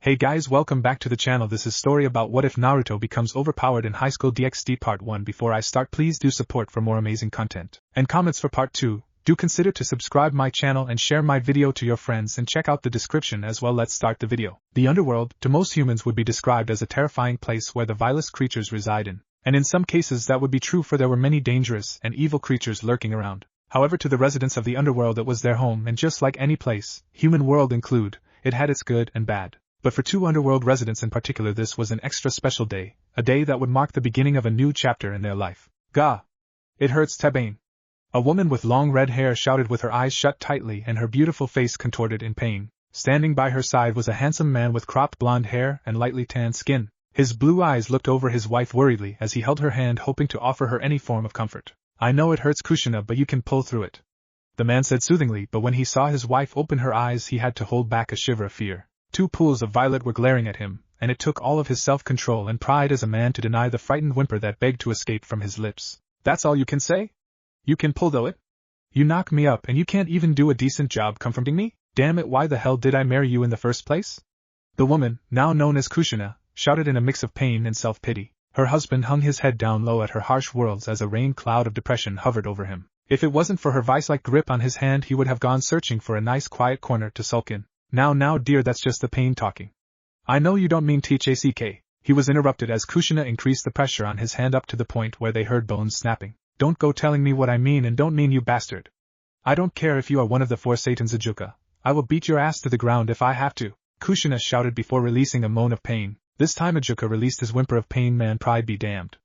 Hey guys, welcome back to the channel. This is story about what if Naruto becomes overpowered in Highschool Dxd part 1. Before I start, please do support for more amazing content and comments for part 2. Do consider to subscribe my channel and share my video to your friends and check out the description as well. Let's start the video. The underworld, to most humans, would be described as a terrifying place where the vilest creatures reside in. And in some cases that would be true, for there were many dangerous and evil creatures lurking around. However, to the residents of the underworld it was their home, and just like any place, human world include, it had its good and bad. But for two underworld residents in particular, this was an extra special day, a day that would mark the beginning of a new chapter in their life. Gah! It hurts, Tabane. A woman with long red hair shouted with her eyes shut tightly and her beautiful face contorted in pain. Standing by her side was a handsome man with cropped blonde hair and lightly tanned skin. His blue eyes looked over his wife worriedly as he held her hand, hoping to offer her any form of comfort. I know it hurts, Kushina, but you can pull through it, the man said soothingly, but when he saw his wife open her eyes he had to hold back a shiver of fear. Two pools of violet were glaring at him, and it took all of his self-control and pride as a man to deny the frightened whimper that begged to escape from his lips. That's all you can say? You can pull, though it? You knock me up and you can't even do a decent job comforting me? Damn it, why the hell did I marry you in the first place? The woman, now known as Kushina, shouted in a mix of pain and self-pity. Her husband hung his head down low at her harsh words as a rain cloud of depression hovered over him. If it wasn't for her vice-like grip on his hand, he would have gone searching for a nice quiet corner to sulk in. Now dear, that's just the pain talking. I know you don't mean THACK. He was interrupted as Kushina increased the pressure on his hand up to the point where they heard bones snapping. Don't go telling me what I mean, and don't mean you bastard. I don't care if you are one of the four Satans, Ajuka. I will beat your ass to the ground if I have to, Kushina shouted before releasing a moan of pain. This time Ajuka released his whimper of pain. Man, pride be damned.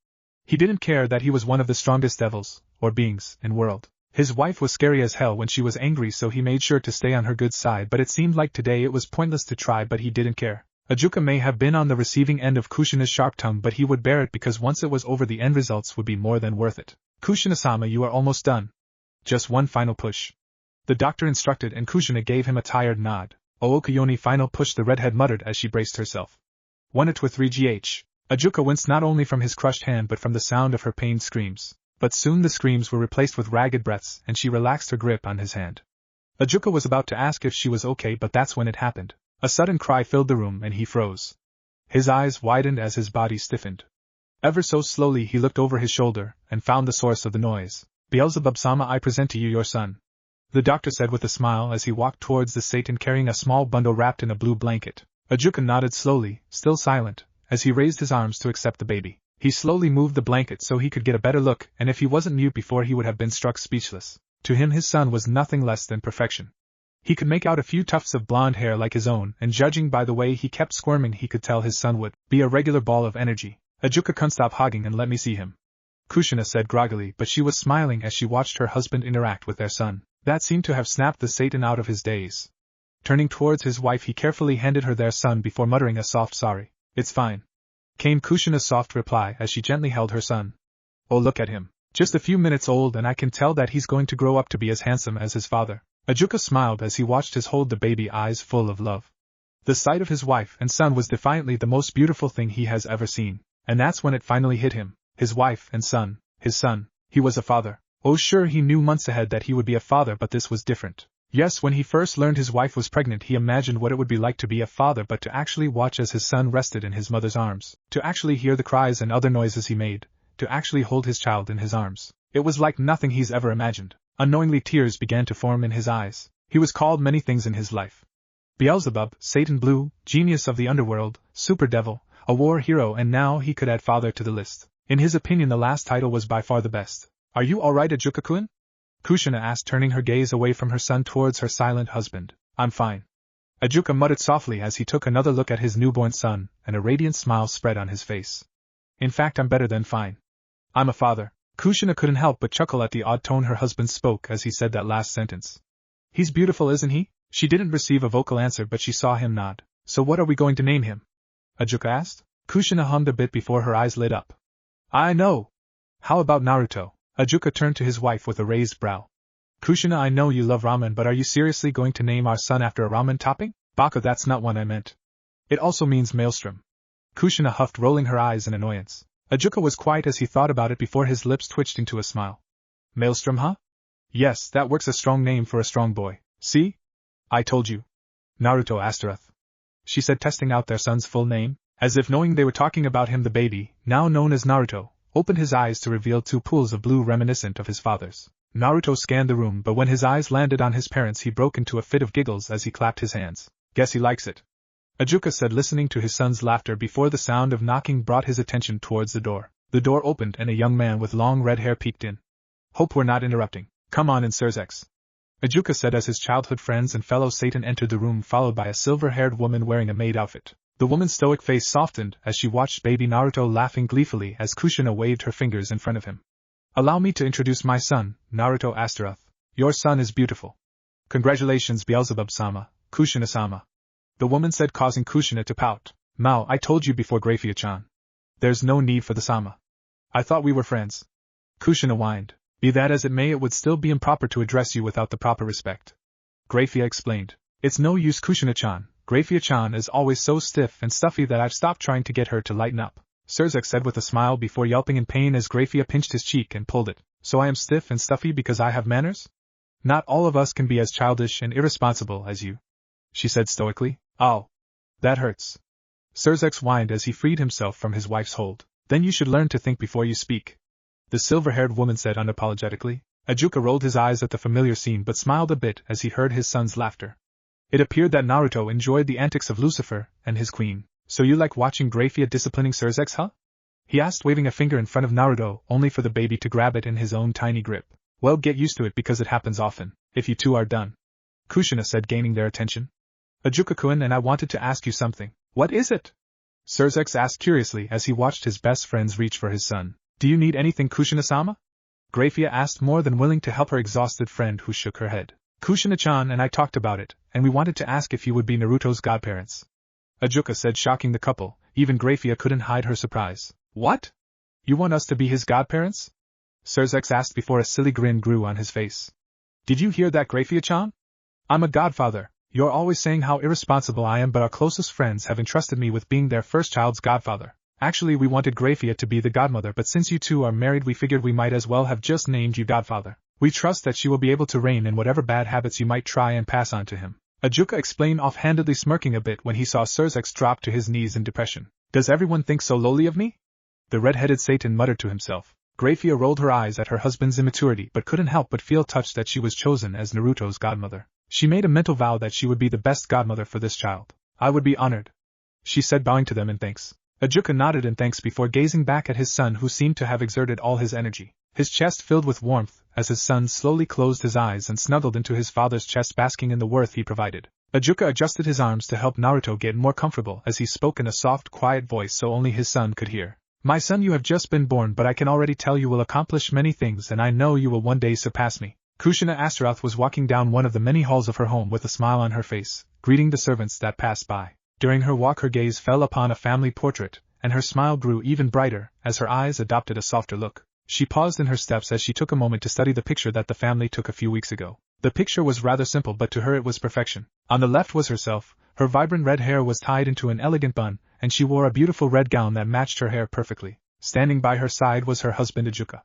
He didn't care that he was one of the strongest devils, or beings, in world. His wife was scary as hell when she was angry, so he made sure to stay on her good side, but it seemed like today it was pointless to try, but he didn't care. Ajuka may have been on the receiving end of Kushina's sharp tongue, but he would bear it because once it was over the end results would be more than worth it. Kushina-sama, you are almost done. Just one final push, the doctor instructed, and Kushina gave him a tired nod. Okayoni, final push, the redhead muttered as she braced herself. 1 it with 3 gh. Ajuka winced not only from his crushed hand but from the sound of her pained screams. But soon the screams were replaced with ragged breaths, and she relaxed her grip on his hand. Ajuka was about to ask if she was okay, but that's when it happened. A sudden cry filled the room and he froze. His eyes widened as his body stiffened. Ever so slowly he looked over his shoulder and found the source of the noise. Beelzebub-sama, I present to you your son, the doctor said with a smile as he walked towards the Satan carrying a small bundle wrapped in a blue blanket. Ajuka nodded slowly, still silent, as he raised his arms to accept the baby. He slowly moved the blanket so he could get a better look, and if he wasn't mute before he would have been struck speechless. To him his son was nothing less than perfection. He could make out a few tufts of blonde hair like his own, and judging by the way he kept squirming he could tell his son would be a regular ball of energy. Ajuka, can stop hogging and let me see him, Kushina said groggily, but she was smiling as she watched her husband interact with their son. That seemed to have snapped the Satan out of his daze. Turning towards his wife he carefully handed her their son before muttering a soft sorry. It's fine, came Kushina's soft reply as she gently held her son. Oh, look at him. Just a few minutes old, and I can tell that he's going to grow up to be as handsome as his father. Ajuka smiled as he watched his hold the baby, eyes full of love. The sight of his wife and son was defiantly the most beautiful thing he has ever seen. And that's when it finally hit him. His wife and son. His son. He was a father. Oh sure, he knew months ahead that he would be a father, but this was different. Yes, when he first learned his wife was pregnant he imagined what it would be like to be a father, but to actually watch as his son rested in his mother's arms, to actually hear the cries and other noises he made, to actually hold his child in his arms, it was like nothing he's ever imagined. Unknowingly tears began to form in his eyes. He was called many things in his life. Beelzebub, Satan Blue, genius of the underworld, super devil, a war hero, and now he could add father to the list. In his opinion the last title was by far the best. Are you alright, Ajuka-kun? Kushina asked, turning her gaze away from her son towards her silent husband. I'm fine, Ajuka muttered softly as he took another look at his newborn son, and a radiant smile spread on his face. In fact, I'm better than fine. I'm a father. Kushina couldn't help but chuckle at the odd tone her husband spoke as he said that last sentence. He's beautiful, isn't he? She didn't receive a vocal answer, but she saw him nod. So what are we going to name him? Ajuka asked. Kushina hummed a bit before her eyes lit up. I know. How about Naruto? Ajuka turned to his wife with a raised brow. Kushina, I know you love ramen, but are you seriously going to name our son after a ramen topping? Baka, that's not what I meant. It also means maelstrom. Kushina huffed, rolling her eyes in annoyance. Ajuka was quiet as he thought about it before his lips twitched into a smile. Maelstrom, huh? Yes, that works, a strong name for a strong boy. See? I told you. Naruto Astaroth. she said, testing out their son's full name, as if knowing they were talking about him. The baby, now known as Naruto, opened his eyes to reveal two pools of blue reminiscent of his father's. Naruto scanned the room, but when his eyes landed on his parents he broke into a fit of giggles as he clapped his hands. Guess he likes it, Ajuka said, listening to his son's laughter before the sound of knocking brought his attention towards the door. The door opened and a young man with long red hair peeked in. Hope we're not interrupting. Come on in, Sirzex, Ajuka said as his childhood friends and fellow Satan entered the room, followed by a silver-haired woman wearing a maid outfit. The woman's stoic face softened as she watched baby Naruto laughing gleefully as Kushina waved her fingers in front of him. Allow me to introduce my son, Naruto Astaroth. Your son is beautiful. Congratulations, Beelzebub-sama, Kushina-sama, the woman said, causing Kushina to pout. Mao, I told you before, Grafia-chan. There's no need for the sama. I thought we were friends. Kushina whined. Be that as it may, it would still be improper to address you without the proper respect. Grafia explained. It's no use, Kushina-chan. Grafia-chan is always so stiff and stuffy that I've stopped trying to get her to lighten up, Sirzex said with a smile before yelping in pain as Grafia pinched his cheek and pulled it. So I am stiff and stuffy because I have manners? Not all of us can be as childish and irresponsible as you, she said stoically. Oh. That hurts. Sirzex whined as he freed himself from his wife's hold. Then you should learn to think before you speak, the silver-haired woman said unapologetically. Ajuka rolled his eyes at the familiar scene but smiled a bit as he heard his son's laughter. It appeared that Naruto enjoyed the antics of Lucifer and his queen. So you like watching Grafia disciplining Sirzex, huh? He asked, waving a finger in front of Naruto, only for the baby to grab it in his own tiny grip. Well, get used to it because it happens often, if you two are done, Kushina said, gaining their attention. Ajuka-kun, and I wanted to ask you something. What is it? Sirzex asked curiously as he watched his best friends reach for his son. Do you need anything, Kushina-sama? Grafia asked, more than willing to help her exhausted friend, who shook her head. Kushina-chan and I talked about it, and we wanted to ask if you would be Naruto's godparents, Ajuka said, shocking the couple. Even Grafia couldn't hide her surprise. What? You want us to be his godparents? Sirzex asked before a silly grin grew on his face. Did you hear that, Grafia-chan? I'm a godfather. You're always saying how irresponsible I am, but our closest friends have entrusted me with being their first child's godfather. Actually, we wanted Grafia to be the godmother, but since you two are married, we figured we might as well have just named you godfather. We trust that she will be able to rein in whatever bad habits you might try and pass on to him, Ajuka explained, offhandedly smirking a bit when he saw Sirzex drop to his knees in depression. Does everyone think so lowly of me? The red-headed Satan muttered to himself. Grafia rolled her eyes at her husband's immaturity but couldn't help but feel touched that she was chosen as Naruto's godmother. She made a mental vow that she would be the best godmother for this child. I would be honored, she said, bowing to them in thanks. Ajuka nodded in thanks before gazing back at his son, who seemed to have exerted all his energy. His chest filled with warmth as his son slowly closed his eyes and snuggled into his father's chest, basking in the warmth he provided. Ajuka adjusted his arms to help Naruto get more comfortable as he spoke in a soft, quiet voice so only his son could hear. My son, you have just been born, but I can already tell you will accomplish many things, and I know you will one day surpass me. Kushina Astaroth was walking down one of the many halls of her home with a smile on her face, greeting the servants that passed by. During her walk her gaze fell upon a family portrait, and her smile grew even brighter as her eyes adopted a softer look. She paused in her steps as she took a moment to study the picture that the family took a few weeks ago. The picture was rather simple, but to her it was perfection. On the left was herself. Her vibrant red hair was tied into an elegant bun, and she wore a beautiful red gown that matched her hair perfectly. Standing by her side was her husband Ajuka.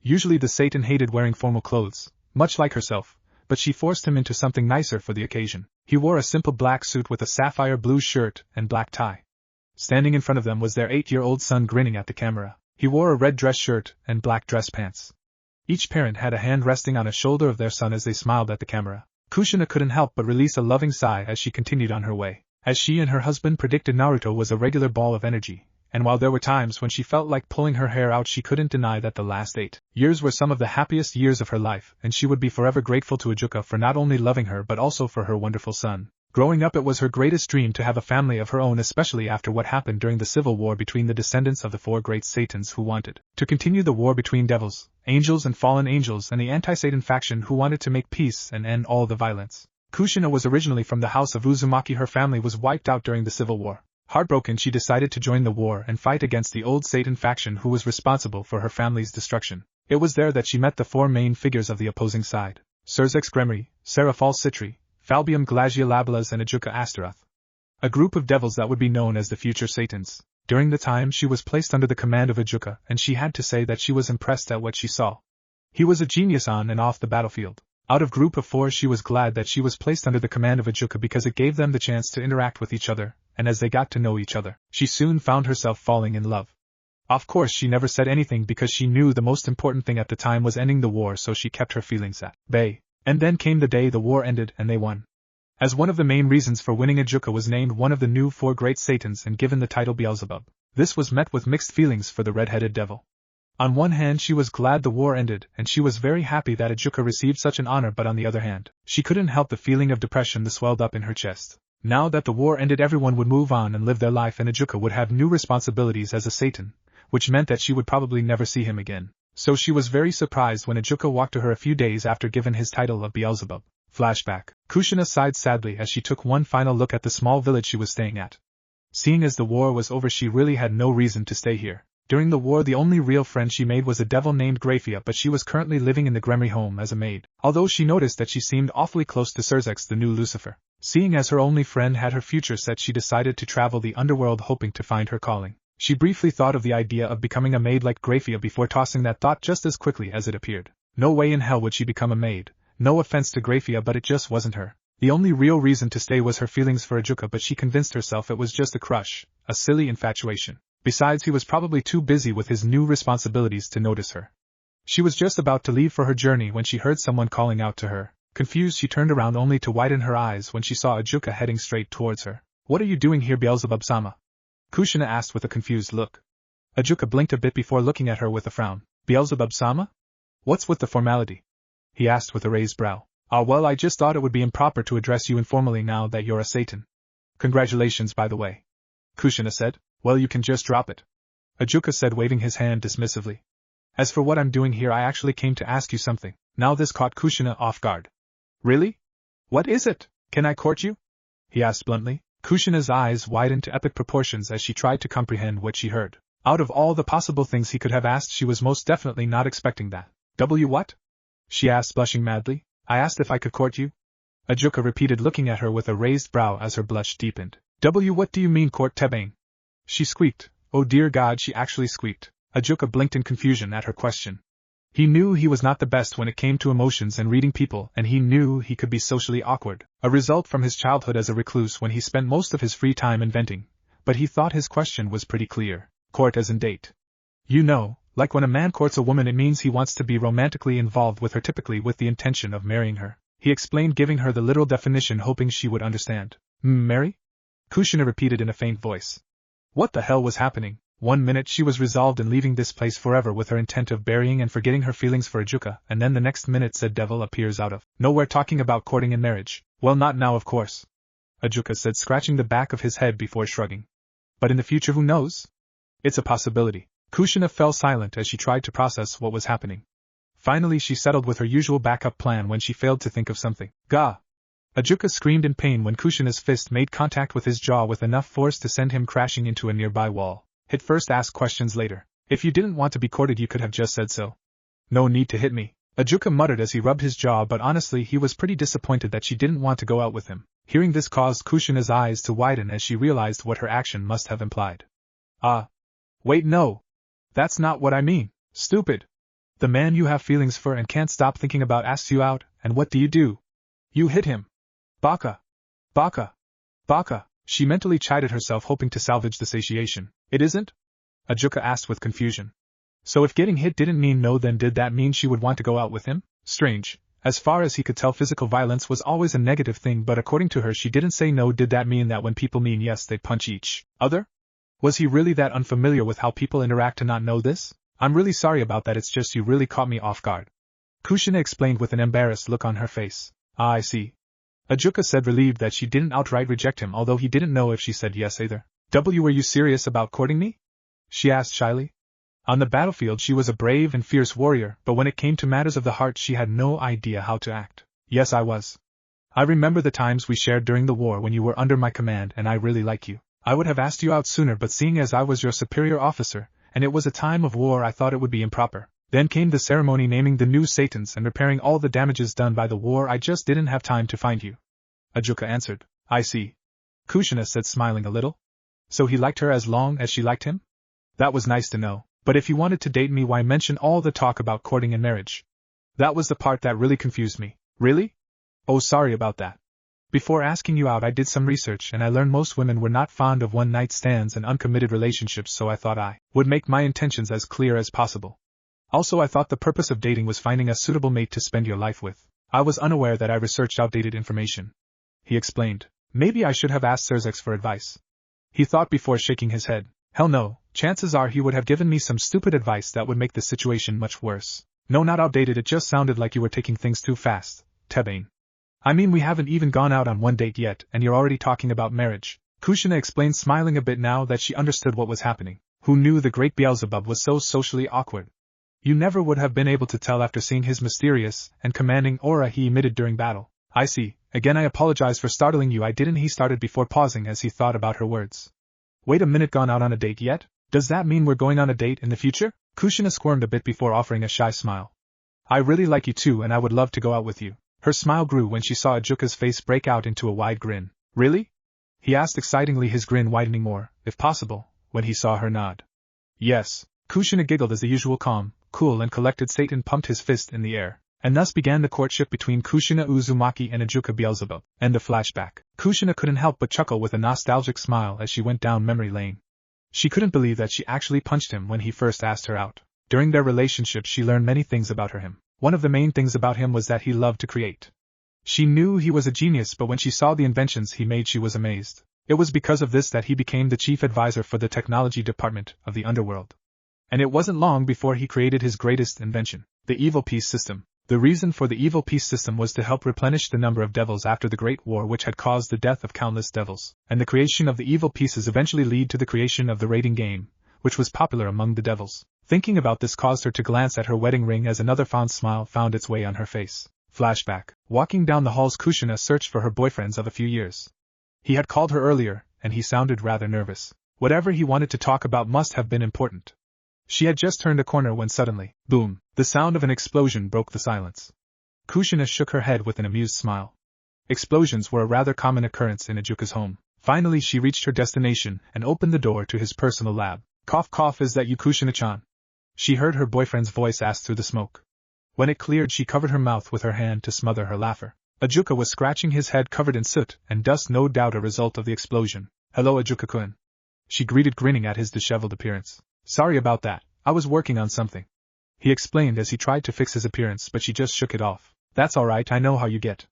Usually the Satan hated wearing formal clothes, much like herself, but she forced him into something nicer for the occasion. He wore a simple black suit with a sapphire blue shirt and black tie. Standing in front of them was their 8-year-old son, grinning at the camera. He wore a red dress shirt and black dress pants. Each parent had a hand resting on a shoulder of their son as they smiled at the camera. Kushina couldn't help but release a loving sigh as she continued on her way. As she and her husband predicted, Naruto was a regular ball of energy, and while there were times when she felt like pulling her hair out, she couldn't deny that the last 8 years were some of the happiest years of her life, and she would be forever grateful to Ajuka for not only loving her but also for her wonderful son. Growing up, it was her greatest dream to have a family of her own, especially after what happened during the civil war between the descendants of the 4 great Satans who wanted to continue the war between devils, angels and fallen angels, and the anti-Satan faction who wanted to make peace and end all the violence. Kushina was originally from the house of Uzumaki. Her family was wiped out during the civil war. Heartbroken, she decided to join the war and fight against the old Satan faction who was responsible for her family's destruction. It was there that she met the 4 main figures of the opposing side: Sirzex Gremory, Seraphal Citri, Falbium Glaciolabelas, and Ajuka Astaroth, a group of devils that would be known as the future Satans. During the time she was placed under the command of Ajuka, and she had to say that she was impressed at what she saw. He was a genius on and off the battlefield. Out of group of 4 she was glad that she was placed under the command of Ajuka because it gave them the chance to interact with each other, and as they got to know each other, she soon found herself falling in love. Of course she never said anything because she knew the most important thing at the time was ending the war, so she kept her feelings at bay. And then came the day the war ended and they won. As one of the main reasons for winning, Ajuka was named one of the new 4 great Satans and given the title Beelzebub. This was met with mixed feelings for the red-headed devil. On one hand she was glad the war ended and she was very happy that Ajuka received such an honor, but on the other hand, she couldn't help the feeling of depression that swelled up in her chest. Now that the war ended, everyone would move on and live their life, and Ajuka would have new responsibilities as a Satan, which meant that she would probably never see him again. So she was very surprised when Ajuka walked to her a few days after given his title of Beelzebub. Flashback. Kushina sighed sadly as she took one final look at the small village she was staying at. Seeing as the war was over, she really had no reason to stay here. During the war the only real friend she made was a devil named Grafia, but she was currently living in the Gremory home as a maid, although she noticed that she seemed awfully close to Surzex, the new Lucifer. Seeing as her only friend had her future set, she decided to travel the underworld hoping to find her calling. She briefly thought of the idea of becoming a maid like Grafia before tossing that thought just as quickly as it appeared. No way in hell would she become a maid. No offense to Grafia, but it just wasn't her. The only real reason to stay was her feelings for Ajuka, but she convinced herself it was just a crush, a silly infatuation. Besides, he was probably too busy with his new responsibilities to notice her. She was just about to leave for her journey when she heard someone calling out to her. Confused, she turned around only to widen her eyes when she saw Ajuka heading straight towards her. "What are you doing here, Beelzebub-sama?" Kushina asked with a confused look. Ajuka blinked a bit before looking at her with a frown. "Beelzebub-sama? What's with the formality?" he asked with a raised brow. "Ah, well, I just thought it would be improper to address you informally now that you're a Satan." "Congratulations, by the way," Kushina said. "Well, you can just drop it," Ajuka said, waving his hand dismissively. "As for what I'm doing here, I actually came to ask you something." Now this caught Kushina off guard. "Really? What is it? Can I court you?" he asked bluntly. Kushina's eyes widened to epic proportions as she tried to comprehend what she heard. Out of all the possible things he could have asked, she was most definitely not expecting that. What?" she asked, blushing madly. "I asked if I could court you," Ajuka repeated, looking at her with a raised brow as her blush deepened. What do you mean, court Tebane?" she squeaked. Oh dear God, she actually squeaked. Ajuka blinked in confusion at her question. He knew he was not the best when it came to emotions and reading people, and he knew he could be socially awkward, a result from his childhood as a recluse when he spent most of his free time inventing, but he thought his question was pretty clear. Court as in date. You know, like when a man courts a woman, it means he wants to be romantically involved with her, typically with the intention of marrying her. He explained, giving her the literal definition, hoping she would understand. Marry? Kushina repeated in a faint voice. What the hell was happening? One minute she was resolved in leaving this place forever with her intent of burying and forgetting her feelings for Ajuka, and then the next minute said devil appears out of nowhere talking about courting and marriage. Well, not now, of course, Ajuka said, scratching the back of his head before shrugging. But in the future, who knows? It's a possibility. Kushina fell silent as she tried to process what was happening. Finally she settled with her usual backup plan when she failed to think of something. Gah! Ajuka screamed in pain when Kushina's fist made contact with his jaw with enough force to send him crashing into a nearby wall. Hit first, ask questions later. If you didn't want to be courted, you could have just said so. No need to hit me, Ajuka muttered as he rubbed his jaw, but honestly he was pretty disappointed that she didn't want to go out with him. Hearing this caused Kushina's eyes to widen as she realized what her action must have implied. Wait, no. That's not what I mean, stupid. The man you have feelings for and can't stop thinking about asks you out, and what do? You hit him. Baka. Baka. Baka. She mentally chided herself, hoping to salvage the satiation. It isn't? Ajuka asked with confusion. So if getting hit didn't mean no, then did that mean she would want to go out with him? Strange. As far as he could tell, physical violence was always a negative thing, but according to her she didn't say no. Did that mean that when people mean yes they punch each other? Was he really that unfamiliar with how people interact to not know this? I'm really sorry about that, it's just you really caught me off guard, Kushina explained with an embarrassed look on her face. I see. Ajuka said, relieved that she didn't outright reject him, although he didn't know if she said yes either. Were you serious about courting me? She asked shyly. On the battlefield she was a brave and fierce warrior, but when it came to matters of the heart she had no idea how to act. Yes, I was. I remember the times we shared during the war when you were under my command and I really like you. I would have asked you out sooner, but seeing as I was your superior officer, and it was a time of war, I thought it would be improper. Then came the ceremony naming the new Satans and repairing all the damages done by the war. I just didn't have time to find you. Ajuka answered. I see. Kushina said, smiling a little. So he liked her as long as she liked him? That was nice to know. But if he wanted to date me, why mention all the talk about courting and marriage? That was the part that really confused me. Really? Oh, sorry about that. Before asking you out, I did some research and I learned most women were not fond of one-night stands and uncommitted relationships, so I thought I would make my intentions as clear as possible. Also, I thought the purpose of dating was finding a suitable mate to spend your life with. I was unaware that I researched outdated information. He explained. Maybe I should have asked Sirzex for advice. He thought before shaking his head. Hell no, chances are he would have given me some stupid advice that would make the situation much worse. No, not outdated, it just sounded like you were taking things too fast, Tebane. I mean, we haven't even gone out on one date yet, and you're already talking about marriage, Kushina explained, smiling a bit now that she understood what was happening. Who knew the great Beelzebub was so socially awkward? You never would have been able to tell after seeing his mysterious and commanding aura he emitted during battle. I see. Again, I apologize for startling you. I didn't. He started before pausing as he thought about her words. Wait a minute, gone out on a date yet? Does that mean we're going on a date in the future? Kushina squirmed a bit before offering a shy smile. I really like you too, and I would love to go out with you. Her smile grew when she saw Ajuka's face break out into a wide grin. Really? He asked excitingly, his grin widening more, if possible, when he saw her nod. Yes. Kushina giggled as the usual calm, cool and collected Satan pumped his fist in the air. And thus began the courtship between Kushina Uzumaki and Ajuka Beelzebub. End of flashback. Kushina couldn't help but chuckle with a nostalgic smile as she went down memory lane. She couldn't believe that she actually punched him when he first asked her out. During their relationship she learned many things about him. One of the main things about him was that he loved to create. She knew he was a genius, but when she saw the inventions he made she was amazed. It was because of this that he became the chief advisor for the technology department of the underworld. And it wasn't long before he created his greatest invention, the evil peace system. The reason for the evil peace system was to help replenish the number of devils after the Great War, which had caused the death of countless devils, and the creation of the evil pieces eventually lead to the creation of the raiding game, which was popular among the devils. Thinking about this caused her to glance at her wedding ring as another fond smile found its way on her face. Flashback. Walking down the halls, Kushina searched for her boyfriends of a few years. He had called her earlier, and he sounded rather nervous. Whatever he wanted to talk about must have been important. She had just turned a corner when suddenly, boom, the sound of an explosion broke the silence. Kushina shook her head with an amused smile. Explosions were a rather common occurrence in Ajuka's home. Finally she reached her destination and opened the door to his personal lab. Cough cough, is that you, Kushina-chan? She heard her boyfriend's voice ask through the smoke. When it cleared she covered her mouth with her hand to smother her laughter. Ajuka was scratching his head covered in soot and dust, no doubt a result of the explosion. Hello, Ajuka-kun. She greeted, grinning at his disheveled appearance. Sorry about that, I was working on something. He explained as he tried to fix his appearance, but she just shook it off. That's alright, I know how you get.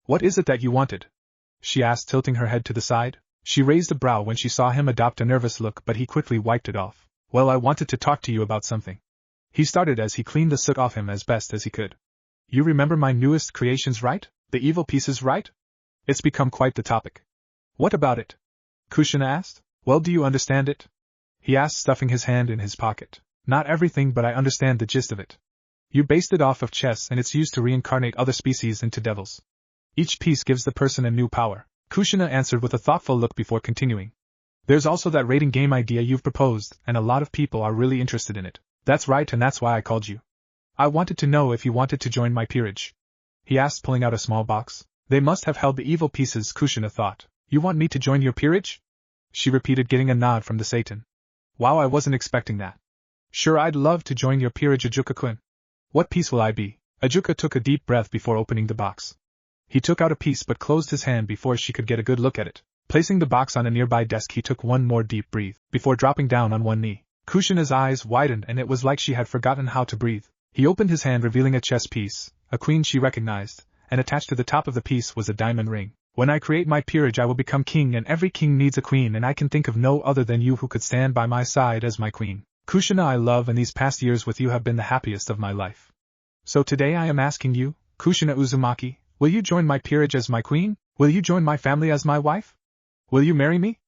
What is it that you wanted? She asked, tilting her head to the side. She raised a brow when she saw him adopt a nervous look, but he quickly wiped it off. Well, I wanted to talk to you about something. He started as he cleaned the soot off him as best as he could. You remember my newest creations, right? The evil pieces, right? It's become quite the topic. What about it? Kushina asked. Well, do you understand it? He asked, stuffing his hand in his pocket. Not everything, but I understand the gist of it. You based it off of chess and it's used to reincarnate other species into devils. Each piece gives the person a new power. Kushina answered with a thoughtful look before continuing. There's also that raiding game idea you've proposed, and a lot of people are really interested in it. That's right, and that's why I called you. I wanted to know if you wanted to join my peerage. He asked, pulling out a small box. They must have held the evil pieces, Kushina thought. You want me to join your peerage? She repeated, getting a nod from the Satan. Wow, I wasn't expecting that. Sure, I'd love to join your peerage, Ajuka-kun. What piece will I be? Ajuka took a deep breath before opening the box. He took out a piece but closed his hand before she could get a good look at it. Placing the box on a nearby desk, he took one more deep breath before dropping down on one knee. Kushina's eyes widened and it was like she had forgotten how to breathe. He opened his hand, revealing a chess piece, a queen she recognized, and attached to the top of the piece was a diamond ring. When I create my peerage I will become king, and every king needs a queen, and I can think of no other than you who could stand by my side as my queen. Kushina, I love, and these past years with you have been the happiest of my life. So today I am asking you, Kushina Uzumaki, will you join my peerage as my queen? Will you join my family as my wife? Will you marry me?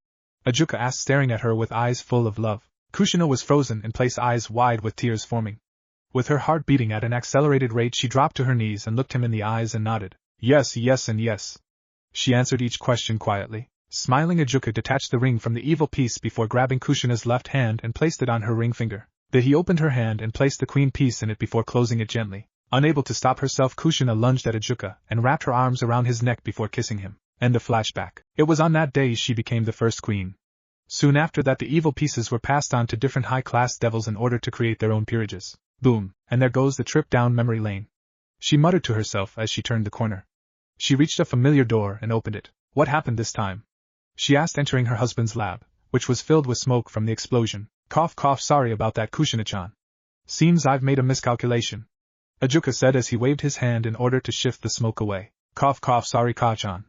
Ajuka asked, staring at her with eyes full of love. Kushina was frozen in place, eyes wide with tears forming. With her heart beating at an accelerated rate she dropped to her knees and looked him in the eyes and nodded. Yes, yes and yes. She answered each question quietly. Smiling, Ajuka detached the ring from the evil piece before grabbing Kushina's left hand and placed it on her ring finger. Then he opened her hand and placed the queen piece in it before closing it gently. Unable to stop herself, Kushina lunged at Ajuka and wrapped her arms around his neck before kissing him. End of flashback. It was on that day she became the first queen. Soon after that the evil pieces were passed on to different high-class devils in order to create their own peerages. Boom, and there goes the trip down memory lane. she muttered to herself as she turned the corner. She reached a familiar door and opened it. What happened this time? She asked, entering her husband's lab, which was filled with smoke from the explosion. Cough cough, sorry about that, Kushina-chan. Seems I've made a miscalculation, Ajuka said as he waved his hand in order to shift the smoke away. Cough cough, sorry Ka-chan.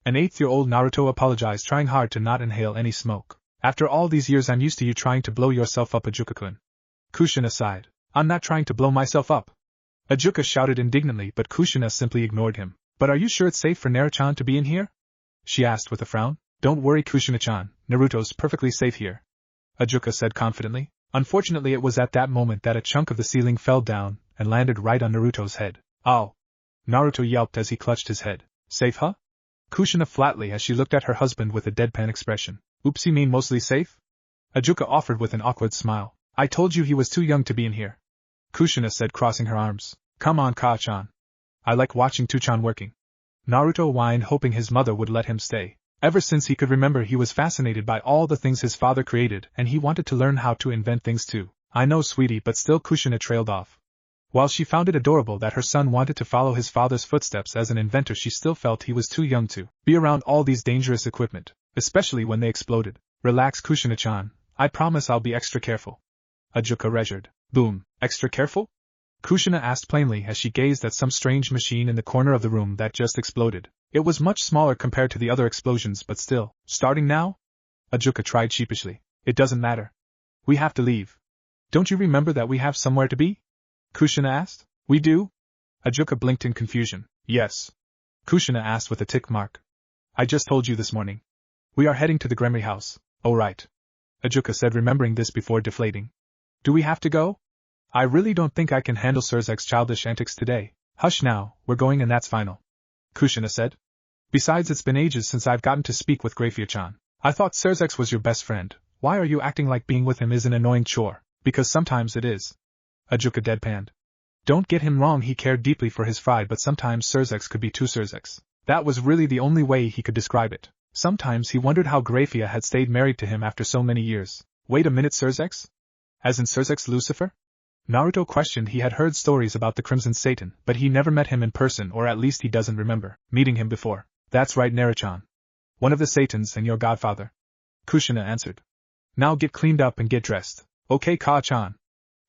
An 8-year-old Naruto apologized, trying hard to not inhale any smoke. After all these years I'm used to you trying to blow yourself up, Ajuka-kun. Kushina sighed. I'm not trying to blow myself up, Ajuka shouted indignantly, but Kushina simply ignored him. But are you sure it's safe for Naruto-chan to be in here? She asked with a frown. Don't worry Kushina-chan, Naruto's perfectly safe here, Ajuka said confidently. Unfortunately, it was at that moment that a chunk of the ceiling fell down and landed right on Naruto's head. Ow! Naruto yelped as he clutched his head. Safe, huh? Kushina flatly as she looked at her husband with a deadpan expression. Oops, you mean mostly safe? Ajuka offered with an awkward smile. I told you he was too young to be in here, Kushina said, crossing her arms. Come on Ka-chan. I like watching Two-chan working. Naruto whined, hoping his mother would let him stay. Ever since he could remember, he was fascinated by all the things his father created, and he wanted to learn how to invent things too. I know, sweetie, but still, Kushina trailed off. While she found it adorable that her son wanted to follow his father's footsteps as an inventor, she still felt he was too young to be around all these dangerous equipment, especially when they exploded. Relax Kushina-chan, I promise I'll be extra careful, Ajuka reassured. Boom, extra careful? Kushina asked plainly as she gazed at some strange machine in the corner of the room that just exploded. It was much smaller compared to the other explosions, but still. Starting now? Ajuka tried sheepishly. It doesn't matter. We have to leave. Don't you remember that we have somewhere to be? Kushina asked. We do? Ajuka blinked in confusion. Yes. Kushina asked with a tick mark. I just told you this morning. We are heading to the Gremory house. Oh right, Ajuka said, remembering this before deflating. Do we have to go? I really don't think I can handle Surzek's childish antics today. Hush now, we're going and that's final, Kushina said. Besides, it's been ages since I've gotten to speak with Grafia-chan. I thought Surzek was your best friend. Why are you acting like being with him is an annoying chore? Because sometimes it is, Ajuka deadpanned. Don't get him wrong, he cared deeply for his friend, but sometimes Surzek could be too Surzek. That was really the only way he could describe it. Sometimes he wondered how Grafia had stayed married to him after so many years. Wait a minute, Surzek? As in Surzek's Lucifer? Naruto questioned. He had heard stories about the Crimson Satan, but he never met him in person, or at least he doesn't remember meeting him before. That's right, Naruto-chan. One of the Satans and your godfather, Kushina answered. Now get cleaned up and get dressed. Okay, Ka-chan,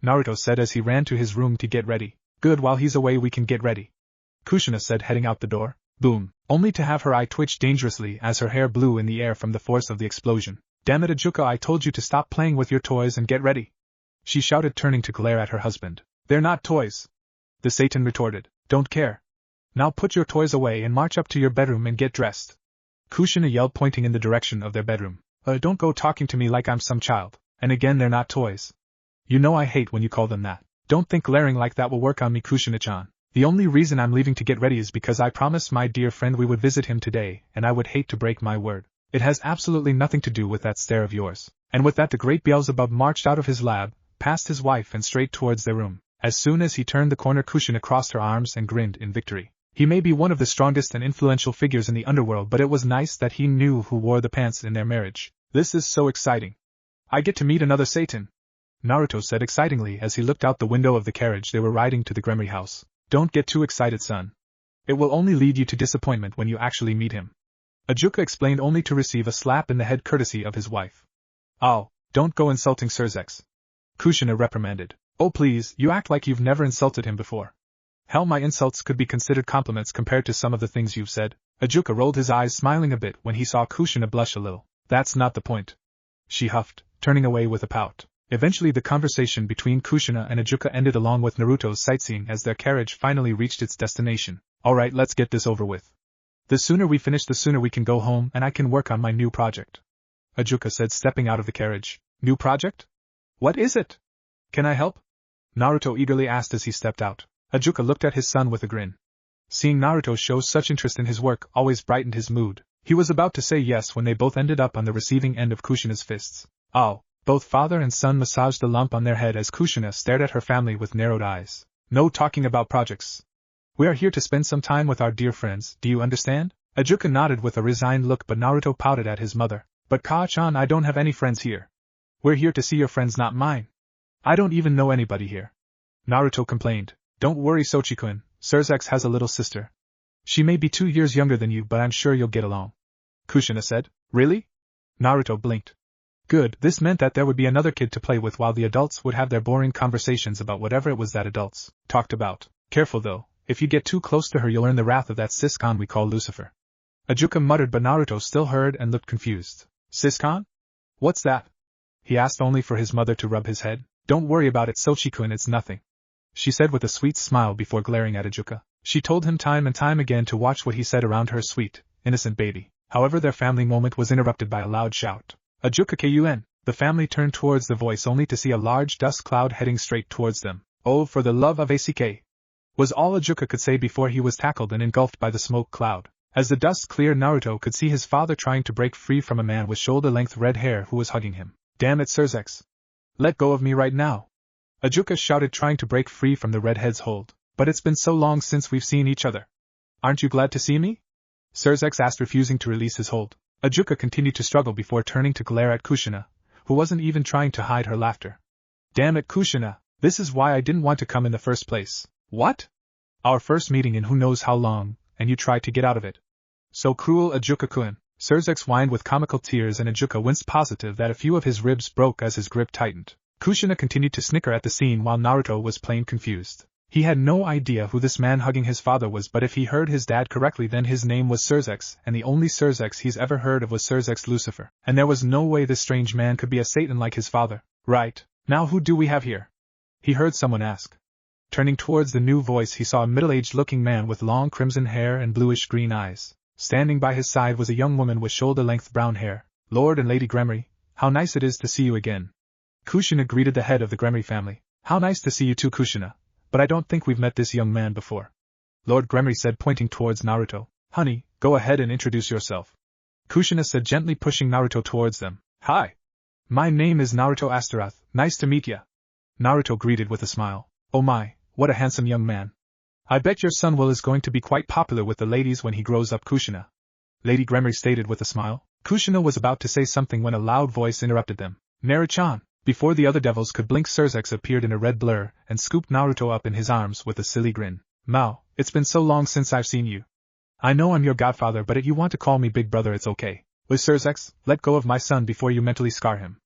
Naruto said as he ran to his room to get ready. Good, while he's away we can get ready, Kushina said, heading out the door. Boom, only to have her eye twitch dangerously as her hair blew in the air from the force of the explosion. Damn it, Ajuka, I told you to stop playing with your toys and get ready, she shouted, turning to glare at her husband. They're not toys, the Satan retorted. Don't care. Now put your toys away and march up to your bedroom and get dressed, Kushina yelled, pointing in the direction of their bedroom. Don't go talking to me like I'm some child. And again, they're not toys. You know I hate when you call them that. Don't think glaring like that will work on me, Kushina-chan. The only reason I'm leaving to get ready is because I promised my dear friend we would visit him today, and I would hate to break my word. It has absolutely nothing to do with that stare of yours. And with that, the great Beelzebub marched out of his lab, past his wife and straight towards their room. As soon as he turned the corner, Kushina crossed her arms and grinned in victory. He may be one of the strongest and influential figures in the underworld, but it was nice that he knew who wore the pants in their marriage. This is so exciting. I get to meet another Satan, Naruto said excitingly as he looked out the window of the carriage they were riding to the Gremory house. Don't get too excited, son. It will only lead you to disappointment when you actually meet him, Ajuka explained, only to receive a slap in the head courtesy of his wife. Oh, don't go insulting Surzek, Kushina reprimanded. Oh please, you act like you've never insulted him before. Hell, my insults could be considered compliments compared to some of the things you've said. Ajuka rolled his eyes, smiling a bit when he saw Kushina blush a little. That's not the point, she huffed, turning away with a pout. Eventually the conversation between Kushina and Ajuka ended, along with Naruto's sightseeing as their carriage finally reached its destination. Alright, let's get this over with. The sooner we finish, the sooner we can go home and I can work on my new project, Ajuka said, stepping out of the carriage. New project? What is it? Can I help? Naruto eagerly asked as he stepped out. Ajuka looked at his son with a grin. Seeing Naruto show such interest in his work always brightened his mood. He was about to say yes when they both ended up on the receiving end of Kushina's fists. Oh, both father and son massaged the lump on their head as Kushina stared at her family with narrowed eyes. No talking about projects. We are here to spend some time with our dear friends, do you understand? Ajuka nodded with a resigned look, but Naruto pouted at his mother. But Ka-chan, I don't have any friends here. We're here to see your friends, not mine. I don't even know anybody here, Naruto complained. Don't worry, Sochi-kun, Surzex has a little sister. She may be 2 years younger than you, but I'm sure you'll get along. Kushina said. Really? Naruto blinked. Good, this meant that there would be another kid to play with while the adults would have their boring conversations about whatever it was that adults talked about. Careful though, if you get too close to her you'll earn the wrath of that Siscon we call Lucifer. Ajuka muttered, but Naruto still heard and looked confused. Siscon? What's that? He asked, only for his mother to rub his head. Don't worry about it, Sochi-kun, it's nothing, she said with a sweet smile before glaring at Ajuka. She told him time and time again to watch what he said around her sweet, innocent baby. However, their family moment was interrupted by a loud shout. Ajuka kun! The family turned towards the voice only to see a large dust cloud heading straight towards them. Oh, for the love of ACK! Was all Ajuka could say before he was tackled and engulfed by the smoke cloud. As the dust cleared, Naruto could see his father trying to break free from a man with shoulder-length red hair who was hugging him. Damn it, Surzex! Let go of me right now! Ajuka shouted, trying to break free from the redhead's hold. But it's been so long since we've seen each other. Aren't you glad to see me? Surzex asked, refusing to release his hold. Ajuka continued to struggle before turning to glare at Kushina, who wasn't even trying to hide her laughter. Damn it, Kushina, this is why I didn't want to come in the first place. What? Our first meeting in who knows how long, and you tried to get out of it. So cruel, Ajuka-kun. Surzex whined with comical tears, and Ajuka winced, positive that a few of his ribs broke as his grip tightened. Kushina continued to snicker at the scene while Naruto was plain confused. He had no idea who this man hugging his father was, but if he heard his dad correctly then his name was Surzex, and the only Surzex he's ever heard of was Surzex Lucifer, and there was no way this strange man could be a Satan like his father. Right, now who do we have here? He heard someone ask. Turning towards the new voice he saw a middle-aged looking man with long crimson hair and bluish-green eyes. Standing by his side was a young woman with shoulder-length brown hair. Lord and Lady Gremory, how nice it is to see you again. Kushina greeted the head of the Gremory family. How nice to see you too, Kushina. But I don't think we've met this young man before. Lord Gremory said, pointing towards Naruto. Honey, go ahead and introduce yourself. Kushina said, gently pushing Naruto towards them. Hi. My name is Naruto Astaroth, nice to meet ya. Naruto greeted with a smile. Oh my, what a handsome young man. I bet your son Will is going to be quite popular with the ladies when he grows up, Kushina. Lady Gremory stated with a smile. Kushina was about to say something when a loud voice interrupted them. Naru-chan. Before the other devils could blink, Surzex appeared in a red blur and scooped Naruto up in his arms with a silly grin. Mao, it's been so long since I've seen you. I know I'm your godfather, but if you want to call me big brother it's okay. With Surzex, let go of my son before you mentally scar him.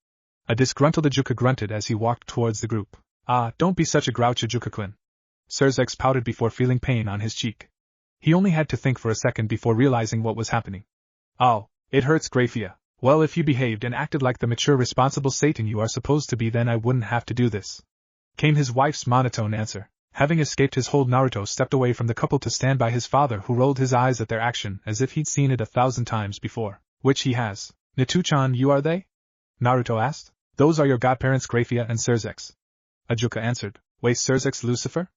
A disgruntled Ajuka grunted as he walked towards the group. Ah, don't be such a grouch, Ajuka-kun. Surzex pouted before feeling pain on his cheek. He only had to think for a second before realizing what was happening. Oh, it hurts, Grafia. Well, if you behaved and acted like the mature, responsible Satan you are supposed to be, then I wouldn't have to do this. Came his wife's monotone answer. Having escaped his hold, Naruto stepped away from the couple to stand by his father, who rolled his eyes at their action as if he'd seen it 1,000 times before. Which he has. Nitu-chan, you are they? Naruto asked. Those are your godparents, Grafia and Surzex. Ajuka answered. Wait, Surzex Lucifer?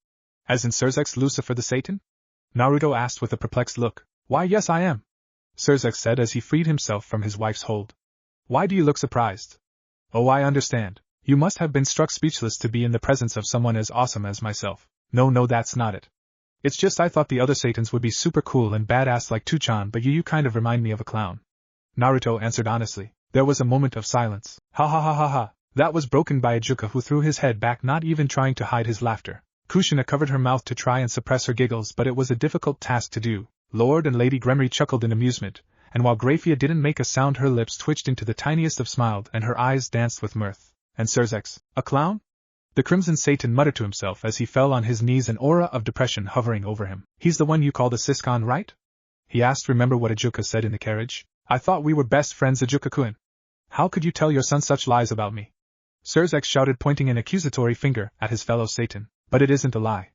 As in Surzex Lucifer the Satan? Naruto asked with a perplexed look. Why, yes I am. Surzex said as he freed himself from his wife's hold. Why do you look surprised? Oh, I understand. You must have been struck speechless to be in the presence of someone as awesome as myself. No, that's not it. It's just I thought the other Satans would be super cool and badass like Tu-chan, but you kind of remind me of a clown. Naruto answered honestly. There was a moment of silence. Ha ha ha ha ha. That was broken by Ajuka, who threw his head back, not even trying to hide his laughter. Kushina covered her mouth to try and suppress her giggles, but it was a difficult task to do. Lord and Lady Gremory chuckled in amusement, and while Grafia didn't make a sound, her lips twitched into the tiniest of smiles and her eyes danced with mirth. And Surzex, a clown? The Crimson Satan muttered to himself as he fell on his knees, an aura of depression hovering over him. He's the one you call the Siscon, right? He asked. Remember what Ajuka said in the carriage? I thought we were best friends, Ajuka-kun. How could you tell your son such lies about me? Surzex shouted, pointing an accusatory finger at his fellow Satan. But it isn't a lie.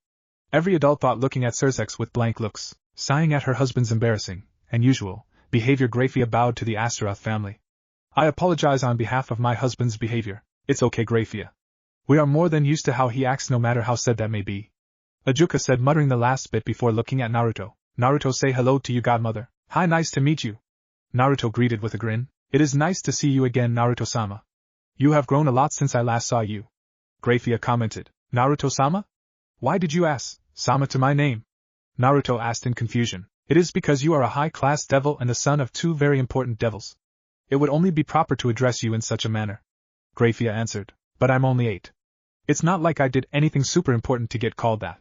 Every adult thought, looking at Surzex with blank looks. Sighing at her husband's embarrassing, and usual, behavior, Grafia bowed to the Astaroth family. I apologize on behalf of my husband's behavior. It's okay, Grafia. We are more than used to how he acts, no matter how sad that may be. Ajuka said, muttering the last bit before looking at Naruto. Naruto, say hello to you, godmother. Hi, nice to meet you. Naruto greeted with a grin. It is nice to see you again, Naruto-sama. You have grown a lot since I last saw you. Grafia commented. Naruto-sama? Why did you ask Sama to my name? Naruto asked in confusion. It is because you are a high-class devil and the son of 2 very important devils. It would only be proper to address you in such a manner. Grafia answered. But I'm only 8. It's not like I did anything super important to get called that.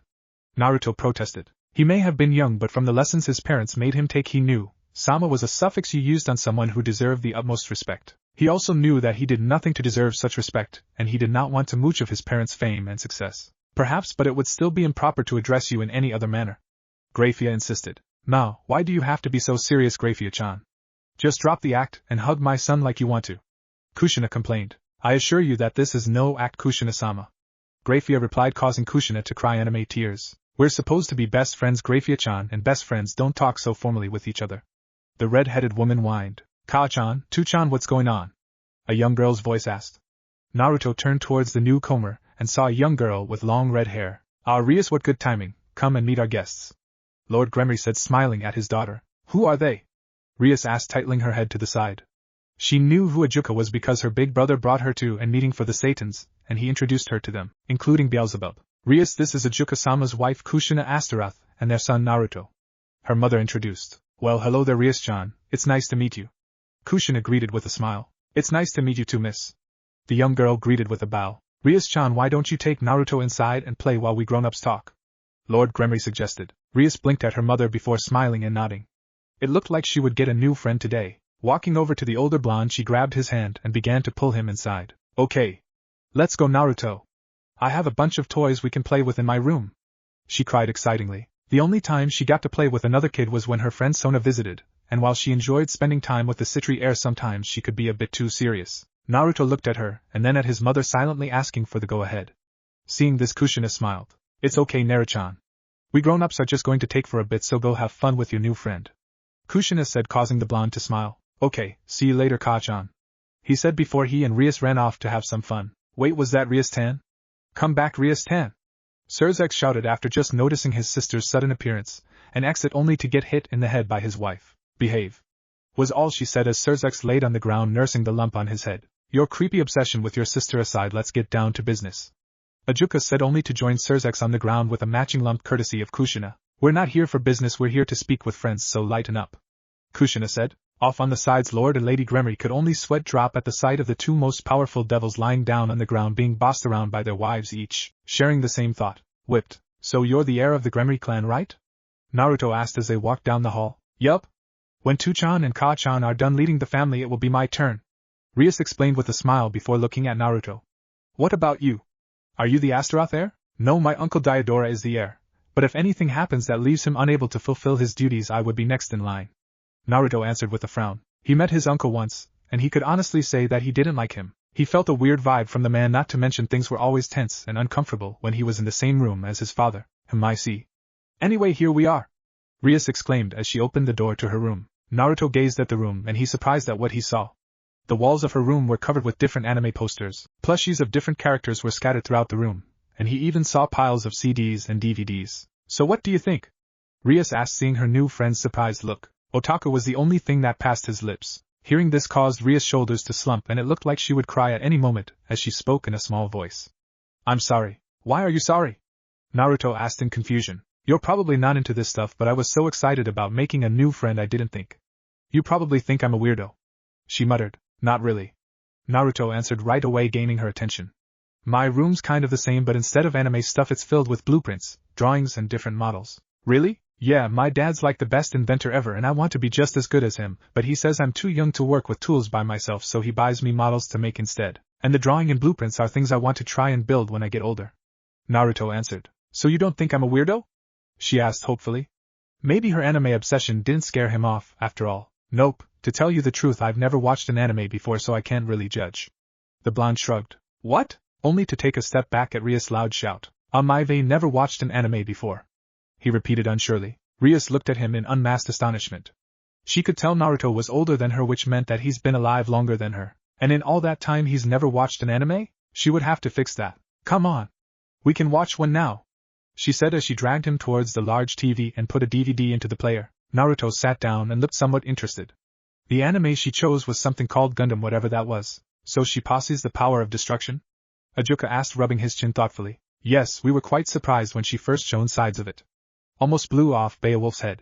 Naruto protested. He may have been young, but from the lessons his parents made him take he knew, sama was a suffix you used on someone who deserved the utmost respect. He also knew that he did nothing to deserve such respect, and he did not want to mooch of his parents' fame and success. Perhaps, but it would still be improper to address you in any other manner. Grafia insisted. Mao, why do you have to be so serious, Grafia-chan? Just drop the act and hug my son like you want to. Kushina complained. I assure you that this is no act, Kushina-sama. Grafia replied, causing Kushina to cry anime tears. We're supposed to be best friends, Grafia-chan, and best friends don't talk so formally with each other. The red-headed woman whined. Ka-chan, Tu-chan, what's going on? A young girl's voice asked. Naruto turned towards the newcomer and saw a young girl with long red hair. Ah, Rias, what good timing. Come and meet our guests. Lord Gremory said, smiling at his daughter. Who are they? Rias asked, titling her head to the side. She knew who Ajuka was because her big brother brought her to an meeting for the Satans, and he introduced her to them, including Beelzebub. Rias, this is Ajuka-sama's wife Kushina Astaroth, and their son Naruto. Her mother introduced. Well, hello there, Rias-chan, it's nice to meet you. Kushina greeted with a smile. It's nice to meet you too, miss. The young girl greeted with a bow. Rias-chan, why don't you take Naruto inside and play while we grown-ups talk? Lord Gremory suggested. Rias blinked at her mother before smiling and nodding. It looked like she would get a new friend today. Walking over to the older blonde, she grabbed his hand and began to pull him inside. Okay. Let's go, Naruto. I have a bunch of toys we can play with in my room. She cried excitingly. The only time she got to play with another kid was when her friend Sona visited, and while she enjoyed spending time with the citry heir, sometimes she could be a bit too serious. Naruto looked at her, and then at his mother, silently asking for the go-ahead. Seeing this, Kushina smiled. It's okay, Naruto-chan. We grown-ups are just going to take for a bit, so go have fun with your new friend. Kushina said, causing the blonde to smile. Okay, see you later, Ka-chan. He said before he and Rias ran off to have some fun. Wait, was that Rias-tan? Come back, Rias-tan! Sirzex shouted after just noticing his sister's sudden appearance, and exit only to get hit in the head by his wife. Behave. Was all she said as Sirzex laid on the ground nursing the lump on his head. Your creepy obsession with your sister aside, let's get down to business. Ajuka said only to join Sirzex on the ground with a matching lump courtesy of Kushina. We're not here for business, we're here to speak with friends, so lighten up. Kushina said. Off on the sides, Lord and Lady Gremory could only sweat drop at the sight of the two most powerful devils lying down on the ground being bossed around by their wives, each sharing the same thought. Whipped. So you're the heir of the Gremory clan, right? Naruto asked as they walked down the hall. Yup. When Tu-chan and Ka-chan are done leading the family, it will be my turn. Rias explained with a smile before looking at Naruto. What about you? Are you the Astaroth heir? No, my uncle Diodora is the heir. But if anything happens that leaves him unable to fulfill his duties, I would be next in line. Naruto answered with a frown. He met his uncle once, and he could honestly say that he didn't like him. He felt a weird vibe from the man, not to mention things were always tense and uncomfortable when he was in the same room as his father. I see. Anyway, here we are. Rias exclaimed as she opened the door to her room. Naruto gazed at the room and he surprised at what he saw. The walls of her room were covered with different anime posters. Plushies of different characters were scattered throughout the room, and he even saw piles of CDs and DVDs. So what do you think? Rias asked, seeing her new friend's surprised look. Otaku was the only thing that passed his lips. Hearing this caused Ria's shoulders to slump, and it looked like she would cry at any moment as she spoke in a small voice. I'm sorry. Why are you sorry? Naruto asked in confusion. You're probably not into this stuff, but I was so excited about making a new friend I didn't think. You probably think I'm a weirdo. She muttered. Not really. Naruto answered right away, gaining her attention. My room's kind of the same, but instead of anime stuff it's filled with blueprints, drawings and different models. Really? Yeah, my dad's like the best inventor ever and I want to be just as good as him, but he says I'm too young to work with tools by myself, so he buys me models to make instead. And the drawing and blueprints are things I want to try and build when I get older. Naruto answered. So you don't think I'm a weirdo? She asked hopefully. Maybe her anime obsession didn't scare him off, after all. Nope, to tell you the truth I've never watched an anime before, so I can't really judge. The blonde shrugged. What? Only to take a step back at Rias' loud shout. They never watched an anime before. He repeated unsurely. Rias looked at him in unmasked astonishment. She could tell Naruto was older than her, which meant that he's been alive longer than her. And in all that time he's never watched an anime? She would have to fix that. Come on. We can watch one now, she said as she dragged him towards the large TV and put a DVD into the player. Naruto sat down and looked somewhat interested. The anime she chose was something called Gundam, whatever that was. So she possesses the power of destruction? Ajuka asked, rubbing his chin thoughtfully. Yes, we were quite surprised when she first shown sides of it. Almost blew off Beowulf's head.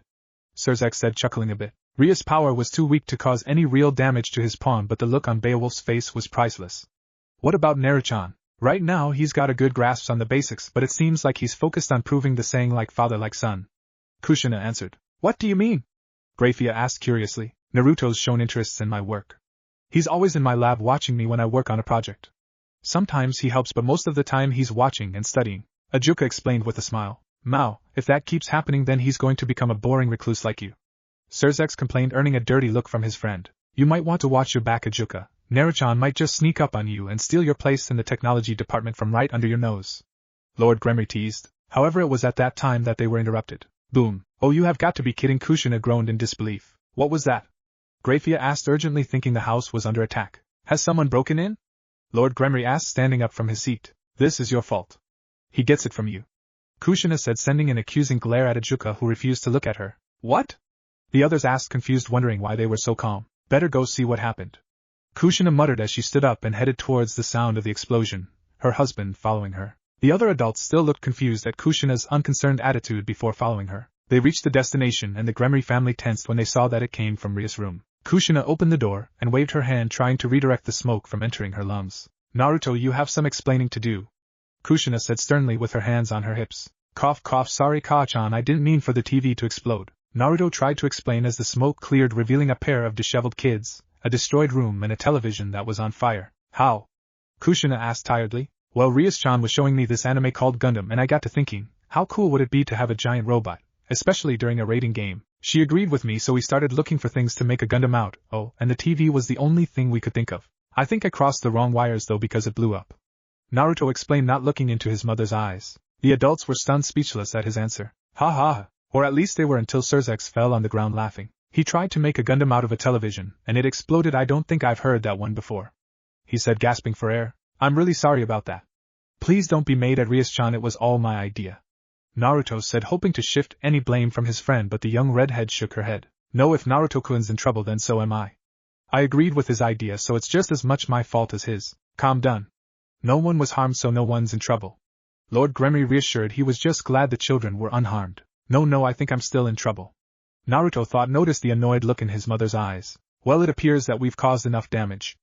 Sirzex said, chuckling a bit. Ria's power was too weak to cause any real damage to his pawn, but the look on Beowulf's face was priceless. What about Naruto-chan? Right now he's got a good grasp on the basics, but it seems like he's focused on proving the saying like father like son. Kushina answered. What do you mean? Grafia asked curiously. Naruto's shown interests in my work. He's always in my lab watching me when I work on a project. Sometimes he helps but most of the time he's watching and studying. Ajuka explained with a smile. Mao, if that keeps happening then he's going to become a boring recluse like you. Surzex complained, earning a dirty look from his friend. You might want to watch your back, Ajuka. Naruto might just sneak up on you and steal your place in the technology department from right under your nose. Lord Gremory teased. However, it was at that time that they were interrupted. Boom. Oh, you have got to be kidding, Kushina groaned in disbelief. What was that? Grafia asked urgently, thinking the house was under attack. Has someone broken in? Lord Gremory asked, standing up from his seat. This is your fault. He gets it from you. Kushina said, sending an accusing glare at Ajuka, who refused to look at her. What? The others asked, confused, wondering why they were so calm. Better go see what happened. Kushina muttered as she stood up and headed towards the sound of the explosion, her husband following her. The other adults still looked confused at Kushina's unconcerned attitude before following her. They reached the destination and the Gremory family tensed when they saw that it came from Ria's room. Kushina opened the door and waved her hand, trying to redirect the smoke from entering her lungs. Naruto, you have some explaining to do. Kushina said sternly with her hands on her hips. Cough cough, sorry Ka-chan, I didn't mean for the TV to explode. Naruto tried to explain as the smoke cleared, revealing a pair of disheveled kids, a destroyed room and a television that was on fire. How? Kushina asked tiredly. Well, Rias-chan was showing me this anime called Gundam and I got to thinking, how cool would it be to have a giant robot, especially during a raiding game? She agreed with me, so we started looking for things to make a Gundam out. Oh, and the TV was the only thing we could think of. I think I crossed the wrong wires though because it blew up. Naruto explained, not looking into his mother's eyes. The adults were stunned, speechless at his answer. Ha ha, or at least they were until Surzex fell on the ground laughing. He tried to make a Gundam out of a television, and it exploded. I don't think I've heard that one before. He said, gasping for air. I'm really sorry about that. Please don't be mad at Rias-chan, it was all my idea. Naruto said, hoping to shift any blame from his friend, but the young redhead shook her head. No, if Naruto-kun's in trouble then so am I. I agreed with his idea, so it's just as much my fault as his. Calm down. No one was harmed, so no one's in trouble. Lord Gremory reassured. He was just glad the children were unharmed. No, I think I'm still in trouble. Naruto noticed the annoyed look in his mother's eyes. Well, it appears that we've caused enough damage.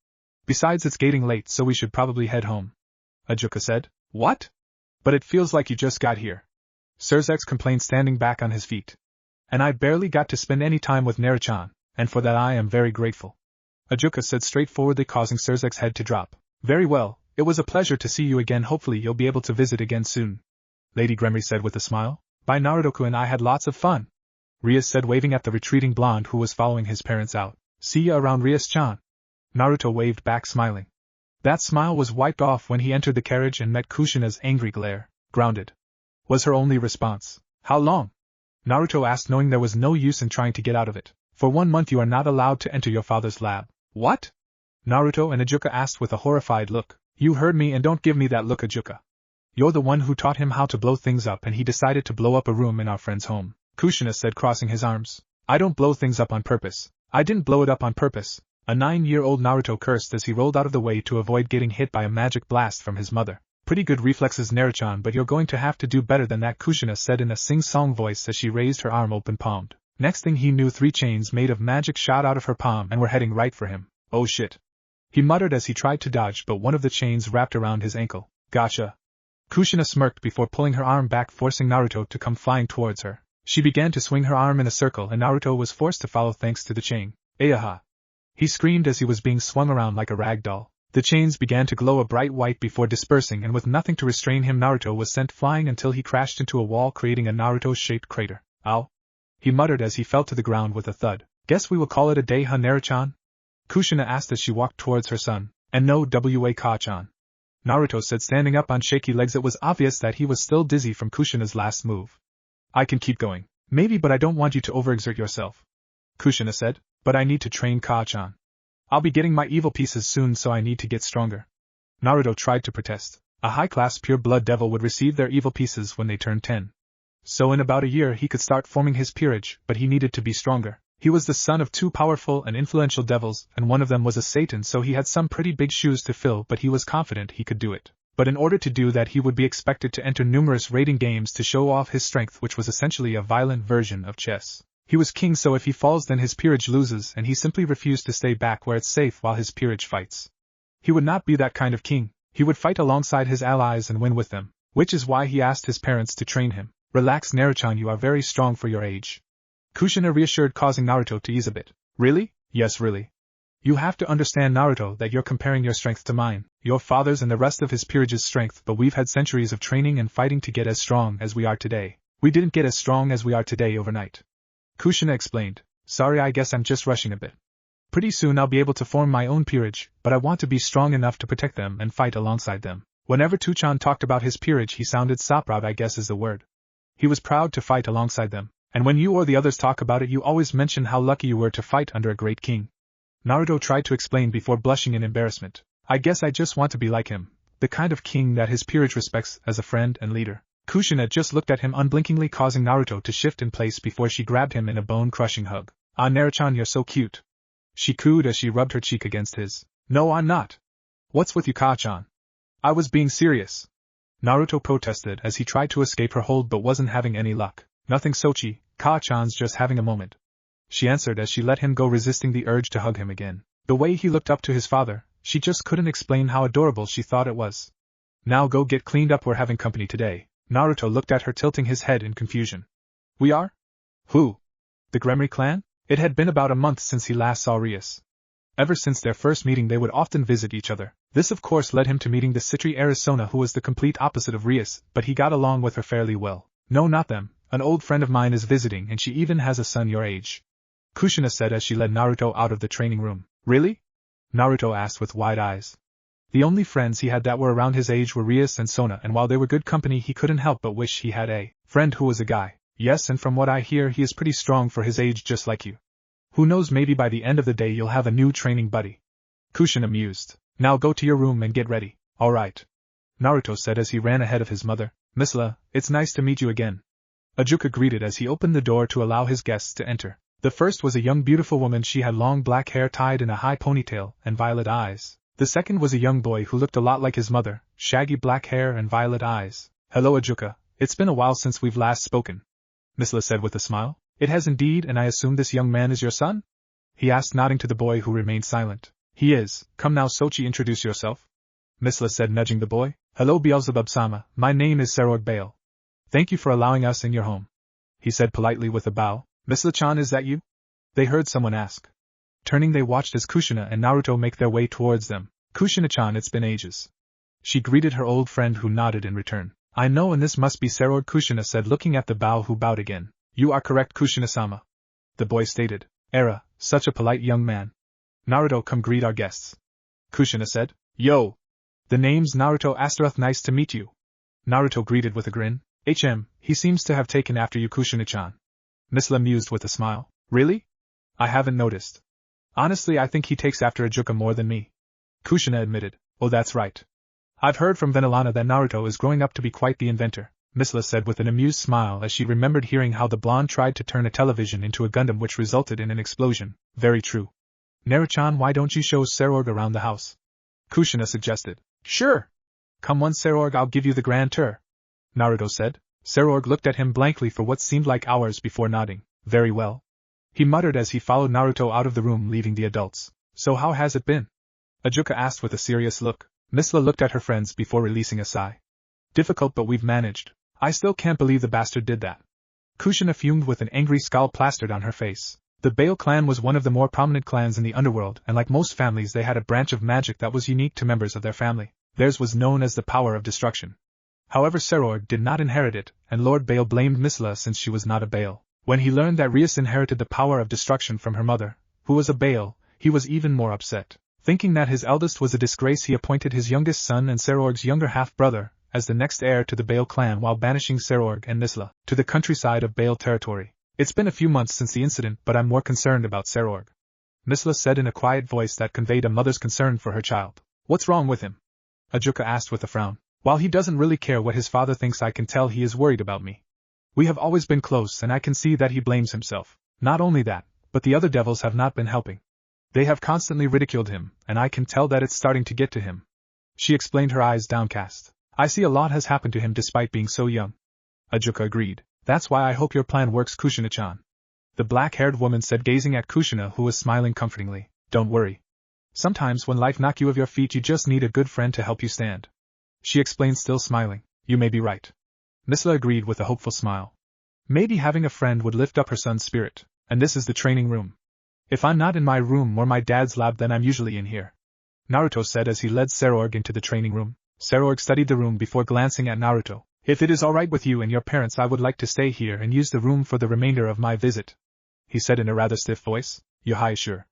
Besides, it's getting late, so we should probably head home. Ajuka said. What? But it feels like you just got here. Surzex complained, standing back on his feet. And I barely got to spend any time with Naruto, and for that I am very grateful. Ajuka said straightforwardly, causing Surzex's head to drop. Very well, it was a pleasure to see you again. Hopefully you'll be able to visit again soon. Lady Gremory said with a smile. Bye Naruto and I had lots of fun. Rias said, waving at the retreating blonde who was following his parents out. See ya around, Rias-chan. Naruto waved back, smiling. That smile was wiped off when he entered the carriage and met Kushina's angry glare. Grounded, was her only response. How long? Naruto asked, knowing there was no use in trying to get out of it. For 1 month you are not allowed to enter your father's lab. What? Naruto and Ajuka asked with a horrified look. You heard me, and don't give me that look, Ajuka. You're the one who taught him how to blow things up, and he decided to blow up a room in our friend's home. Kushina said, crossing his arms. I don't blow things up on purpose. I didn't blow it up on purpose. A 9-year-old Naruto cursed as he rolled out of the way to avoid getting hit by a magic blast from his mother. Pretty good reflexes, Naruto, but you're going to have to do better than that, Kushina said in a sing-song voice as she raised her arm open-palmed. Next thing he knew, 3 chains made of magic shot out of her palm and were heading right for him. Oh shit. He muttered as he tried to dodge, but one of the chains wrapped around his ankle. Gotcha. Kushina smirked before pulling her arm back, forcing Naruto to come flying towards her. She began to swing her arm in a circle and Naruto was forced to follow thanks to the chain. Ayaha! He screamed as he was being swung around like a rag doll. The chains began to glow a bright white before dispersing, and with nothing to restrain him, Naruto was sent flying until he crashed into a wall, creating a Naruto-shaped crater. Ow! He muttered as he fell to the ground with a thud. Guess we will call it a day, huh, Naruto-chan? Kushina asked as she walked towards her son. And no wa Ka-chan. Naruto said, standing up on shaky legs. It was obvious that he was still dizzy from Kushina's last move. I can keep going. Maybe, but I don't want you to overexert yourself. Kushina said, but I need to train Ka-chan. I'll be getting my evil pieces soon, so I need to get stronger. Naruto tried to protest. A high-class pure-blood devil would receive their evil pieces when they turned 10. So in about a year he could start forming his peerage, but he needed to be stronger. He was the son of 2 powerful and influential devils, and one of them was a Satan, so he had some pretty big shoes to fill, but he was confident he could do it. But in order to do that he would be expected to enter numerous raiding games to show off his strength, which was essentially a violent version of chess. He was king, so if he falls then his peerage loses, and he simply refused to stay back where it's safe while his peerage fights. He would not be that kind of king. He would fight alongside his allies and win with them, which is why he asked his parents to train him. Relax Naruto, you are very strong for your age. Kushina reassured, causing Naruto to ease a bit. Really? Yes, really. You have to understand, Naruto, that you're comparing your strength to mine, your father's and the rest of his peerage's strength, but we've had centuries of training and fighting to get as strong as we are today. We didn't get as strong as we are today overnight. Kushina explained. Sorry, I guess I'm just rushing a bit. Pretty soon I'll be able to form my own peerage, but I want to be strong enough to protect them and fight alongside them. Whenever Tuchan talked about his peerage, he sounded proud, I guess is the word. He was proud to fight alongside them, and when you or the others talk about it, you always mention how lucky you were to fight under a great king. Naruto tried to explain before blushing in embarrassment. I guess I just want to be like him, the kind of king that his peerage respects as a friend and leader. Kushina just looked at him unblinkingly, causing Naruto to shift in place before she grabbed him in a bone-crushing hug. Ah, Naruto, you're so cute. She cooed as she rubbed her cheek against his. No, I'm not. What's with you, Ka-chan? I was being serious. Naruto protested as he tried to escape her hold but wasn't having any luck. Nothing, Sochi, Ka-chan's just having a moment. She answered as she let him go, resisting the urge to hug him again. The way he looked up to his father, she just couldn't explain how adorable she thought it was. Now go get cleaned up, we're having company today. Naruto looked at her, tilting his head in confusion. We are? Who? The Gremory clan? It had been about a month since he last saw Rias. Ever since their first meeting they would often visit each other. This of course led him to meeting the Citri Arizona, who was the complete opposite of Rias, but he got along with her fairly well. No, not them. An old friend of mine is visiting and she even has a son your age. Kushina said as she led Naruto out of the training room. Really? Naruto asked with wide eyes. The only friends he had that were around his age were Rias and Sona, and while they were good company he couldn't help but wish he had a friend who was a guy. Yes, and from what I hear he is pretty strong for his age, just like you. Who knows, maybe by the end of the day you'll have a new training buddy. Kushina mused. Now go to your room and get ready. Alright. Naruto said as he ran ahead of his mother. Misla, it's nice to meet you again. Ajuka greeted as he opened the door to allow his guests to enter. The first was a young beautiful woman. She had long black hair tied in a high ponytail and violet eyes. The second was a young boy who looked a lot like his mother, shaggy black hair and violet eyes. Hello Ajuka, it's been a while since we've last spoken. Misla said with a smile. It has indeed, and I assume this young man is your son? He asked, nodding to the boy who remained silent. He is. Come now Sochi, introduce yourself. Misla said, nudging the boy. Hello Beelzebub-sama, my name is Serog Bael. Thank you for allowing us in your home. He said politely with a bow. Misla-chan, is that you? They heard someone ask. Turning, they watched as Kushina and Naruto make their way towards them. Kushina-chan, it's been ages. She greeted her old friend who nodded in return. I know, and this must be Serog, Kushina said, looking at the bow who bowed again. You are correct, Kushina-sama. The boy stated. Era, such a polite young man. Naruto, come greet our guests. Kushina said. Yo! The name's Naruto Astaroth, nice to meet you. Naruto greeted with a grin. He seems to have taken after you, Kushina-chan. Misla mused with a smile. Really? I haven't noticed. Honestly, I think he takes after Ajuka more than me. Kushina admitted. Oh, that's right. I've heard from Venelana that Naruto is growing up to be quite the inventor, Misla said with an amused smile as she remembered hearing how the blonde tried to turn a television into a Gundam, which resulted in an explosion. Very true. Naruto-chan, why don't you show Serog around the house? Kushina suggested. Sure. Come on Serog, I'll give you the grand tour. Naruto said. Serog looked at him blankly for what seemed like hours before nodding. Very well. He muttered as he followed Naruto out of the room, leaving the adults. So how has it been? Ajuka asked with a serious look. Misla looked at her friends before releasing a sigh. Difficult, but we've managed. I still can't believe the bastard did that. Kushina fumed with an angry scowl plastered on her face. The Bael clan was one of the more prominent clans in the underworld, and like most families they had a branch of magic that was unique to members of their family. Theirs was known as the power of destruction. However, Serog did not inherit it, and Lord Bael blamed Misla since she was not a Bael. When he learned that Rias inherited the power of destruction from her mother, who was a Bael, he was even more upset. Thinking that his eldest was a disgrace, he appointed his youngest son and Serog's younger half-brother as the next heir to the Bael clan, while banishing Serog and Misla to the countryside of Bael territory. It's been a few months since the incident, but I'm more concerned about Serog. Misla said in a quiet voice that conveyed a mother's concern for her child. What's wrong with him? Ajuka asked with a frown. While he doesn't really care what his father thinks, I can tell he is worried about me. We have always been close, and I can see that he blames himself. Not only that, but the other devils have not been helping. They have constantly ridiculed him, and I can tell that it's starting to get to him. She explained, her eyes downcast. I see a lot has happened to him despite being so young. Ajuka agreed. That's why I hope your plan works, Kushina-chan. The black-haired woman said, gazing at Kushina, who was smiling comfortingly. Don't worry. Sometimes when life knocks you off your feet, you just need a good friend to help you stand. She explained, still smiling. You may be right. Nisla agreed with a hopeful smile. Maybe having a friend would lift up her son's spirit, and this is the training room. If I'm not in my room or my dad's lab, then I'm usually in here, Naruto said as he led Sarorg into the training room. Sarorg studied the room before glancing at Naruto. If it is alright with you and your parents, I would like to stay here and use the room for the remainder of my visit, he said in a rather stiff voice. You're sure?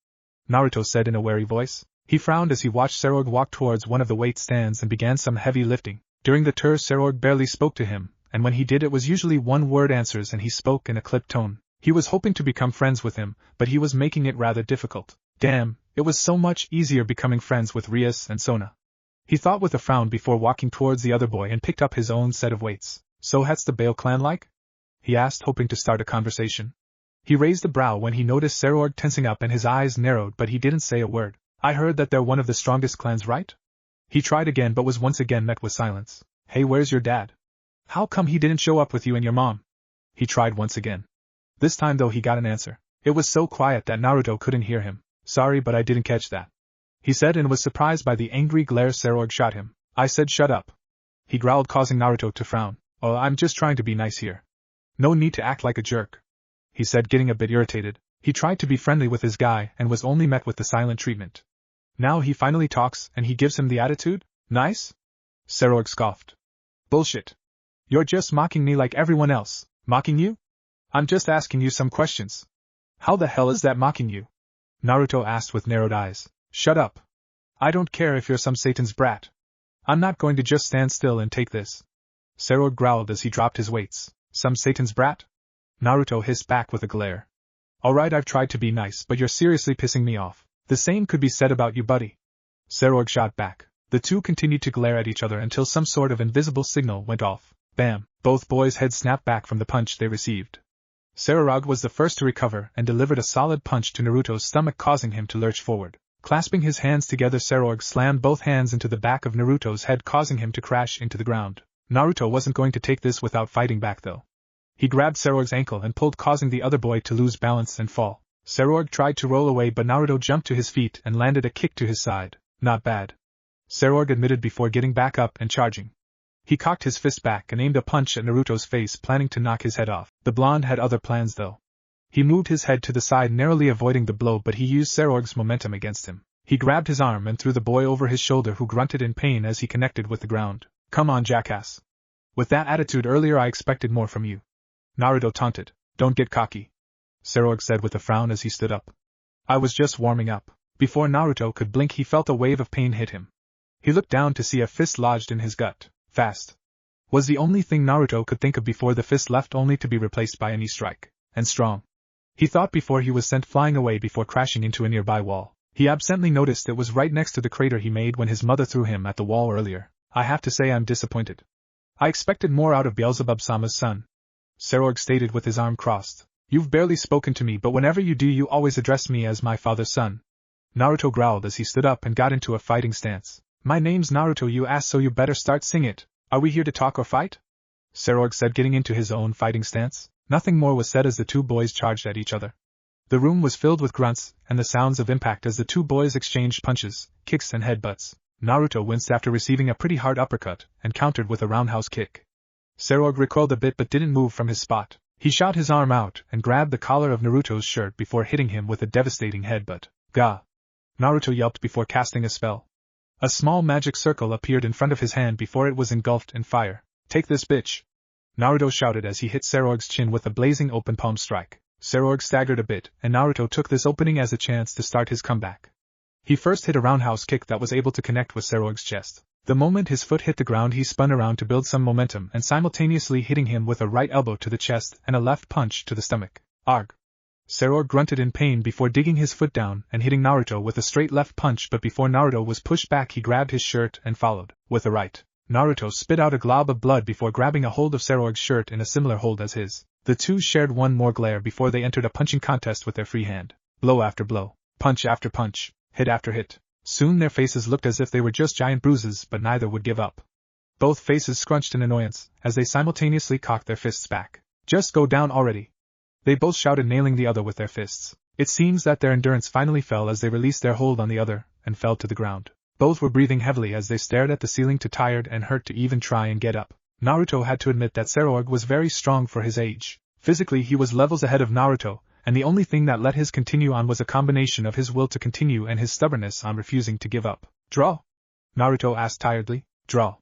Naruto said in a wary voice. He frowned as he watched Sarorg walk towards one of the weight stands and began some heavy lifting. During the tour, Sarorg barely spoke to him, and when he did, it was usually one-word answers and he spoke in a clipped tone. He was hoping to become friends with him, but he was making it rather difficult. Damn, it was so much easier becoming friends with Rias and Sona, he thought with a frown before walking towards the other boy and picked up his own set of weights. So what's the Bael clan like? He asked, hoping to start a conversation. He raised a brow when he noticed Sarorg tensing up and his eyes narrowed, but he didn't say a word. I heard that they're one of the strongest clans, right? He tried again but was once again met with silence. Hey, where's your dad? How come he didn't show up with you and your mom? He tried once again. This time though he got an answer. It was so quiet that Naruto couldn't hear him. Sorry, but I didn't catch that, he said, and was surprised by the angry glare Sarorg shot him. I said shut up, he growled, causing Naruto to frown. Oh, I'm just trying to be nice here. No need to act like a jerk, he said, getting a bit irritated. He tried to be friendly with his guy and was only met with the silent treatment. Now he finally talks and he gives him the attitude? Nice? Sarorg scoffed. Bullshit. You're just mocking me like everyone else. Mocking you? I'm just asking you some questions. How the hell is that mocking you? Naruto asked with narrowed eyes. Shut up. I don't care if you're some Satan's brat. I'm not going to just stand still and take this. Sarorg growled as he dropped his weights. Some Satan's brat? Naruto hissed back with a glare. Alright, I've tried to be nice, but you're seriously pissing me off. The same could be said about you, buddy. Sarorg shot back. The two continued to glare at each other until some sort of invisible signal went off. Bam! Both boys' heads snapped back from the punch they received. Sarorg was the first to recover and delivered a solid punch to Naruto's stomach, causing him to lurch forward. Clasping his hands together, Sarorg slammed both hands into the back of Naruto's head, causing him to crash into the ground. Naruto wasn't going to take this without fighting back though. He grabbed Sarorg's ankle and pulled, causing the other boy to lose balance and fall. Sarorg tried to roll away, but Naruto jumped to his feet and landed a kick to his side. Not bad, Sarorg admitted before getting back up and charging. He cocked his fist back and aimed a punch at Naruto's face, planning to knock his head off. The blonde had other plans though. He moved his head to the side, narrowly avoiding the blow, but he used Sarorg's momentum against him. He grabbed his arm and threw the boy over his shoulder, who grunted in pain as he connected with the ground. Come on, jackass. With that attitude earlier, I expected more from you, Naruto taunted. Don't get cocky, Sarorg said with a frown as he stood up. I was just warming up. Before Naruto could blink, he felt a wave of pain hit him. He looked down to see a fist lodged in his gut. Fast was the only thing Naruto could think of before the fist left, only to be replaced by a knee strike. And strong, he thought, before he was sent flying away before crashing into a nearby wall. He absently noticed it was right next to the crater he made when his mother threw him at the wall earlier. I have to say I'm disappointed. I expected more out of Beelzebub-sama's son, Sarorg stated with his arm crossed. You've barely spoken to me, but whenever you do, you always address me as my father's son, Naruto growled as he stood up and got into a fighting stance. My name's Naruto, you ass, so you better start sing it. Are we here to talk or fight? Sarorg said, getting into his own fighting stance. Nothing more was said as the two boys charged at each other. The room was filled with grunts and the sounds of impact as the two boys exchanged punches, kicks and headbutts. Naruto winced after receiving a pretty hard uppercut and countered with a roundhouse kick. Sarorg recoiled a bit but didn't move from his spot. He shot his arm out and grabbed the collar of Naruto's shirt before hitting him with a devastating headbutt. Gah! Naruto yelped before casting a spell. A small magic circle appeared in front of his hand before it was engulfed in fire. Take this, bitch! Naruto shouted as he hit Sarorg's chin with a blazing open palm strike. Sarorg staggered a bit, and Naruto took this opening as a chance to start his comeback. He first hit a roundhouse kick that was able to connect with Sarorg's chest. The moment his foot hit the ground, he spun around to build some momentum and simultaneously hitting him with a right elbow to the chest and a left punch to the stomach. Arg! Sarorg grunted in pain before digging his foot down and hitting Naruto with a straight left punch, but before Naruto was pushed back, he grabbed his shirt and followed with a right. Naruto spit out a glob of blood before grabbing a hold of Sarorg's shirt in a similar hold as his. The two shared one more glare before they entered a punching contest with their free hand. Blow after blow, punch after punch, hit after hit. Soon their faces looked as if they were just giant bruises, but neither would give up. Both faces scrunched in annoyance as they simultaneously cocked their fists back. Just go down already! They both shouted, nailing the other with their fists. It seems that their endurance finally fell as they released their hold on the other and fell to the ground. Both were breathing heavily as they stared at the ceiling, too tired and hurt to even try and get up. Naruto had to admit that Sarorg was very strong for his age. Physically he was levels ahead of Naruto, and the only thing that let his continue on was a combination of his will to continue and his stubbornness on refusing to give up. Draw? Naruto asked tiredly. Draw.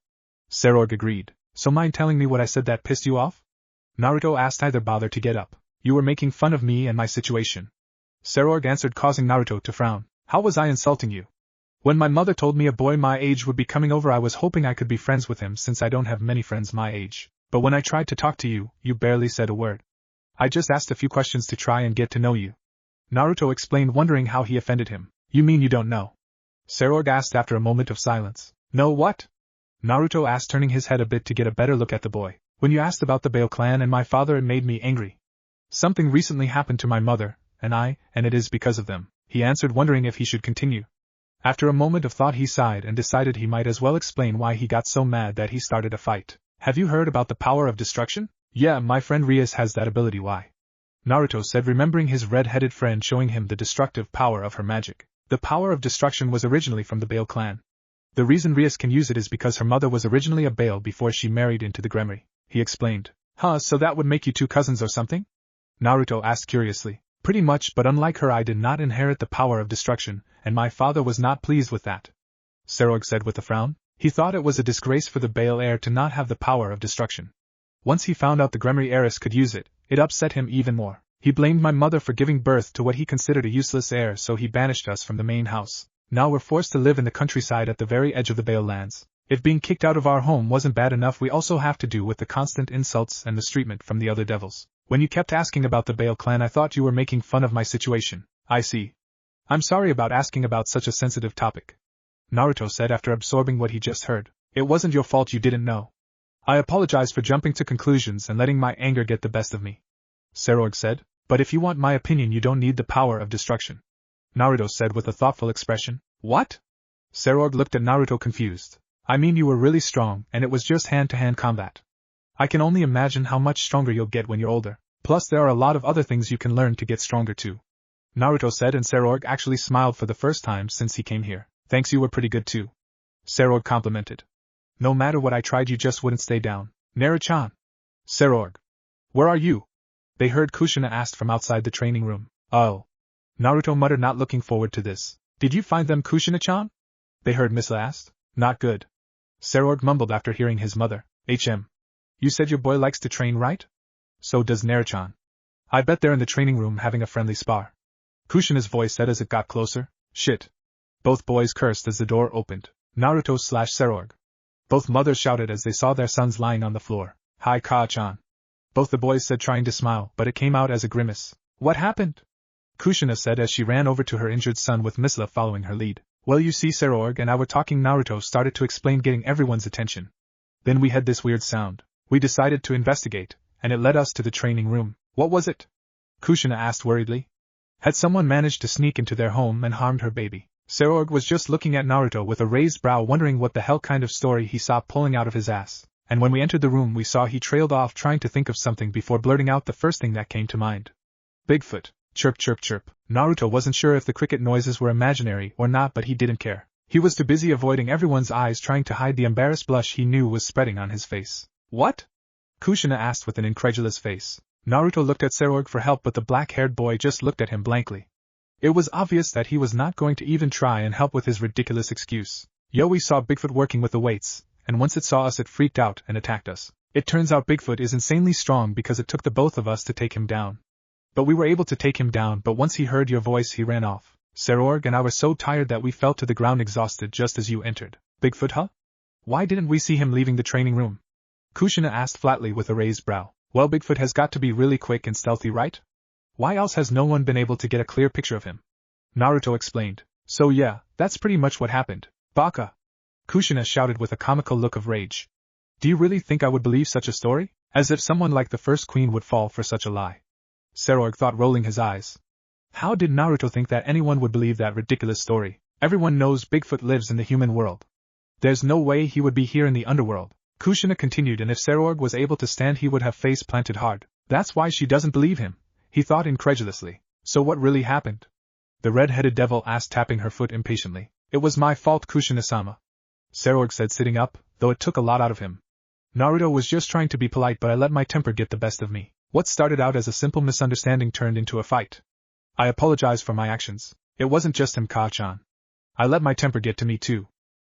Sarorg agreed. So mind telling me what I said that pissed you off? Naruto asked, either bother to get up. You were making fun of me and my situation. Sarorg answered, causing Naruto to frown. How was I insulting you? When my mother told me a boy my age would be coming over, I was hoping I could be friends with him since I don't have many friends my age. But when I tried to talk to you, you barely said a word. I just asked a few questions to try and get to know you. Naruto explained, wondering how he offended him. You mean you don't know? Sarorg asked after a moment of silence. No what? Naruto asked, turning his head a bit to get a better look at the boy. When you asked about the Bael clan and my father, it made me angry. Something recently happened to my mother, and it is because of them, he answered, wondering if he should continue. After a moment of thought he sighed and decided he might as well explain why he got so mad that he started a fight. Have you heard about the power of destruction? Yeah, my friend Rias has that ability. Why? Naruto said, remembering his red-headed friend showing him the destructive power of her magic. The power of destruction was originally from the Bael clan. The reason Rias can use it is because her mother was originally a Bael before she married into the Gremory, he explained. Huh, so that would make you two cousins or something? Naruto asked curiously. Pretty much, but unlike her I did not inherit the power of destruction, and my father was not pleased with that. Sarorg said with a frown. He thought it was a disgrace for the Bael heir to not have the power of destruction. Once he found out the Gremory heiress could use it, it upset him even more. He blamed my mother for giving birth to what he considered a useless heir, so he banished us from the main house. Now we're forced to live in the countryside at the very edge of the Bael lands. If being kicked out of our home wasn't bad enough, we also have to do with the constant insults and mistreatment from the other devils. When you kept asking about the Bael clan, I thought you were making fun of my situation. I see. I'm sorry about asking about such a sensitive topic, Naruto said after absorbing what he just heard. It wasn't your fault, you didn't know. I apologize for jumping to conclusions and letting my anger get the best of me, Sarorg said, but if you want my opinion, you don't need the power of destruction, Naruto said with a thoughtful expression. What? Sarorg looked at Naruto confused. I mean, you were really strong, and it was just hand-to-hand combat. I can only imagine how much stronger you'll get when you're older. Plus there are a lot of other things you can learn to get stronger too, Naruto said, and Sarorg actually smiled for the first time since he came here. Thanks, you were pretty good too, Sarorg complimented. No matter what I tried, you just wouldn't stay down. Naruto-chan. Sarorg. Where are you? They heard Kushina asked from outside the training room. Oh. Naruto muttered, not looking forward to this. Did you find them, Kushina-chan? They heard Misa asked. Not good. Sarorg mumbled after hearing his mother. You said your boy likes to train, right? So does Naruto-chan. I bet they're in the training room having a friendly spar, Kushina's voice said as it got closer. Shit. Both boys cursed as the door opened. Naruto/Sarorg. Both mothers shouted as they saw their sons lying on the floor. Hi, Ka-chan. Both the boys said, trying to smile, but it came out as a grimace. What happened? Kushina said as she ran over to her injured son with Misla following her lead. Well, you see, Sarorg and I were talking. Naruto started to explain, getting everyone's attention. Then we had this weird sound. We decided to investigate, and it led us to the training room. What was it? Kushina asked worriedly. Had someone managed to sneak into their home and harmed her baby? Sarorg was just looking at Naruto with a raised brow, wondering what the hell kind of story he saw pulling out of his ass. And when we entered the room, we saw he trailed off, trying to think of something before blurting out the first thing that came to mind. Bigfoot. Chirp chirp chirp. Naruto wasn't sure if the cricket noises were imaginary or not, but he didn't care. He was too busy avoiding everyone's eyes, trying to hide the embarrassed blush he knew was spreading on his face. What? Kushina asked with an incredulous face. Naruto looked at Sarorg for help, but the black-haired boy just looked at him blankly. It was obvious that he was not going to even try and help with his ridiculous excuse. Yo, we saw Bigfoot working with the weights, and once it saw us it freaked out and attacked us. It turns out Bigfoot is insanely strong because it took the both of us to take him down. But we were able to take him down, but once he heard your voice he ran off. Sarorg and I were so tired that we fell to the ground exhausted just as you entered. Bigfoot, huh? Why didn't we see him leaving the training room? Kushina asked flatly with a raised brow. Well, Bigfoot has got to be really quick and stealthy, right? Why else has no one been able to get a clear picture of him? Naruto explained. So yeah, that's pretty much what happened. Baka! Kushina shouted with a comical look of rage. Do you really think I would believe such a story? As if someone like the first queen would fall for such a lie. Sarorg thought, rolling his eyes. How did Naruto think that anyone would believe that ridiculous story? Everyone knows Bigfoot lives in the human world. There's no way he would be here in the underworld. Kushina continued, and if Sarorg was able to stand he would have face planted hard. That's why she doesn't believe him, he thought incredulously. So what really happened? The red-headed devil asked, tapping her foot impatiently. It was my fault, Kushina-sama, Sarorg said, sitting up, though it took a lot out of him. Naruto was just trying to be polite, but I let my temper get the best of me. What started out as a simple misunderstanding turned into a fight. I apologize for my actions. It wasn't just him, Ka-chan. I let my temper get to me too,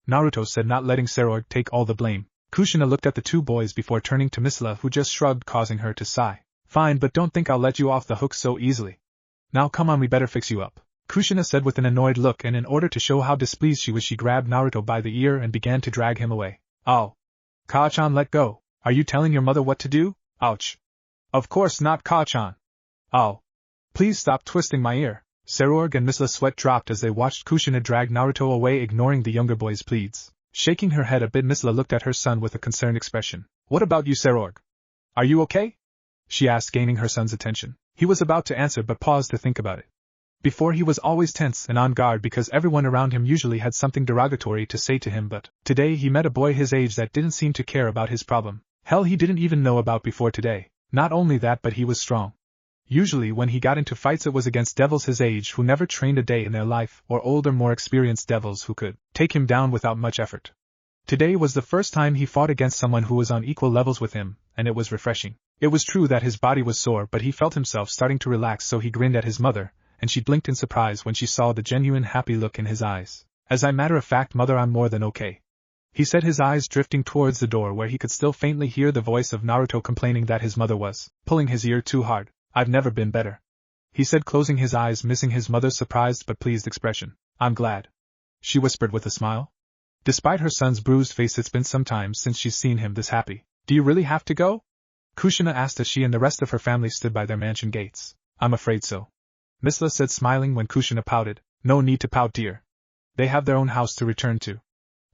Naruto said, not letting Serorg take all the blame. Kushina looked at the two boys before turning to Misla, who just shrugged, causing her to sigh. Fine, but don't think I'll let you off the hook so easily. Now come on, we better fix you up, Kushina said with an annoyed look, and in order to show how displeased she was, she grabbed Naruto by the ear and began to drag him away. Oh. Ka-chan, let go. Are you telling your mother what to do? Ouch. Of course not, Ka-chan. Oh. Please stop twisting my ear. Serorg and Misla's sweat dropped as they watched Kushina drag Naruto away, ignoring the younger boy's pleads. Shaking her head a bit, Misla looked at her son with a concerned expression. What about you, Serorg? Are you okay? She asked, gaining her son's attention. He was about to answer but paused to think about it. Before, he was always tense and on guard because everyone around him usually had something derogatory to say to him, but today he met a boy his age that didn't seem to care about his problem. Hell, he didn't even know about before today. Not only that, but he was strong. Usually when he got into fights, it was against devils his age who never trained a day in their life, or older, more experienced devils who could take him down without much effort. Today was the first time he fought against someone who was on equal levels with him, and it was refreshing. It was true that his body was sore, but he felt himself starting to relax, so he grinned at his mother, and she blinked in surprise when she saw the genuine happy look in his eyes. As a matter of fact, mother, I'm more than okay, he said, his eyes drifting towards the door where he could still faintly hear the voice of Naruto complaining that his mother was pulling his ear too hard. I've never been better, he said, closing his eyes, missing his mother's surprised but pleased expression. I'm glad, she whispered with a smile. Despite her son's bruised face, it's been some time since she's seen him this happy. Do you really have to go? Kushina asked as she and the rest of her family stood by their mansion gates. I'm afraid so, Misla said, smiling when Kushina pouted. No need to pout, dear. They have their own house to return to.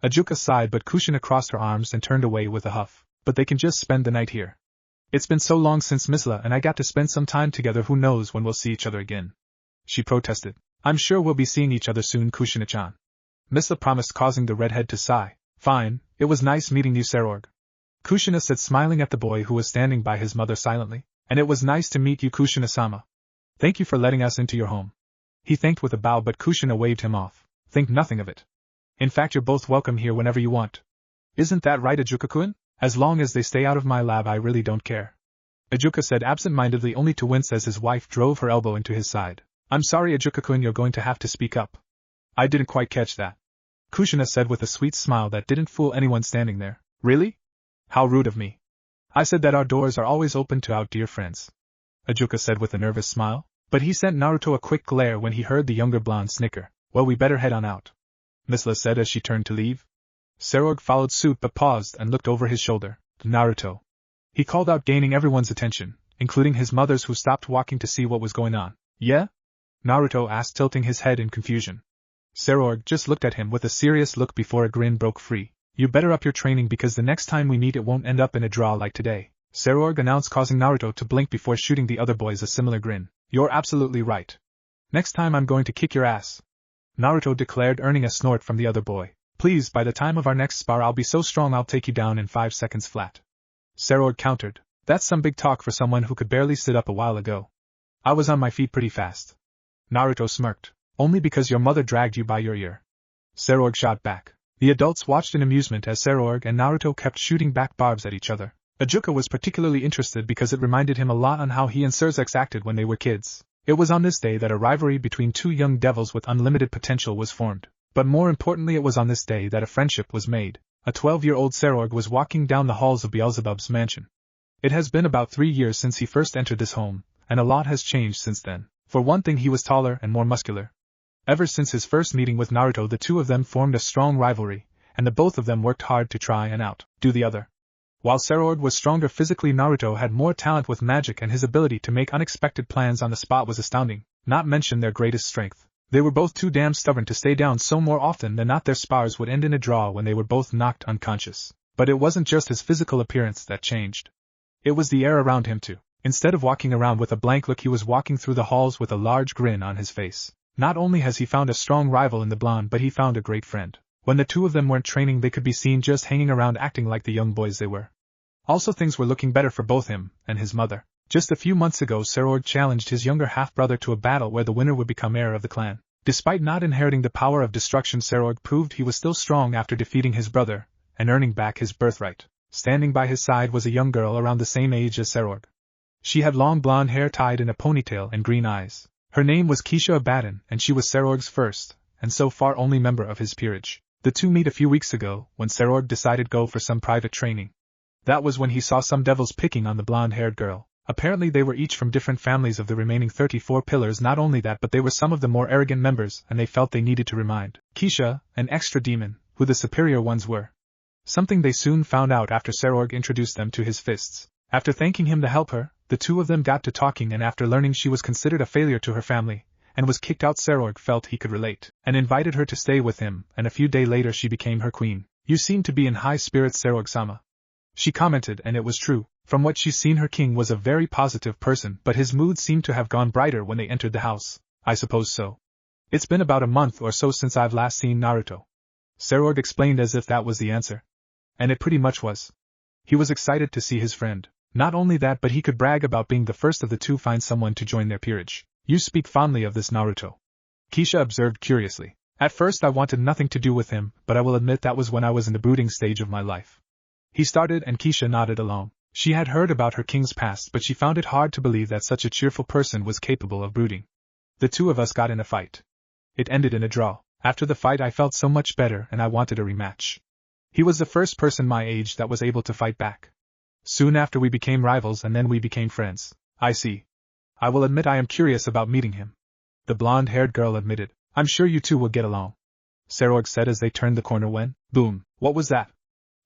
Ajuka sighed, but Kushina crossed her arms and turned away with a huff. But they can just spend the night here. It's been so long since Misla and I got to spend some time together, who knows when we'll see each other again, she protested. I'm sure we'll be seeing each other soon, Kushina-chan, Misla promised, causing the redhead to sigh. Fine, it was nice meeting you, Serorg, Kushina said, smiling at the boy who was standing by his mother silently. And it was nice to meet you, Kushina-sama. Thank you for letting us into your home. He thanked with a bow, but Kushina waved him off. Think nothing of it. In fact, you're both welcome here whenever you want. Isn't that right, Ajuka-kun? As long as they stay out of my lab, I really don't care, Ajuka said absent-mindedly, only to wince as his wife drove her elbow into his side. I'm sorry, Ajuka-kun, you're going to have to speak up. I didn't quite catch that, Kushina said with a sweet smile that didn't fool anyone standing there. Really? How rude of me. I said that our doors are always open to our dear friends, Ajuka said with a nervous smile. But he sent Naruto a quick glare when he heard the younger blonde snicker. Well, we better head on out, Misla said as she turned to leave. Serorg followed suit but paused and looked over his shoulder. Naruto, he called out, gaining everyone's attention, including his mother's, who stopped walking to see what was going on. Yeah? Naruto asked, tilting his head in confusion. Serorg just looked at him with a serious look before a grin broke free. You better up your training, because the next time we meet it won't end up in a draw like today, Serorg announced, causing Naruto to blink before shooting the other boys a similar grin. You're absolutely right. Next time I'm going to kick your ass, Naruto declared, earning a snort from the other boy. Please, by the time of our next spar I'll be so strong I'll take you down in 5 seconds flat, Serorg countered. That's some big talk for someone who could barely sit up a while ago. I was on my feet pretty fast, Naruto smirked. Only because your mother dragged you by your ear, Serorg shot back. The adults watched in amusement as Serorg and Naruto kept shooting back barbs at each other. Ajuka was particularly interested because it reminded him a lot on how he and Surzex acted when they were kids. It was on this day that a rivalry between two young devils with unlimited potential was formed. But more importantly, it was on this day that a friendship was made. A 12-year-old Serorg was walking down the halls of Beelzebub's mansion. It has been about 3 years since he first entered this home, and a lot has changed since then. For one thing, he was taller and more muscular. Ever since his first meeting with Naruto, the two of them formed a strong rivalry, and the both of them worked hard to try and outdo the other. While Serorg was stronger physically, Naruto had more talent with magic, and his ability to make unexpected plans on the spot was astounding, not mention their greatest strength. They were both too damn stubborn to stay down, so more often than not their spars would end in a draw when they were both knocked unconscious. But it wasn't just his physical appearance that changed. It was the air around him too. Instead of walking around with a blank look, he was walking through the halls with a large grin on his face. Not only has he found a strong rival in the blonde, but he found a great friend. When the two of them weren't training, they could be seen just hanging around, acting like the young boys they were. Also, things were looking better for both him and his mother. Just a few months ago, Serorg challenged his younger half-brother to a battle where the winner would become heir of the clan. Despite not inheriting the power of destruction, Serorg proved he was still strong after defeating his brother and earning back his birthright. Standing by his side was a young girl around the same age as Serorg. She had long blonde hair tied in a ponytail and green eyes. Her name was Keisha Abaddon, and she was Serorg's first, and so far only member of his peerage. The two meet a few weeks ago, when Serorg decided to go for some private training. That was when he saw some devils picking on the blonde-haired girl. Apparently they were each from different families of the remaining 34 pillars. Not only that, but they were some of the more arrogant members, and they felt they needed to remind Keisha, an extra demon, who the superior ones were. Something they soon found out after Serorg introduced them to his fists. After thanking him to help her, the two of them got to talking, and after learning she was considered a failure to her family, and was kicked out, Serorg felt he could relate, and invited her to stay with him, and a few days later she became her queen. You seem to be in high spirits, Serorg-sama. She commented, and it was true. From what she's seen, her king was a very positive person, but his mood seemed to have gone brighter when they entered the house. I suppose so. It's been about a month or so since I've last seen Naruto. Serorg explained as if that was the answer. And it pretty much was. He was excited to see his friend. Not only that, but he could brag about being the first of the two find someone to join their peerage. You speak fondly of this Naruto. Keisha observed curiously. At first I wanted nothing to do with him, but I will admit that was when I was in the brooding stage of my life. He started, and Keisha nodded along. She had heard about her king's past, but she found it hard to believe that such a cheerful person was capable of brooding. The two of us got in a fight. It ended in a draw. After the fight I felt so much better, and I wanted a rematch. He was the first person my age that was able to fight back. Soon after we became rivals, and then we became friends. I see. I will admit I am curious about meeting him. The blonde-haired girl admitted. I'm sure you two will get along. Serorg said as they turned the corner when, boom, what was that?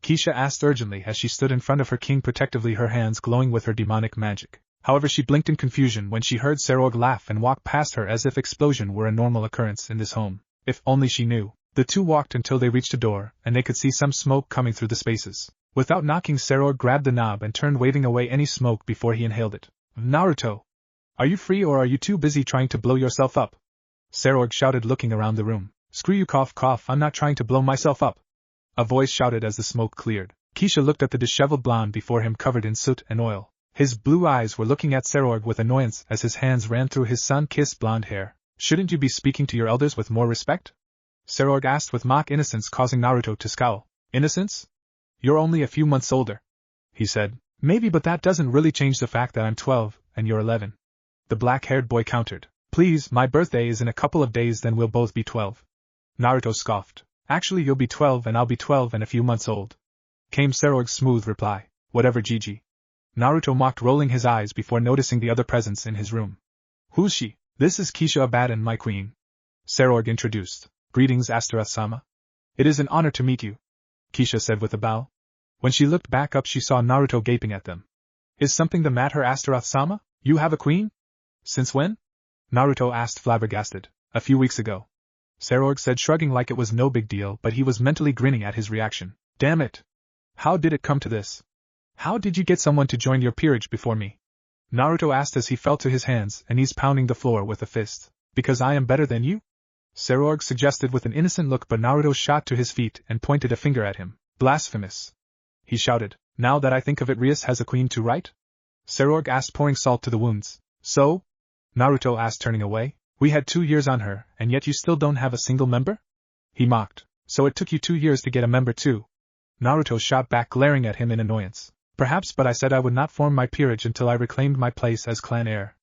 Keisha asked urgently as she stood in front of her king protectively, her hands glowing with her demonic magic. However, she blinked in confusion when she heard Serorg laugh and walk past her as if explosion were a normal occurrence in this home. If only she knew. The two walked until they reached a door, and they could see some smoke coming through the spaces. Without knocking, Serorg grabbed the knob and turned, waving away any smoke before he inhaled it. Naruto! Are you free, or are you too busy trying to blow yourself up? Serorg shouted, looking around the room. Screw you, cough cough, I'm not trying to blow myself up. A voice shouted as the smoke cleared. Keisha looked at the disheveled blonde before him, covered in soot and oil. His blue eyes were looking at Serorg with annoyance as his hands ran through his sun-kissed blonde hair. Shouldn't you be speaking to your elders with more respect? Serorg asked with mock innocence, causing Naruto to scowl. Innocence? You're only a few months older, he said. Maybe, but that doesn't really change the fact that I'm 12, and you're 11. The black-haired boy countered. Please, my birthday is in a couple of days, then we'll both be 12. Naruto scoffed. Actually, you'll be 12 and I'll be 12 and a few months old. Came Serorg's smooth reply. Whatever, Gigi. Naruto mocked, rolling his eyes before noticing the other presence in his room. Who's she? This is Keisha Abaddon, my queen. Serorg introduced. Greetings, Astaroth-sama. It is an honor to meet you, Keisha said with a bow. When she looked back up, she saw Naruto gaping at them. Is something the matter, Astaroth-sama? You have a queen? Since when? Naruto asked, flabbergasted. A few weeks ago. Serorg said, shrugging like it was no big deal, but he was mentally grinning at his reaction. Damn it! How did it come to this? How did you get someone to join your peerage before me? Naruto asked as he fell to his hands and knees, pounding the floor with a fist. Because I am better than you? Serorg suggested with an innocent look, but Naruto shot to his feet and pointed a finger at him. Blasphemous! He shouted. Now that I think of it, Rias has a queen too, right? Serorg asked, pouring salt to the wounds. So? Naruto asked, turning away. We had 2 years on her, and yet you still don't have a single member? He mocked. So it took you 2 years to get a member too? Naruto shot back, glaring at him in annoyance. Perhaps, but I said I would not form my peerage until I reclaimed my place as clan heir.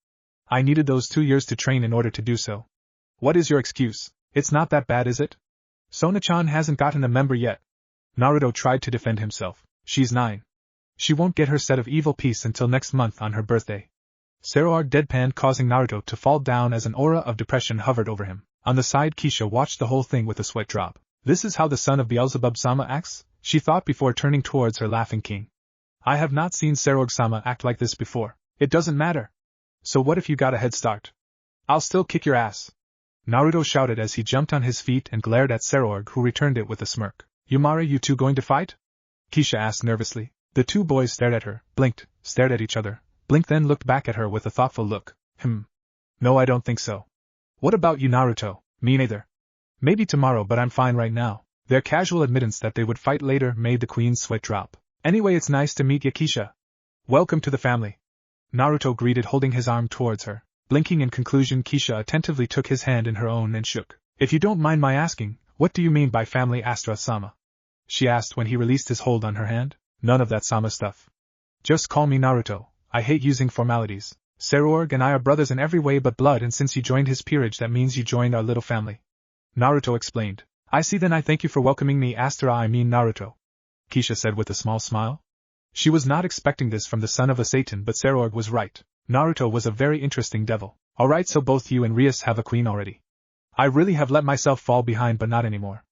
I needed those 2 years to train in order to do so. What is your excuse? It's not that bad, is it? Sona-chan hasn't gotten a member yet. Naruto tried to defend himself. She's 9. She won't get her set of evil peace until next month on her birthday. Serorg deadpanned, causing Naruto to fall down as an aura of depression hovered over him. On the side, Keisha watched the whole thing with a sweat drop. This is how the son of Beelzebub-sama acts? She thought before turning towards her laughing king. I have not seen Serorg-sama act like this before. It doesn't matter. So what if you got a head start? I'll still kick your ass. Naruto shouted as he jumped on his feet and glared at Serorg, who returned it with a smirk. Yumara, you two going to fight? Keisha asked nervously. The two boys stared at her, blinked, stared at each other, blinked, then looked back at her with a thoughtful look. No, I don't think so. What about you, Naruto? Me neither. Maybe tomorrow, but I'm fine right now. Their casual admittance that they would fight later made the queen's sweat drop. Anyway, it's nice to meet you, Keisha. Welcome to the family. Naruto greeted, holding his arm towards her. Blinking in conclusion, Keisha attentively took his hand in her own and shook. If you don't mind my asking, what do you mean by family, Astra-sama? She asked when he released his hold on her hand. None of that Sama stuff. Just call me Naruto. I hate using formalities. Saruorg and I are brothers in every way but blood, and since you joined his peerage that means you joined our little family. Naruto explained. I see, then I thank you for welcoming me, Astra, I mean Naruto. Kisha said with a small smile. She was not expecting this from the son of a Satan, but Saruorg was right. Naruto was a very interesting devil. Alright, so both you and Rias have a queen already. I really have let myself fall behind, but not anymore.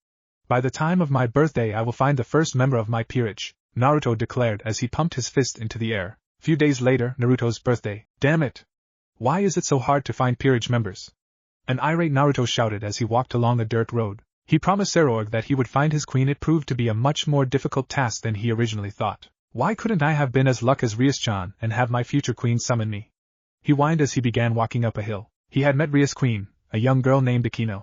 By the time of my birthday I will find the first member of my peerage, Naruto declared as he pumped his fist into the air. Few days later, Naruto's birthday. Damn it! Why is it so hard to find peerage members? An irate Naruto shouted as he walked along a dirt road. He promised Saruorg that he would find his queen. It proved to be a much more difficult task than he originally thought. Why couldn't I have been as lucky as Rias-chan and have my future queen summon me? He whined as he began walking up a hill. He had met Rias' queen, a young girl named Akino.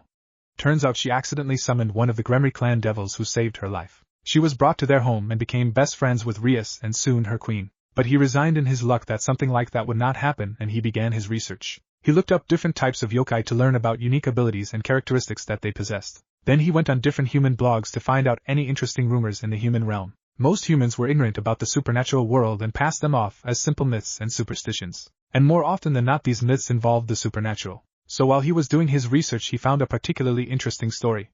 Turns out she accidentally summoned one of the Gremory clan devils who saved her life. She was brought to their home and became best friends with Rias and soon her queen. But he resigned in his luck that something like that would not happen, and he began his research. He looked up different types of yokai to learn about unique abilities and characteristics that they possessed. Then he went on different human blogs to find out any interesting rumors in the human realm. Most humans were ignorant about the supernatural world and passed them off as simple myths and superstitions. And more often than not these myths involved the supernatural. So while he was doing his research he found a particularly interesting story.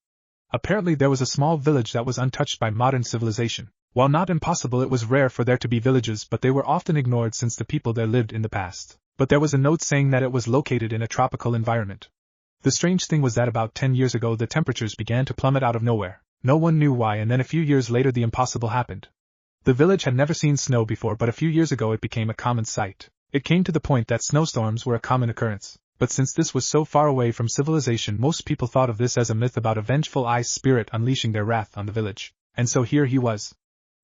Apparently there was a small village that was untouched by modern civilization. While not impossible, it was rare for there to be villages, but they were often ignored since the people there lived in the past. But there was a note saying that it was located in a tropical environment. The strange thing was that about 10 years ago the temperatures began to plummet out of nowhere. No one knew why, and then a few years later the impossible happened. The village had never seen snow before, but a few years ago it became a common sight. It came to the point that snowstorms were a common occurrence. But since this was so far away from civilization, most people thought of this as a myth about a vengeful ice spirit unleashing their wrath on the village. And so here he was.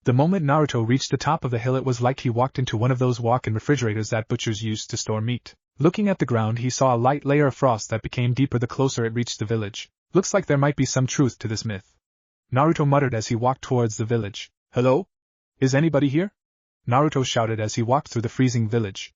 The moment Naruto reached the top of the hill it was like he walked into one of those walk-in refrigerators that butchers use to store meat. Looking at the ground he saw a light layer of frost that became deeper the closer it reached the village. Looks like there might be some truth to this myth. Naruto muttered as he walked towards the village. Hello? Is anybody here? Naruto shouted as he walked through the freezing village.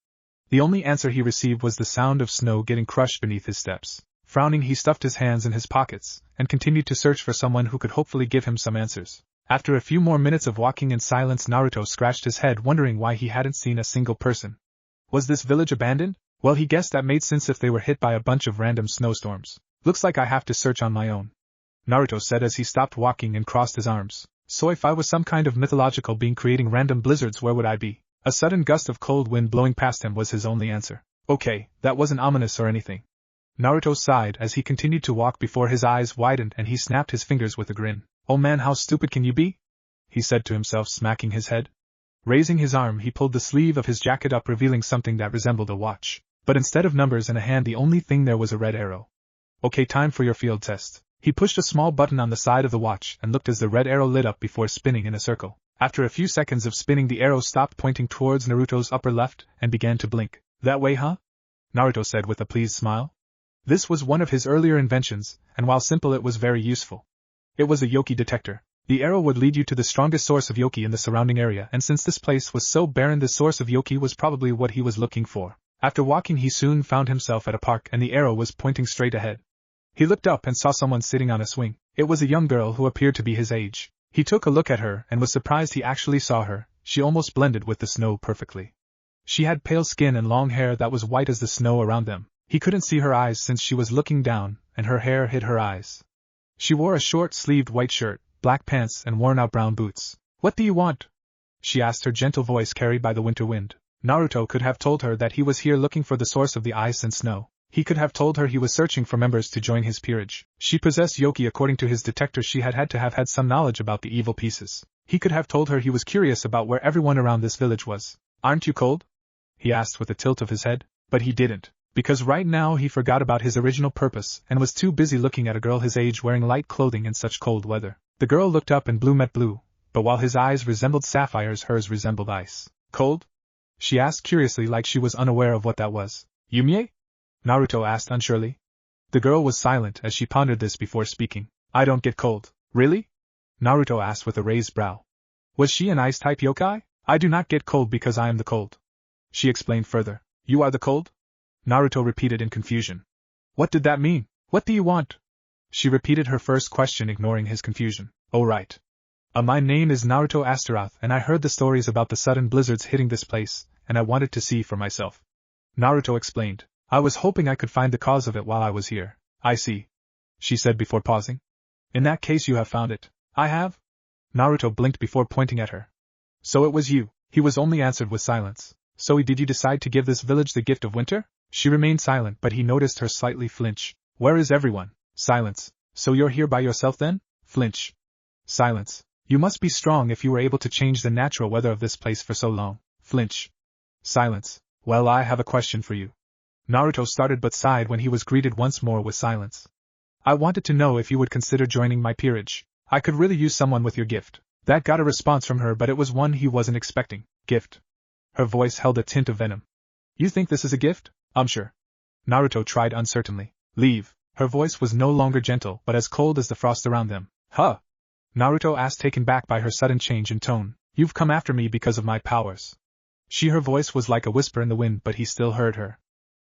The only answer he received was the sound of snow getting crushed beneath his steps. Frowning, he stuffed his hands in his pockets, and continued to search for someone who could hopefully give him some answers. After a few more minutes of walking in silence, Naruto scratched his head, wondering why he hadn't seen a single person. Was this village abandoned? Well, he guessed that made sense if they were hit by a bunch of random snowstorms. Looks like I have to search on my own, Naruto said as he stopped walking and crossed his arms. So if I was some kind of mythological being creating random blizzards, where would I be? A sudden gust of cold wind blowing past him was his only answer. Okay, that wasn't ominous or anything. Naruto sighed as he continued to walk before his eyes widened and he snapped his fingers with a grin. Oh man, how stupid can you be? He said to himself, smacking his head. Raising his arm, he pulled the sleeve of his jacket up, revealing something that resembled a watch. But instead of numbers and a hand, the only thing there was a red arrow. Okay, time for your field test. He pushed a small button on the side of the watch and looked as the red arrow lit up before spinning in a circle. After a few seconds of spinning, the arrow stopped, pointing towards Naruto's upper left, and began to blink. That way, huh? Naruto said with a pleased smile. This was one of his earlier inventions, and while simple it was very useful. It was a yoki detector. The arrow would lead you to the strongest source of yoki in the surrounding area, and since this place was so barren, the source of yoki was probably what he was looking for. After walking, he soon found himself at a park and the arrow was pointing straight ahead. He looked up and saw someone sitting on a swing. It was a young girl who appeared to be his age. He took a look at her and was surprised he actually saw her. She almost blended with the snow perfectly. She had pale skin and long hair that was white as the snow around them. He couldn't see her eyes since she was looking down, and her hair hid her eyes. She wore a short-sleeved white shirt, black pants and worn-out brown boots. What do you want? She asked, her gentle voice carried by the winter wind. Naruto could have told her that he was here looking for the source of the ice and snow. He could have told her he was searching for members to join his peerage. She possessed yoki. According to his detector, she had to have had some knowledge about the evil pieces. He could have told her he was curious about where everyone around this village was. Aren't you cold? He asked with a tilt of his head. But he didn't. Because right now he forgot about his original purpose and was too busy looking at a girl his age wearing light clothing in such cold weather. The girl looked up and blue met blue, but while his eyes resembled sapphires, hers resembled ice. Cold? She asked curiously, like she was unaware of what that was. Yumie? Naruto asked unsurely. The girl was silent as she pondered this before speaking. I don't get cold. Really? Naruto asked with a raised brow. Was she an ice-type yokai? I do not get cold because I am the cold. She explained further. You are the cold? Naruto repeated in confusion. What did that mean? What do you want? She repeated her first question, ignoring his confusion. Oh right. My name is Naruto Astaroth, and I heard the stories about the sudden blizzards hitting this place, and I wanted to see for myself. Naruto explained. I was hoping I could find the cause of it while I was here. I see, she said before pausing. In that case you have found it. I have? Naruto blinked before pointing at her. So it was you. He was only answered with silence. So did you decide to give this village the gift of winter? She remained silent, but he noticed her slightly flinch. Where is everyone? Silence. So you're here by yourself then? Flinch. Silence. You must be strong if you were able to change the natural weather of this place for so long. Flinch. Silence. Well, I have a question for you. Naruto started but sighed when he was greeted once more with silence. I wanted to know if you would consider joining my peerage. I could really use someone with your gift. That got a response from her, but it was one he wasn't expecting. Gift. Her voice held a tint of venom. You think this is a gift? Sure. Naruto tried uncertainly. Leave. Her voice was no longer gentle, but as cold as the frost around them. Huh? Naruto asked, taken back by her sudden change in tone. You've come after me because of my powers. Her voice was like a whisper in the wind, but he still heard her.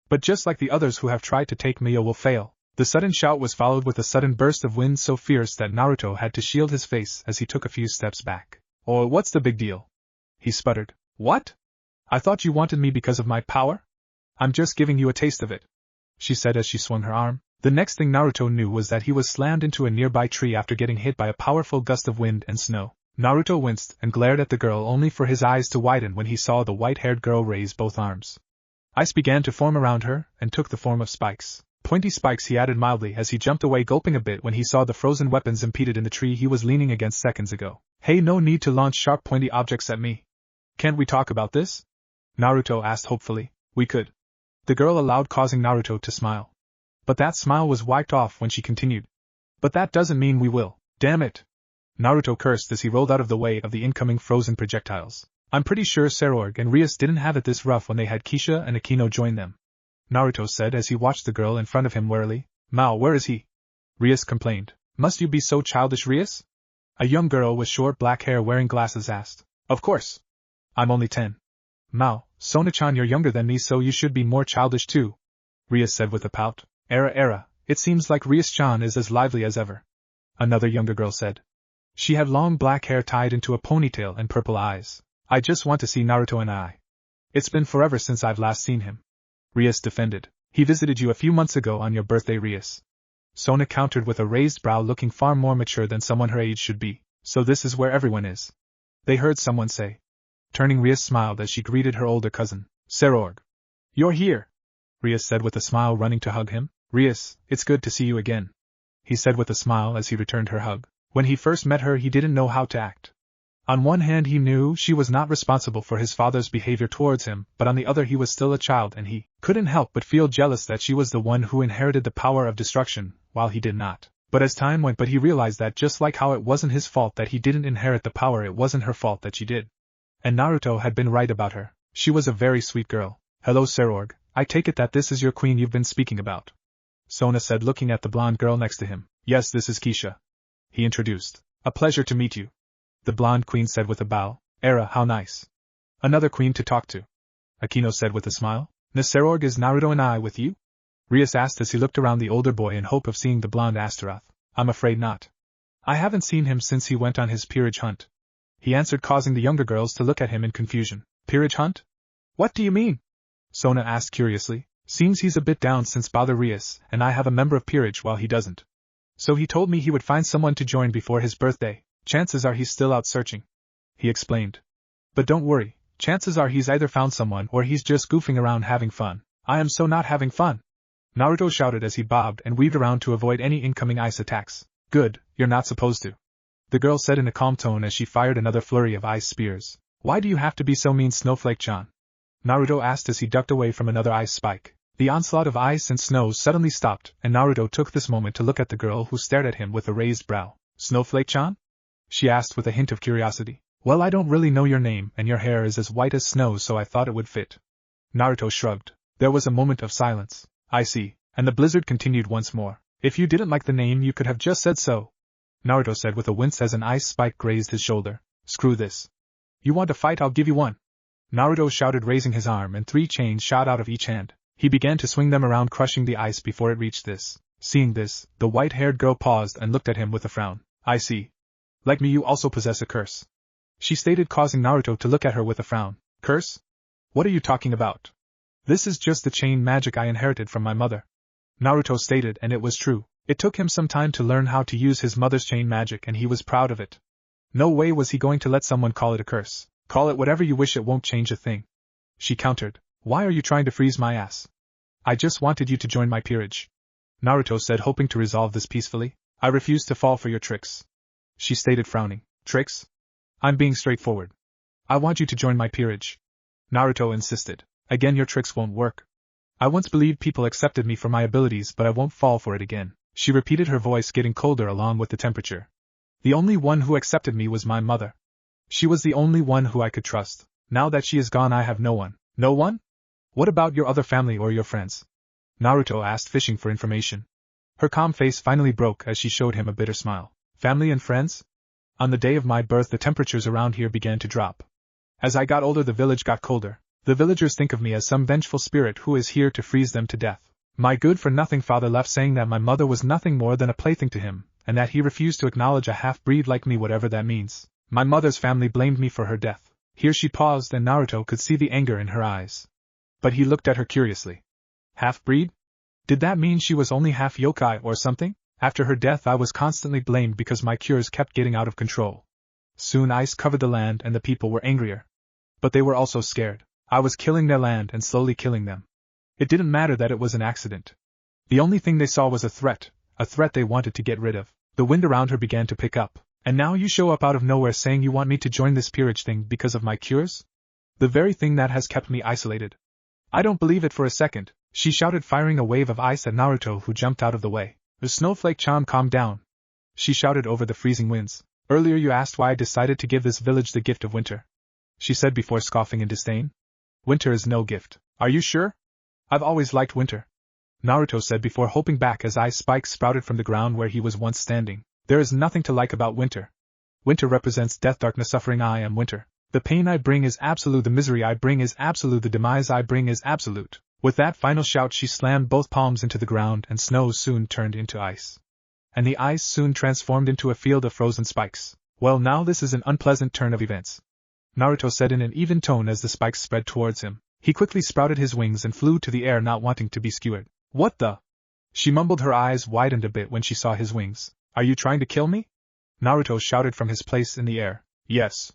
But just like the others who have tried to take me, you will fail. The sudden shout was followed with a sudden burst of wind so fierce that Naruto had to shield his face as he took a few steps back. Oh, what's the big deal? He sputtered. What? I thought you wanted me because of my power? I'm just giving you a taste of it, she said as she swung her arm. The next thing Naruto knew was that he was slammed into a nearby tree after getting hit by a powerful gust of wind and snow. Naruto winced and glared at the girl, only for his eyes to widen when he saw the white-haired girl raise both arms. Ice began to form around her, and took the form of spikes. Pointy spikes, he added mildly as he jumped away, gulping a bit when he saw the frozen weapons impeded in the tree he was leaning against seconds ago. Hey, no need to launch sharp pointy objects at me. Can't we talk about this? Naruto asked hopefully. We could. The girl allowed, causing Naruto to smile. But that smile was wiped off when she continued. But that doesn't mean we will. Damn it. Naruto cursed as he rolled out of the way of the incoming frozen projectiles. I'm pretty sure Serorg and Rias didn't have it this rough when they had Kisha and Akino join them, Naruto said as he watched the girl in front of him warily. Mao, where is he? Rias complained. Must you be so childish, Rias? A young girl with short black hair wearing glasses asked. Of course. I'm only 10. Mao, Sona-chan, you're younger than me, so you should be more childish too, Rias said with a pout. Era, it seems like Rias-chan is as lively as ever, another younger girl said. She had long black hair tied into a ponytail and purple eyes. I just want to see Naruto and I. It's been forever since I've last seen him, Rias defended. He visited you a few months ago on your birthday, Rias. Sona countered with a raised brow, looking far more mature than someone her age should be. So this is where everyone is, they heard someone say. Turning, Rias smiled as she greeted her older cousin. Serorg. You're here, Rias said with a smile, running to hug him. Rias, it's good to see you again, he said with a smile as he returned her hug. When he first met her, he didn't know how to act. On one hand, he knew she was not responsible for his father's behavior towards him, but on the other, he was still a child and he couldn't help but feel jealous that she was the one who inherited the power of destruction, while he did not. But as time went, he realized that just like how it wasn't his fault that he didn't inherit the power, it wasn't her fault that she did. And Naruto had been right about her. She was a very sweet girl. Hello, Serorg. I take it that this is your queen you've been speaking about, Sona said, looking at the blonde girl next to him. Yes, this is Kisha, he introduced. A pleasure to meet you, the blonde queen said with a bow. Era, how nice. Another queen to talk to, Akino said with a smile. Serorg, is Naruto and I with you? Rias asked as he looked around the older boy in hope of seeing the blonde Astaroth. I'm afraid not. I haven't seen him since he went on his peerage hunt, he answered, causing the younger girls to look at him in confusion. Peerage hunt? What do you mean? Sona asked curiously. Seems he's a bit down since bother Rias and I have a member of peerage while he doesn't. So he told me he would find someone to join before his birthday. Chances are he's still out searching, he explained. But don't worry, chances are he's either found someone or he's just goofing around having fun. I am so not having fun, Naruto shouted as he bobbed and weaved around to avoid any incoming ice attacks. Good, you're not supposed to, the girl said in a calm tone as she fired another flurry of ice spears. Why do you have to be so mean, Snowflake-chan? Naruto asked as he ducked away from another ice spike. The onslaught of ice and snow suddenly stopped, and Naruto took this moment to look at the girl who stared at him with a raised brow. Snowflake-chan? She asked with a hint of curiosity. Well, I don't really know your name, and your hair is as white as snow, so I thought it would fit. Naruto shrugged. There was a moment of silence. I see, and the blizzard continued once more. If you didn't like the name, you could have just said so, Naruto said with a wince as an ice spike grazed his shoulder. Screw this. You want to fight? I'll give you one, Naruto shouted, raising his arm, and 3 chains shot out of each hand. He began to swing them around, crushing the ice before it reached this. Seeing this, the white-haired girl paused and looked at him with a frown. I see. Like me, you also possess a curse, she stated, causing Naruto to look at her with a frown. Curse? What are you talking about? This is just the chain magic I inherited from my mother, Naruto stated, and it was true. It took him some time to learn how to use his mother's chain magic, and he was proud of it. No way was he going to let someone call it a curse. Call it whatever you wish, it won't change a thing, she countered. Why are you trying to freeze my ass? I just wanted you to join my peerage, Naruto said, hoping to resolve this peacefully. I refuse to fall for your tricks, she stated, frowning. Tricks? I'm being straightforward. I want you to join my peerage, Naruto insisted. Again, your tricks won't work. I once believed people accepted me for my abilities, but I won't fall for it again, she repeated, her voice getting colder along with the temperature. The only one who accepted me was my mother. She was the only one who I could trust. Now that she is gone, I have no one. No one? What about your other family or your friends? Naruto asked, fishing for information. Her calm face finally broke as she showed him a bitter smile. Family and friends? On the day of my birth, the temperatures around here began to drop. As I got older, the village got colder. The villagers think of me as some vengeful spirit who is here to freeze them to death. My good-for-nothing father left, saying that my mother was nothing more than a plaything to him, and that he refused to acknowledge a half-breed like me, whatever that means. My mother's family blamed me for her death. Here she paused, and Naruto could see the anger in her eyes. But he looked at her curiously. Half-breed? Did that mean she was only half yokai or something? After her death, I was constantly blamed because my cures kept getting out of control. Soon ice covered the land and the people were angrier. But they were also scared. I was killing their land and slowly killing them. It didn't matter that it was an accident. The only thing they saw was a threat they wanted to get rid of. The wind around her began to pick up. And now you show up out of nowhere saying you want me to join this peerage thing because of my cures? The very thing that has kept me isolated. I don't believe it for a second, she shouted, firing a wave of ice at Naruto, who jumped out of the way. The snowflake-chan, calm down, she shouted over the freezing winds. Earlier you asked why I decided to give this village the gift of winter, she said before scoffing in disdain. Winter is no gift. Are you sure? I've always liked winter, Naruto said before hoping back as ice spikes sprouted from the ground where he was once standing. There is nothing to like about winter. Winter represents death, darkness, suffering. I am winter. The pain I bring is absolute, the misery I bring is absolute, the demise I bring is absolute. With that final shout, she slammed both palms into the ground, and snow soon turned into ice. And the ice soon transformed into a field of frozen spikes. Well, now this is an unpleasant turn of events, Naruto said in an even tone as the spikes spread towards him. He quickly sprouted his wings and flew to the air, not wanting to be skewered. What the? She mumbled, her eyes widened a bit when she saw his wings. Are you trying to kill me? Naruto shouted from his place in the air. Yes,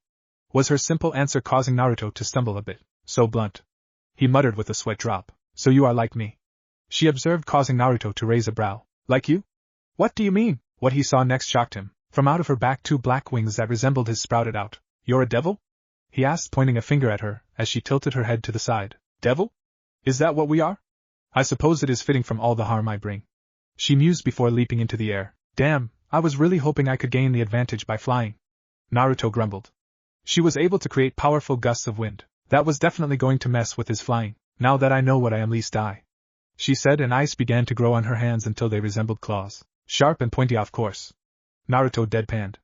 was her simple answer, causing Naruto to stumble a bit. So blunt, he muttered with a sweat drop. So you are like me, she observed, causing Naruto to raise a brow. Like you? What do you mean? What he saw next shocked him. From out of her back, 2 black wings that resembled his sprouted out. You're a devil? He asked, pointing a finger at her, as she tilted her head to the side. Devil? Is that what we are? I suppose it is fitting from all the harm I bring, she mused before leaping into the air. Damn, I was really hoping I could gain the advantage by flying, Naruto grumbled. She was able to create powerful gusts of wind. That was definitely going to mess with his flying. Now that I know what I am, least die, she said, and ice began to grow on her hands until they resembled claws. Sharp and pointy, of course. Naruto deadpanned.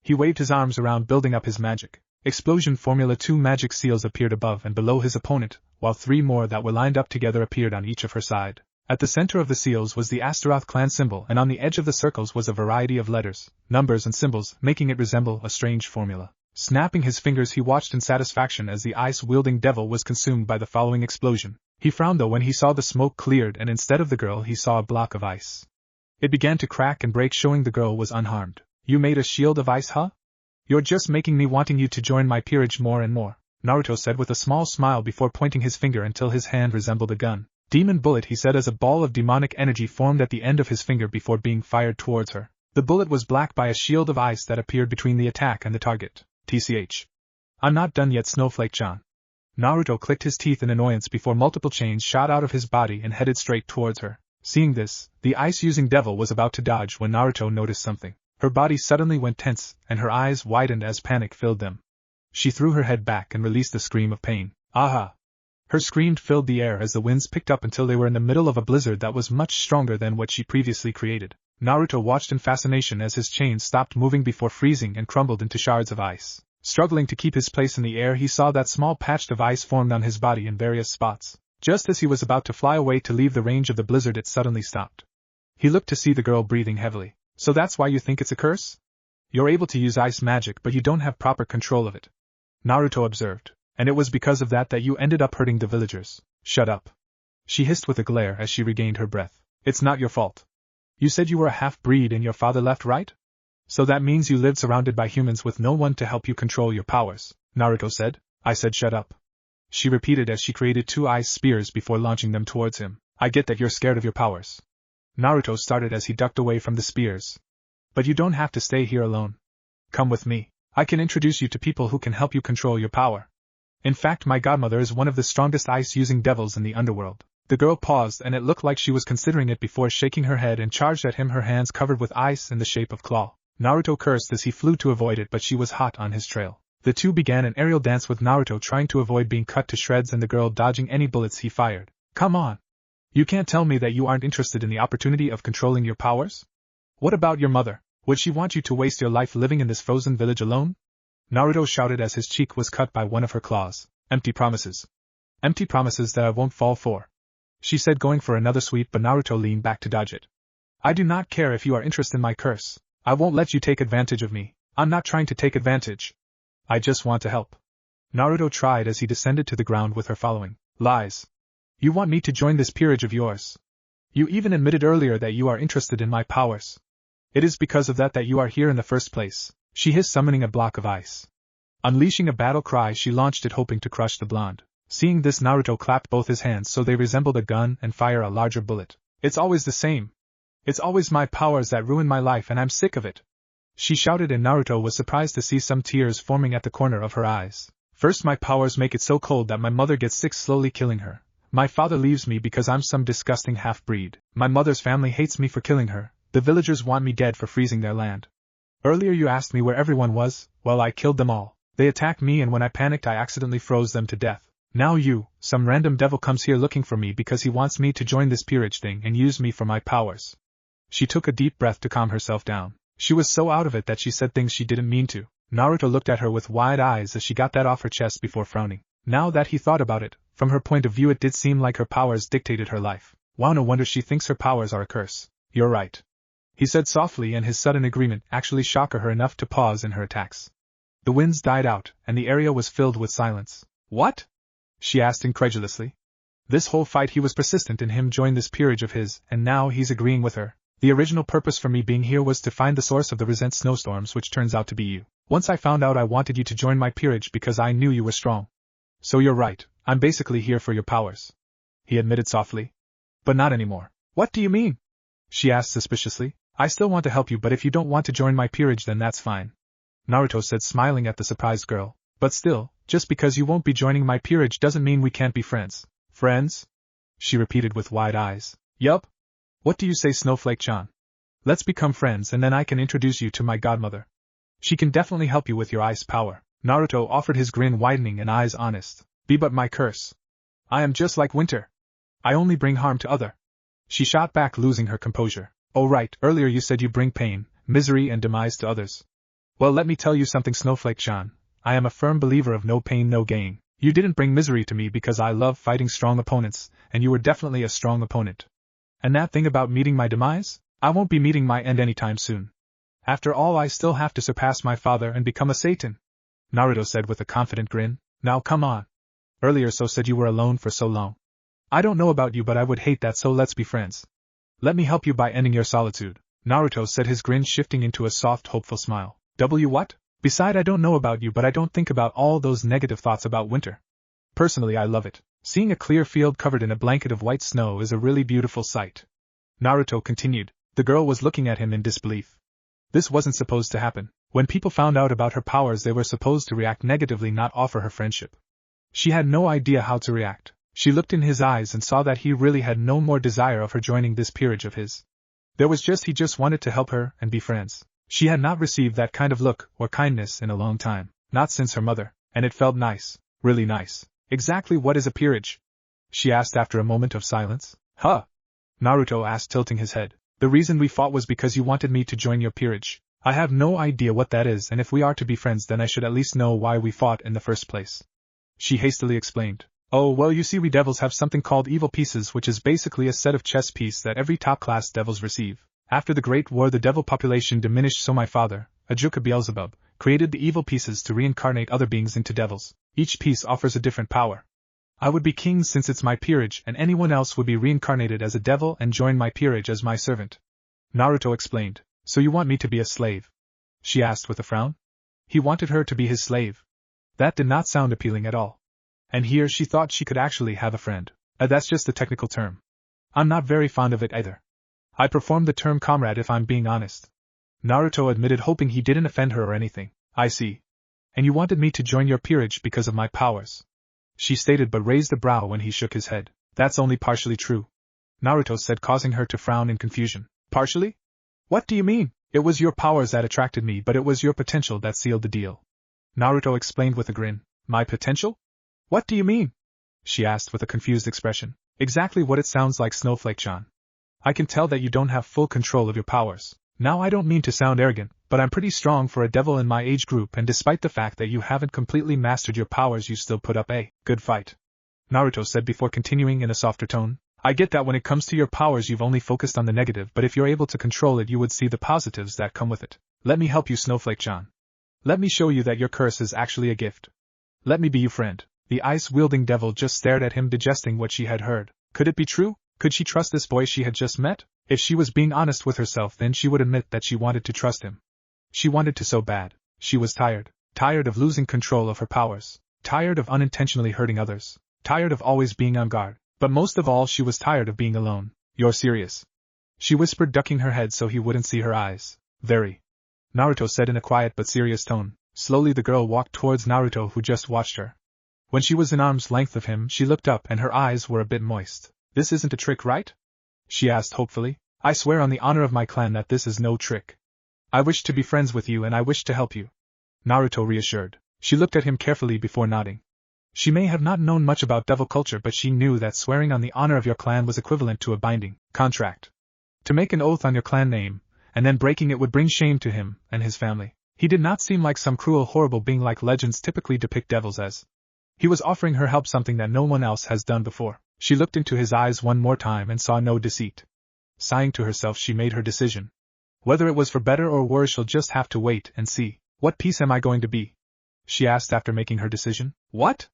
He waved his arms around, building up his magic. Explosion formula. 2 magic seals appeared above and below his opponent, while 3 more that were lined up together appeared on each of her side. At the center of the seals was the Astaroth clan symbol, and on the edge of the circles was a variety of letters, numbers and symbols, making it resemble a strange formula. Snapping his fingers, he watched in satisfaction as the ice-wielding devil was consumed by the following explosion. He frowned though when he saw the smoke cleared, and instead of the girl he saw a block of ice. It began to crack and break, showing the girl was unharmed. You made a shield of ice, huh? You're just making me wanting you to join my peerage more and more, Naruto said with a small smile before pointing his finger until his hand resembled a gun. Demon bullet, he said as a ball of demonic energy formed at the end of his finger before being fired towards her. The bullet was black by a shield of ice that appeared between the attack and the target. TCH. I'm not done yet, Snowflake-chan. Naruto clicked his teeth in annoyance before multiple chains shot out of his body and headed straight towards her. Seeing this, the ice-using devil was about to dodge when Naruto noticed something. Her body suddenly went tense, and her eyes widened as panic filled them. She threw her head back and released a scream of pain. Aha! Her scream filled the air as the winds picked up until they were in the middle of a blizzard that was much stronger than what she previously created. Naruto watched in fascination as his chains stopped moving before freezing and crumbled into shards of ice. Struggling to keep his place in the air, he saw that small patch of ice formed on his body in various spots. Just as he was about to fly away to leave the range of the blizzard, it suddenly stopped. He looked to see the girl breathing heavily. So that's why you think it's a curse? You're able to use ice magic but you don't have proper control of it," Naruto observed. "And it was because of that you ended up hurting the villagers." "Shut up," she hissed with a glare as she regained her breath. "It's not your fault. You said you were a half-breed and your father left, right? So that means you lived surrounded by humans with no one to help you control your powers," Naruto said. "I said shut up," she repeated as she created 2 ice spears before launching them towards him. "I get that you're scared of your powers," Naruto started as he ducked away from the spears. "But you don't have to stay here alone. Come with me. I can introduce you to people who can help you control your power. In fact, my godmother is one of the strongest ice-using devils in the underworld." The girl paused and it looked like she was considering it before shaking her head and charged at him, her hands covered with ice in the shape of claw. Naruto cursed as he flew to avoid it, but she was hot on his trail. The two began an aerial dance with Naruto trying to avoid being cut to shreds and the girl dodging any bullets he fired. "Come on. You can't tell me that you aren't interested in the opportunity of controlling your powers? What about your mother? Would she want you to waste your life living in this frozen village alone?" Naruto shouted as his cheek was cut by one of her claws. "Empty promises. Empty promises that I won't fall for," she said, going for another sweep, but Naruto leaned back to dodge it. "I do not care if you are interested in my curse. I won't let you take advantage of me. I'm not trying to take advantage. I just want to help." Naruto tried as he descended to the ground with her following. "Lies. You want me to join this peerage of yours. You even admitted earlier that you are interested in my powers. It is because of that you are here in the first place," she hissed, summoning a block of ice. Unleashing a battle cry, she launched it, hoping to crush the blonde. Seeing this, Naruto clapped both his hands so they resembled a gun and fire a larger bullet. "It's always the same. It's always my powers that ruin my life and I'm sick of it," she shouted, and Naruto was surprised to see some tears forming at the corner of her eyes. "First, my powers make it so cold that my mother gets sick, slowly killing her. My father leaves me because I'm some disgusting half-breed. My mother's family hates me for killing her. The villagers want me dead for freezing their land. Earlier you asked me where everyone was. Well, I killed them all. They attacked me and when I panicked I accidentally froze them to death. Now you, some random devil, comes here looking for me because he wants me to join this peerage thing and use me for my powers." She took a deep breath to calm herself down. She was so out of it that she said things she didn't mean to. Naruto looked at her with wide eyes as she got that off her chest before frowning. Now that he thought about it, from her point of view it did seem like her powers dictated her life. Wow, no wonder she thinks her powers are a curse. "You're right," he said softly, and his sudden agreement actually shocked her enough to pause in her attacks. The winds died out, and the area was filled with silence. "What?" she asked incredulously. This whole fight he was persistent in him join this peerage of his, and now he's agreeing with her. "The original purpose for me being here was to find the source of the recent snowstorms, which turns out to be you. Once I found out, I wanted you to join my peerage because I knew you were strong. So you're right, I'm basically here for your powers," he admitted softly. "But not anymore." "What do you mean?" she asked suspiciously. "I still want to help you, but if you don't want to join my peerage then that's fine," Naruto said, smiling at the surprised girl. "But still, just because you won't be joining my peerage doesn't mean we can't be friends." "Friends?" she repeated with wide eyes. "Yup. What do you say, Snowflake-chan? Let's become friends and then I can introduce you to my godmother. She can definitely help you with your ice power." Naruto offered, his grin widening and eyes honest. "Be but my curse. I am just like winter. I only bring harm to other." She shot back, losing her composure. "Oh right, earlier you said you bring pain, misery and demise to others. Well, let me tell you something, Snowflake-chan. I am a firm believer of no pain, no gain. You didn't bring misery to me because I love fighting strong opponents, and you were definitely a strong opponent. And that thing about meeting my demise? I won't be meeting my end anytime soon. After all, I still have to surpass my father and become a Satan," Naruto said with a confident grin. "Now come on. Earlier so said you were alone for so long. I don't know about you, but I would hate that, so let's be friends. Let me help you by ending your solitude," Naruto said, his grin shifting into a soft, hopeful smile. What? Beside, I don't know about you, but I don't think about all those negative thoughts about winter. Personally, I love it. Seeing a clear field covered in a blanket of white snow is a really beautiful sight," Naruto continued. The girl was looking at him in disbelief. This wasn't supposed to happen. When people found out about her powers, they were supposed to react negatively, not offer her friendship. She had no idea how to react. She looked in his eyes and saw that he really had no more desire of her joining this peerage of his. There was he just wanted to help her and be friends. She had not received that kind of look or kindness in a long time, not since her mother, and it felt nice, really nice. "Exactly what is a peerage?" she asked after a moment of silence. "Huh?" Naruto asked, tilting his head. "The reason we fought was because you wanted me to join your peerage. I have no idea what that is, and if we are to be friends then I should at least know why we fought in the first place," she hastily explained. "Oh, well, you see, we devils have something called evil pieces, which is basically a set of chess pieces that every top-class devils receive. After the Great War, the devil population diminished, so my father, Ajuka Beelzebub, created the evil pieces to reincarnate other beings into devils. Each piece offers a different power. I would be king since it's my peerage, and anyone else would be reincarnated as a devil and join my peerage as my servant. Naruto explained. So you want me to be a slave? She asked with a frown. He wanted her to be his slave. That did not sound appealing at all. And here she thought she could actually have a friend. That's just a technical term. I'm not very fond of it either. I prefer the term comrade if I'm being honest. Naruto admitted, hoping he didn't offend her or anything. I see. And you wanted me to join your peerage because of my powers? She stated, but raised a brow when he shook his head. That's only partially true, Naruto said, causing her to frown in confusion. Partially? What do you mean? It was your powers that attracted me, but it was your potential that sealed the deal. Naruto explained with a grin. My potential? What do you mean? She asked with a confused expression. Exactly what it sounds like, Snowflake-chan. I can tell that you don't have full control of your powers. Now, I don't mean to sound arrogant, but I'm pretty strong for a devil in my age group, and despite the fact that you haven't completely mastered your powers, you still put up a good fight, Naruto said before continuing in a softer tone. I get that when it comes to your powers you've only focused on the negative, but if you're able to control it you would see the positives that come with it. Let me help you, Snowflake-chan. Let me show you that your curse is actually a gift. Let me be your friend. The ice-wielding devil just stared at him, digesting what she had heard. Could it be true? Could she trust this boy she had just met? If she was being honest with herself, then she would admit that she wanted to trust him. She wanted to so bad. She was tired. Tired of losing control of her powers. Tired of unintentionally hurting others. Tired of always being on guard. But most of all, she was tired of being alone. You're serious? She whispered, ducking her head so he wouldn't see her eyes. Very. Naruto said in a quiet but serious tone. Slowly the girl walked towards Naruto, who just watched her. When she was in arm's length of him, she looked up and her eyes were a bit moist. This isn't a trick, right? She asked hopefully. I swear on the honor of my clan that this is no trick. I wish to be friends with you and I wish to help you, Naruto reassured. She looked at him carefully before nodding. She may have not known much about devil culture, but she knew that swearing on the honor of your clan was equivalent to a binding contract. To make an oath on your clan name, and then breaking it would bring shame to him and his family. He did not seem like some cruel, horrible being like legends typically depict devils as. He was offering her help, something that no one else has done before. She looked into his eyes one more time and saw no deceit. Sighing to herself, she made her decision. Whether it was for better or worse, she'll just have to wait and see. What piece am I going to be? She asked after making her decision. What?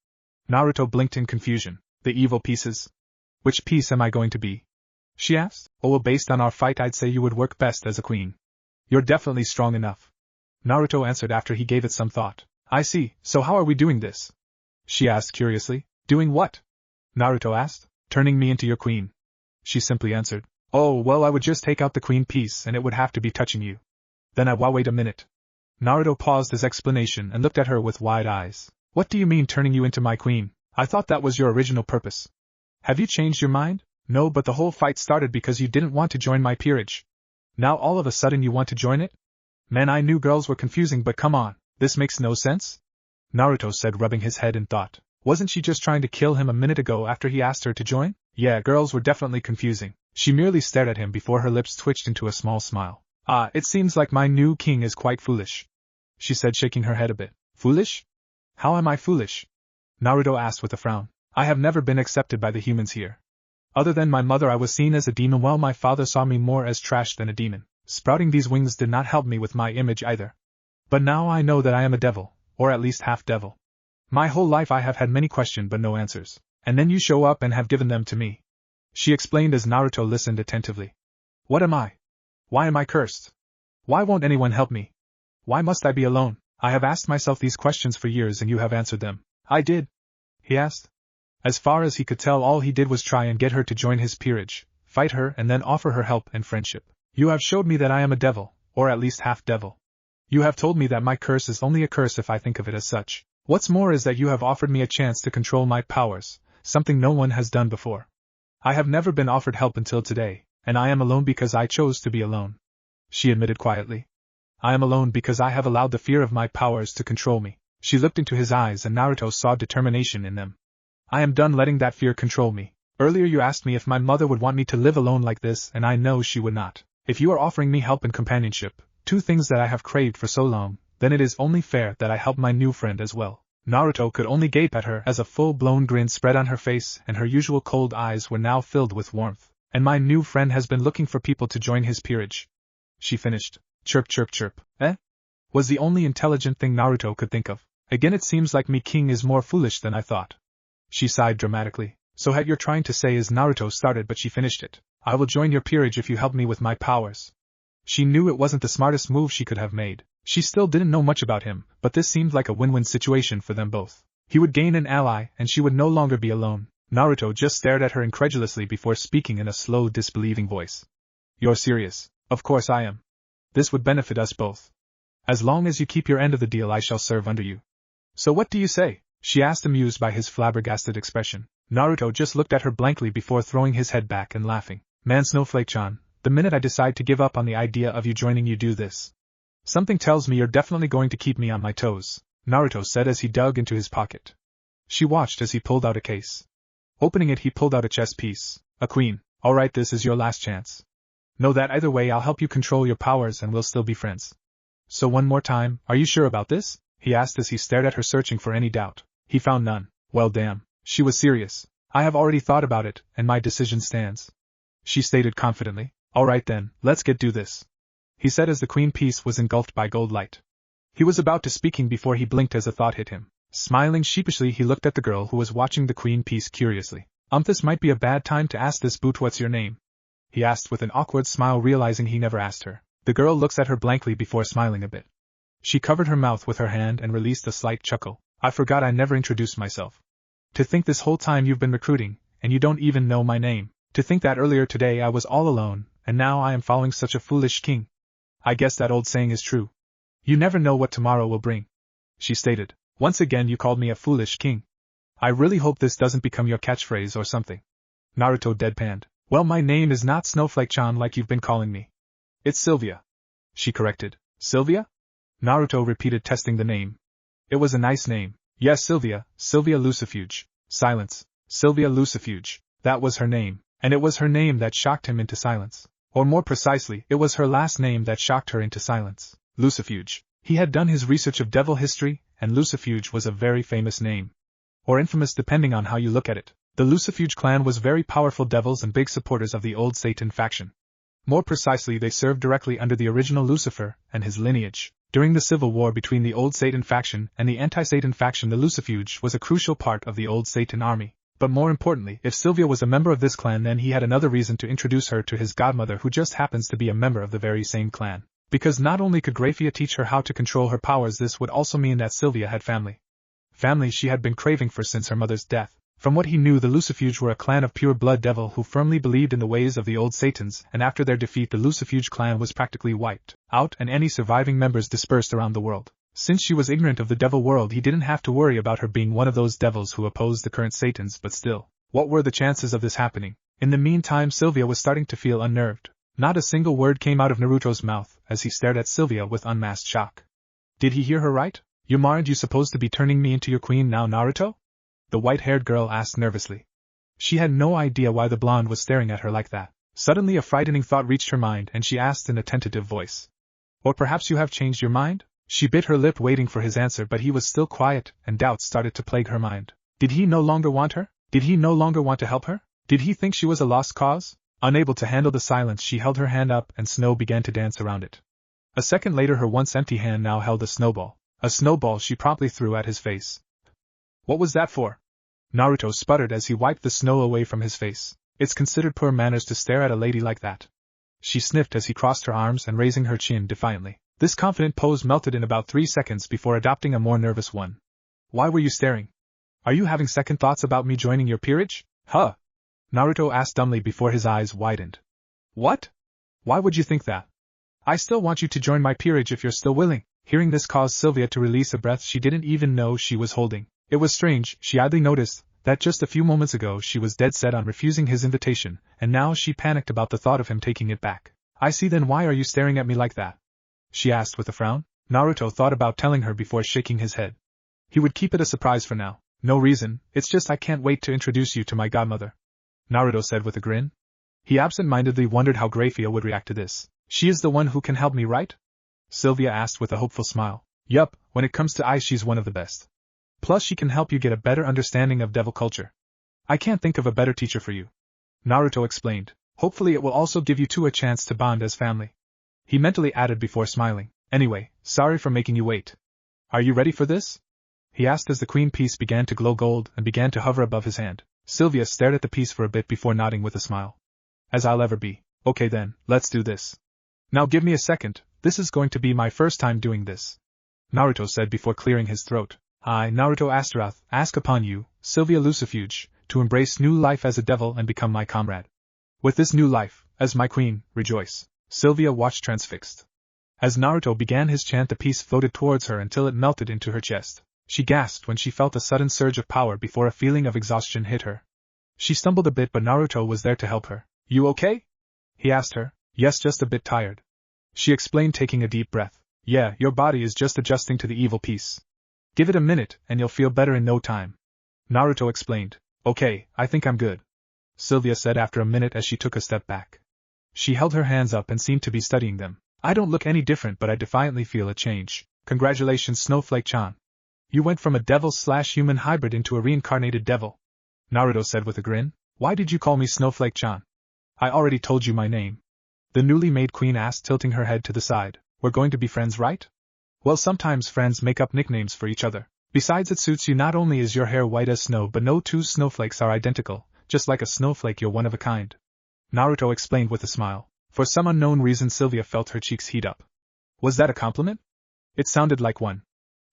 Naruto blinked in confusion. The evil pieces. Which piece am I going to be? She asked. Oh, well, based on our fight, I'd say you would work best as a queen. You're definitely strong enough, Naruto answered after he gave it some thought. I see, so how are we doing this? She asked curiously. Doing what? Naruto asked. Turning me into your queen. She simply answered. Oh, well, I would just take out the queen piece and it would have to be touching you. Then wait a minute. Naruto paused his explanation and looked at her with wide eyes. What do you mean turning you into my queen? I thought that was your original purpose. Have you changed your mind? No, but the whole fight started because you didn't want to join my peerage. Now all of a sudden you want to join it? Man, I knew girls were confusing, but come on, this makes no sense? Naruto said, rubbing his head in thought. Wasn't she just trying to kill him a minute ago after he asked her to join? Yeah, girls were definitely confusing. She merely stared at him before her lips twitched into a small smile. It seems like my new king is quite foolish, she said, shaking her head a bit. Foolish? How am I foolish? Naruto asked with a frown. I have never been accepted by the humans here. Other than my mother, I was seen as a demon, while my father saw me more as trash than a demon. Sprouting these wings did not help me with my image either. But now I know that I am a devil, or at least half devil. My whole life I have had many questions but no answers. And then you show up and have given them to me. She explained as Naruto listened attentively. What am I? Why am I cursed? Why won't anyone help me? Why must I be alone? I have asked myself these questions for years and you have answered them. I did? He asked. As far as he could tell, all he did was try and get her to join his peerage, fight her and then offer her help and friendship. You have showed me that I am a devil, or at least half devil. You have told me that my curse is only a curse if I think of it as such. What's more is that you have offered me a chance to control my powers, something no one has done before. I have never been offered help until today, and I am alone because I chose to be alone. She admitted quietly. I am alone because I have allowed the fear of my powers to control me. She looked into his eyes and Naruto saw determination in them. I am done letting that fear control me. Earlier you asked me if my mother would want me to live alone like this, and I know she would not. If you are offering me help and companionship, two things that I have craved for so long, then it is only fair that I help my new friend as well. Naruto could only gape at her as a full-blown grin spread on her face and her usual cold eyes were now filled with warmth. And my new friend has been looking for people to join his peerage. She finished. Chirp chirp chirp. Eh? was the only intelligent thing Naruto could think of. Again, it seems like me king is more foolish than I thought. She sighed dramatically. So what you're trying to say is Naruto started but she finished it. I will join your peerage if you help me with my powers. She knew it wasn't the smartest move she could have made. She still didn't know much about him, but this seemed like a win-win situation for them both. He would gain an ally and she would no longer be alone. Naruto just stared at her incredulously before speaking in a slow, disbelieving voice. You're serious? Of course I am. This would benefit us both. As long as you keep your end of the deal, I shall serve under you. So what do you say? She asked, amused by his flabbergasted expression. Naruto just looked at her blankly before throwing his head back and laughing. Man, Snowflake-chan, the minute I decide to give up on the idea of you joining, you do this. Something tells me you're definitely going to keep me on my toes, Naruto said as he dug into his pocket. She watched as he pulled out a case. Opening it, he pulled out a chess piece. A queen. Alright, this is your last chance. Know that either way I'll help you control your powers and we'll still be friends. So one more time, are you sure about this? He asked as he stared at her, searching for any doubt. He found none. Well, damn. She was serious. I have already thought about it, and my decision stands. She stated confidently. Alright then, let's do this. He said as the queen piece was engulfed by gold light. He was about to speaking before he blinked as a thought hit him. Smiling sheepishly, he looked at the girl who was watching the queen piece curiously. This might be a bad time to ask this, but what's your name? He asked with an awkward smile, realizing he never asked her. The girl looks at her blankly before smiling a bit. She covered her mouth with her hand and released a slight chuckle. I forgot I never introduced myself. To think this whole time you've been recruiting, and you don't even know my name. To think that earlier today I was all alone, and now I am following such a foolish king. I guess that old saying is true. You never know what tomorrow will bring. She stated. Once again you called me a foolish king. I really hope this doesn't become your catchphrase or something. Naruto deadpanned. Well, my name is not Snowflake-chan like you've been calling me. It's Sylvia. She corrected. Sylvia? Naruto repeated, testing the name. It was a nice name. Yes, Sylvia Lucifuge. Silence. Sylvia Lucifuge. That was her name, and it was her name that shocked him into silence. Or more precisely, it was her last name that shocked her into silence. Lucifuge. He had done his research of devil history, and Lucifuge was a very famous name. Or infamous, depending on how you look at it. The Lucifuge clan was very powerful devils and big supporters of the old Satan faction. More precisely, they served directly under the original Lucifer and his lineage. During the civil war between the old Satan faction and the anti-Satan faction, the Lucifuge was a crucial part of the old Satan army. But more importantly, if Sylvia was a member of this clan, then he had another reason to introduce her to his godmother, who just happens to be a member of the very same clan. Because not only could Grafia teach her how to control her powers, this would also mean that Sylvia had family. Family she had been craving for since her mother's death. From what he knew, the Lucifuge were a clan of pure-blood devil who firmly believed in the ways of the old Satans, and after their defeat the Lucifuge clan was practically wiped out and any surviving members dispersed around the world. Since she was ignorant of the devil world, he didn't have to worry about her being one of those devils who opposed the current Satans, but still, what were the chances of this happening? In the meantime, Sylvia was starting to feel unnerved. Not a single word came out of Naruto's mouth as he stared at Sylvia with unmasked shock. Did he hear her right? Aren't you supposed to be turning me into your queen now, Naruto? The white-haired girl asked nervously. She had no idea why the blonde was staring at her like that. Suddenly a frightening thought reached her mind and she asked in a tentative voice. Or perhaps you have changed your mind? She bit her lip waiting for his answer, but he was still quiet and doubts started to plague her mind. Did he no longer want her? Did he no longer want to help her? Did he think she was a lost cause? Unable to handle the silence, she held her hand up and snow began to dance around it. A second later her once empty hand now held a snowball. A snowball she promptly threw at his face. What was that for? Naruto sputtered as he wiped the snow away from his face. It's considered poor manners to stare at a lady like that. She sniffed as he crossed her arms and raising her chin defiantly. This confident pose melted in about 3 seconds before adopting a more nervous one. Why were you staring? Are you having second thoughts about me joining your peerage? Huh? Naruto asked dumbly before his eyes widened. What? Why would you think that? I still want you to join my peerage if you're still willing. Hearing this caused Sylvia to release a breath she didn't even know she was holding. It was strange, she idly noticed, that just a few moments ago she was dead set on refusing his invitation, and now she panicked about the thought of him taking it back. I see, then why are you staring at me like that? She asked with a frown. Naruto thought about telling her before shaking his head. He would keep it a surprise for now. No reason, it's just I can't wait to introduce you to my godmother. Naruto said with a grin. He absent-mindedly wondered how Grafia would react to this. She is the one who can help me, right? Sylvia asked with a hopeful smile. Yup, when it comes to ice she's one of the best. Plus she can help you get a better understanding of devil culture. I can't think of a better teacher for you. Naruto explained. Hopefully it will also give you two a chance to bond as family. He mentally added before smiling. Anyway, sorry for making you wait. Are you ready for this? He asked as the queen piece began to glow gold and began to hover above his hand. Sylvia stared at the piece for a bit before nodding with a smile. As I'll ever be. Okay then, let's do this. Now give me a second, this is going to be my first time doing this. Naruto said before clearing his throat. I, Naruto Astaroth, ask upon you, Sylvia Lucifuge, to embrace new life as a devil and become my comrade. With this new life, as my queen, rejoice. Sylvia watched transfixed. As Naruto began his chant, the piece floated towards her until it melted into her chest. She gasped when she felt a sudden surge of power before a feeling of exhaustion hit her. She stumbled a bit, but Naruto was there to help her. You okay? He asked her. Yes, just a bit tired. She explained, taking a deep breath. Yeah, your body is just adjusting to the evil piece. Give it a minute, and you'll feel better in no time. Naruto explained. Okay, I think I'm good. Sylvia said after a minute as she took a step back. She held her hands up and seemed to be studying them. I don't look any different, but I defiantly feel a change. Congratulations, Snowflake-chan. You went from a devil/human hybrid into a reincarnated devil. Naruto said with a grin. Why did you call me Snowflake-chan? I already told you my name. The newly made queen asked, tilting her head to the side. We're going to be friends, right? Well, sometimes friends make up nicknames for each other. Besides, it suits you. Not only is your hair white as snow, but no two snowflakes are identical. Just like a snowflake, you're one of a kind. Naruto explained with a smile. For some unknown reason, Sylvia felt her cheeks heat up. Was that a compliment? It sounded like one.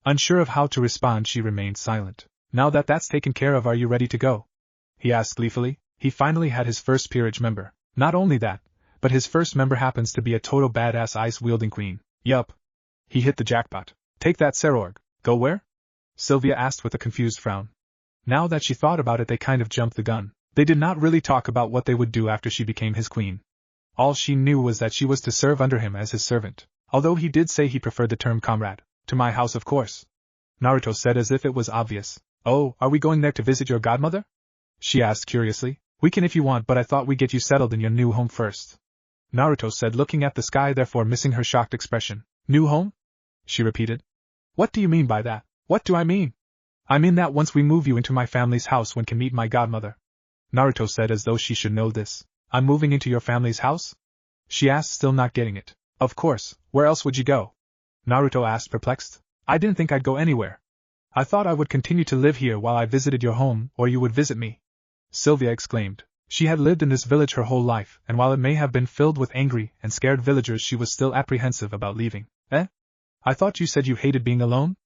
Unsure of how to respond, she remained silent. Now that that's taken care of, are you ready to go? He asked gleefully. He finally had his first peerage member. Not only that, but his first member happens to be a total badass ice-wielding queen. Yup. He hit the jackpot. Take that, Serorg. Go where? Sylvia asked with a confused frown. Now that she thought about it, they kind of jumped the gun. They did not really talk about what they would do after she became his queen. All she knew was that she was to serve under him as his servant, although he did say he preferred the term comrade. To my house, of course. Naruto said as if it was obvious. Oh, are we going there to visit your godmother? She asked curiously. We can if you want, but I thought we'd get you settled in your new home first. Naruto said, looking at the sky, therefore missing her shocked expression. New home? She repeated. What do you mean by that? What do I mean? I mean that once we move you into my family's house, one can meet my godmother. Naruto said as though she should know this. I'm moving into your family's house? She asked, still not getting it. Of course, where else would you go? Naruto asked, perplexed. I didn't think I'd go anywhere. I thought I would continue to live here while I visited your home, or you would visit me. Sylvia exclaimed. She had lived in this village her whole life, and while it may have been filled with angry and scared villagers, she was still apprehensive about leaving. I thought you said you hated being alone?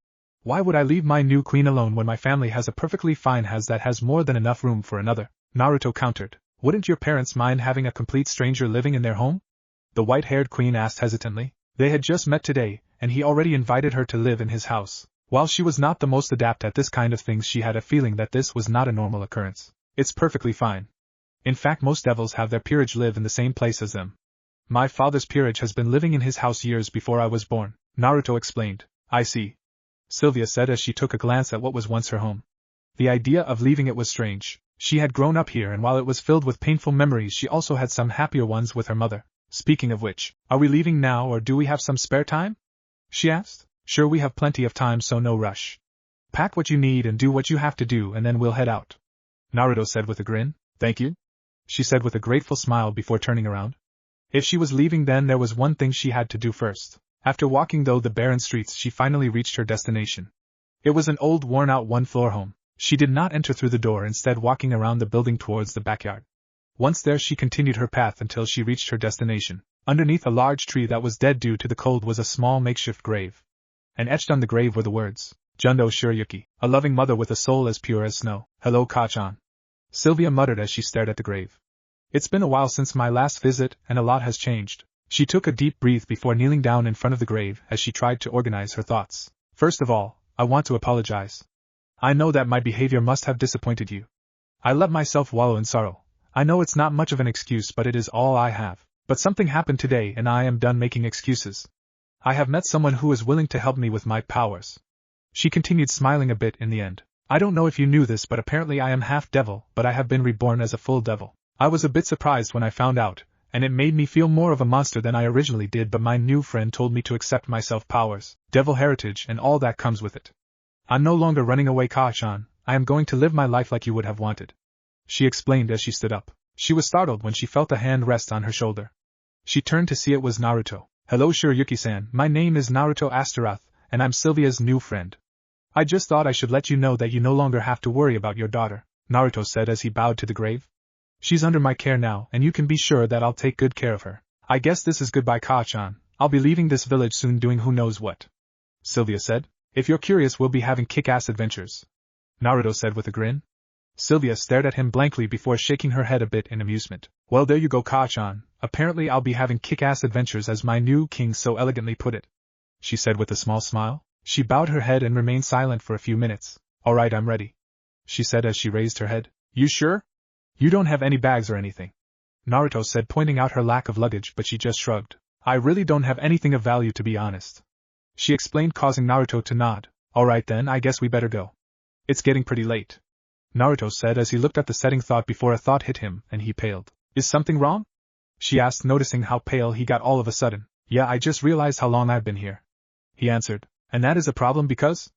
Why would I leave my new queen alone when my family has a perfectly fine house that has more than enough room for another? Naruto countered. Wouldn't your parents mind having a complete stranger living in their home? The white-haired queen asked hesitantly. They had just met today, and he already invited her to live in his house. While she was not the most adept at this kind of things, she had a feeling that this was not a normal occurrence. It's perfectly fine. In fact, most devils have their peerage live in the same place as them. My father's peerage has been living in his house years before I was born, Naruto explained. I see. Sylvia said as she took a glance at what was once her home. The idea of leaving it was strange. She had grown up here, and while it was filled with painful memories, she also had some happier ones with her mother. Speaking of which, are we leaving now, or do we have some spare time? She asked. Sure, we have plenty of time, so no rush. Pack what you need and do what you have to do, and then we'll head out. Naruto said with a grin. Thank you, she said with a grateful smile before turning around. If she was leaving, then there was one thing she had to do first. After walking through the barren streets, she finally reached her destination. It was an old, worn-out one-floor home. She did not enter through the door, instead walking around the building towards the backyard. Once there, she continued her path until she reached her destination. Underneath a large tree that was dead due to the cold was a small makeshift grave. And etched on the grave were the words, Jundo Shiryuki, a loving mother with a soul as pure as snow. Hello, Kachan. Sylvia muttered as she stared at the grave. It's been a while since my last visit, and a lot has changed. She took a deep breath before kneeling down in front of the grave as she tried to organize her thoughts. First of all, I want to apologize. I know that my behavior must have disappointed you. I let myself wallow in sorrow. I know it's not much of an excuse, but it is all I have. But something happened today, and I am done making excuses. I have met someone who is willing to help me with my powers. She continued, smiling a bit in the end. I don't know if you knew this, but apparently I am half devil, but I have been reborn as a full devil. I was a bit surprised when I found out, and it made me feel more of a monster than I originally did, but my new friend told me to accept myself powers, devil heritage, and all that comes with it. I'm no longer running away, Ka-chan. I am going to live my life like you would have wanted. She explained as she stood up. She was startled when she felt a hand rest on her shoulder. She turned to see it was Naruto. Hello Shiryuki-san, my name is Naruto Astaroth, and I'm Sylvia's new friend. I just thought I should let you know that you no longer have to worry about your daughter, Naruto said as he bowed to the grave. She's under my care now, and you can be sure that I'll take good care of her. I guess this is goodbye Ka-chan, I'll be leaving this village soon doing who knows what. Sylvia said. If you're curious, we'll be having kick-ass adventures, Naruto said with a grin. Sylvia stared at him blankly before shaking her head a bit in amusement. Well, there you go Ka-chan, apparently I'll be having kick-ass adventures as my new king so elegantly put it, she said with a small smile. She bowed her head and remained silent for a few minutes. Alright, I'm ready, she said as she raised her head. You sure? You don't have any bags or anything, Naruto said, pointing out her lack of luggage, but she just shrugged. I really don't have anything of value, to be honest, she explained, causing Naruto to nod. Alright then, I guess we better go. It's getting pretty late, Naruto said as he looked at the setting thought before a thought hit him, and he paled. Is something wrong? She asked, noticing how pale he got all of a sudden. Yeah, I just realized how long I've been here, he answered. And that is a problem because?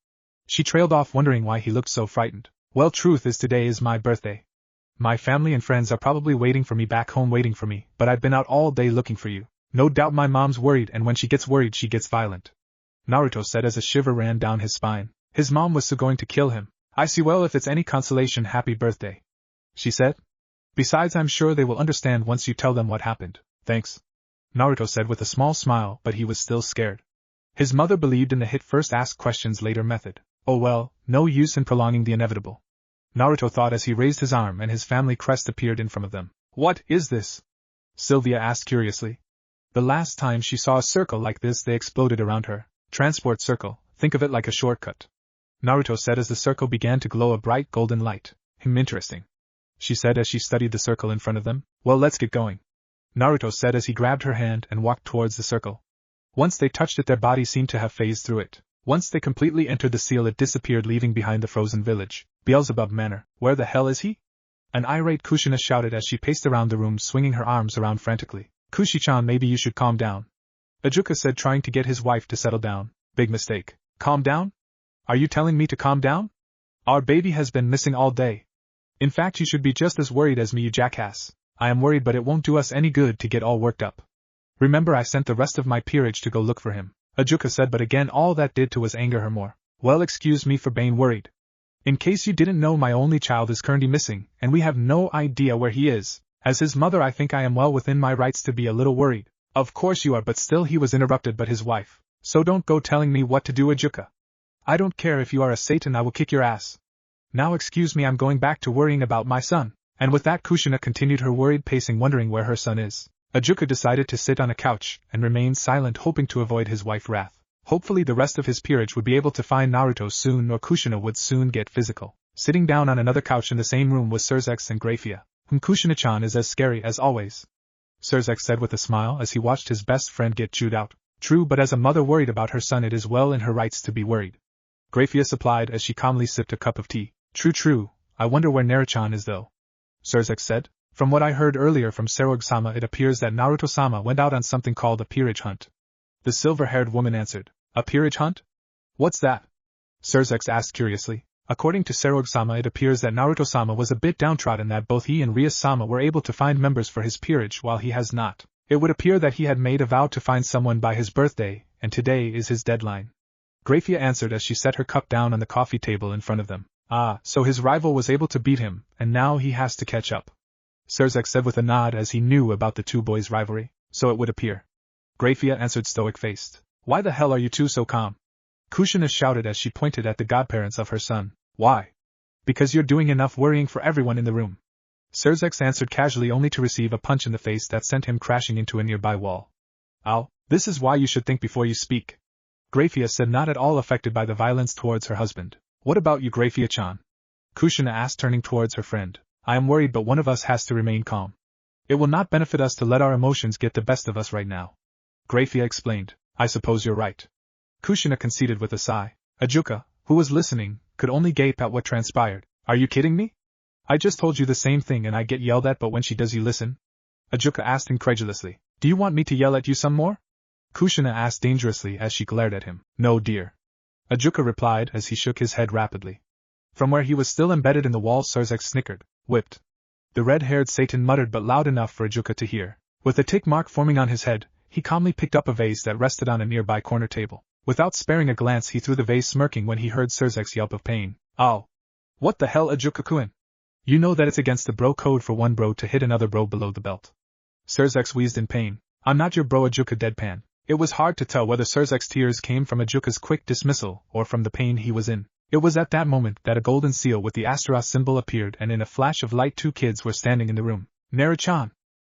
She trailed off, wondering why he looked so frightened. Well, truth is today is my birthday. My family and friends are probably waiting for me back home, but I've been out all day looking for you. No doubt my mom's worried, and when she gets worried she gets violent, Naruto said as a shiver ran down his spine. His mom was so going to kill him. I see. Well, if it's any consolation, happy birthday, she said. Besides, I'm sure they will understand once you tell them what happened. Thanks, Naruto said with a small smile, but he was still scared. His mother believed in the hit first ask questions later method. Oh well, no use in prolonging the inevitable, Naruto thought as he raised his arm and his family crest appeared in front of them. What is this? Sylvia asked curiously. The last time she saw a circle like this they exploded around her. Transport circle, think of it like a shortcut, Naruto said as the circle began to glow a bright golden light. Interesting, she said as she studied the circle in front of them. Well, let's get going, Naruto said as he grabbed her hand and walked towards the circle. Once they touched it, their bodies seemed to have phased through it. Once they completely entered the seal, it disappeared, leaving behind the frozen village. Beelzebub Manor, where the hell is he? An irate Kushina shouted as she paced around the room, swinging her arms around frantically. Kushi-chan, maybe you should calm down, Ajuka said, trying to get his wife to settle down. Big mistake. Calm down? Are you telling me to calm down? Our baby has been missing all day. In fact, you should be just as worried as me, you jackass. I am worried, but it won't do us any good to get all worked up. Remember, I sent the rest of my peerage to go look for him, Ajuka said, but again all that did to was anger her more. Well, excuse me for being worried. In case you didn't know, my only child is currently missing, and we have no idea where he is. As his mother, I think I am well within my rights to be a little worried. Of course you are, but still, he was interrupted but his wife. So don't go telling me what to do, Ajuka. I don't care if you are a Satan, I will kick your ass. Now excuse me, I'm going back to worrying about my son. And with that, Kushina continued her worried pacing, wondering where her son is. Ajuka decided to sit on a couch and remained silent, hoping to avoid his wife's wrath. Hopefully the rest of his peerage would be able to find Naruto soon, or Kushina would soon get physical. Sitting down on another couch in the same room was Surzex and Grafia, whom Kushina-chan is as scary as always, Surzex said with a smile as he watched his best friend get chewed out. True, but as a mother worried about her son, it is well in her rights to be worried, Grafia supplied as she calmly sipped a cup of tea. True, I wonder where Naruto-chan is though, Surzex said. From what I heard earlier from Seroge-sama, it appears that Naruto-sama went out on something called a peerage hunt. The silver-haired woman answered. A peerage hunt? What's that? Surzex asked curiously. According to Seroge-sama, it appears that Naruto-sama was a bit downtrodden, that both he and Ria-sama were able to find members for his peerage while he has not. It would appear that he had made a vow to find someone by his birthday, and today is his deadline. Grafia answered as she set her cup down on the coffee table in front of them. Ah, so his rival was able to beat him, and now he has to catch up, Surzex said with a nod, as he knew about the two boys' rivalry. So it would appear, Grafia answered stoic-faced. Why the hell are you two so calm? Kushina shouted as she pointed at the godparents of her son. Why? Because you're doing enough worrying for everyone in the room, Surzex answered casually, only to receive a punch in the face that sent him crashing into a nearby wall. Ow, this is why you should think before you speak, Grafia said, not at all affected by the violence towards her husband. What about you, Grafia-chan? Kushina asked, turning towards her friend. I am worried, but one of us has to remain calm. It will not benefit us to let our emotions get the best of us right now, Grafia explained. I suppose you're right, Kushina conceded with a sigh. Ajuka, who was listening, could only gape at what transpired. Are you kidding me? I just told you the same thing and I get yelled at, but when she does you listen? Ajuka asked incredulously. Do you want me to yell at you some more? Kushina asked dangerously as she glared at him. No, dear, Ajuka replied as he shook his head rapidly. From where he was still embedded in the wall, Surzex snickered. Whipped. The red-haired Satan muttered, but loud enough for Ajuka to hear. With a tick mark forming on his head, He calmly picked up a vase that rested on a nearby corner table. Without sparing a glance, he threw the vase, smirking when he heard Surzek's yelp of pain. "Ow! What the hell, Ajuka-kun? You know that it's against the bro code for one bro to hit another bro below the belt." Surzek wheezed in pain. "I'm not your bro, Ajuka." Deadpan. It was hard to tell whether Surzek's tears came from Ajuka's quick dismissal or from the pain he was in. It was at that moment that a golden seal with the Astaroth symbol appeared, and in a flash of light 2 kids were standing in the room. "Naru-chan,"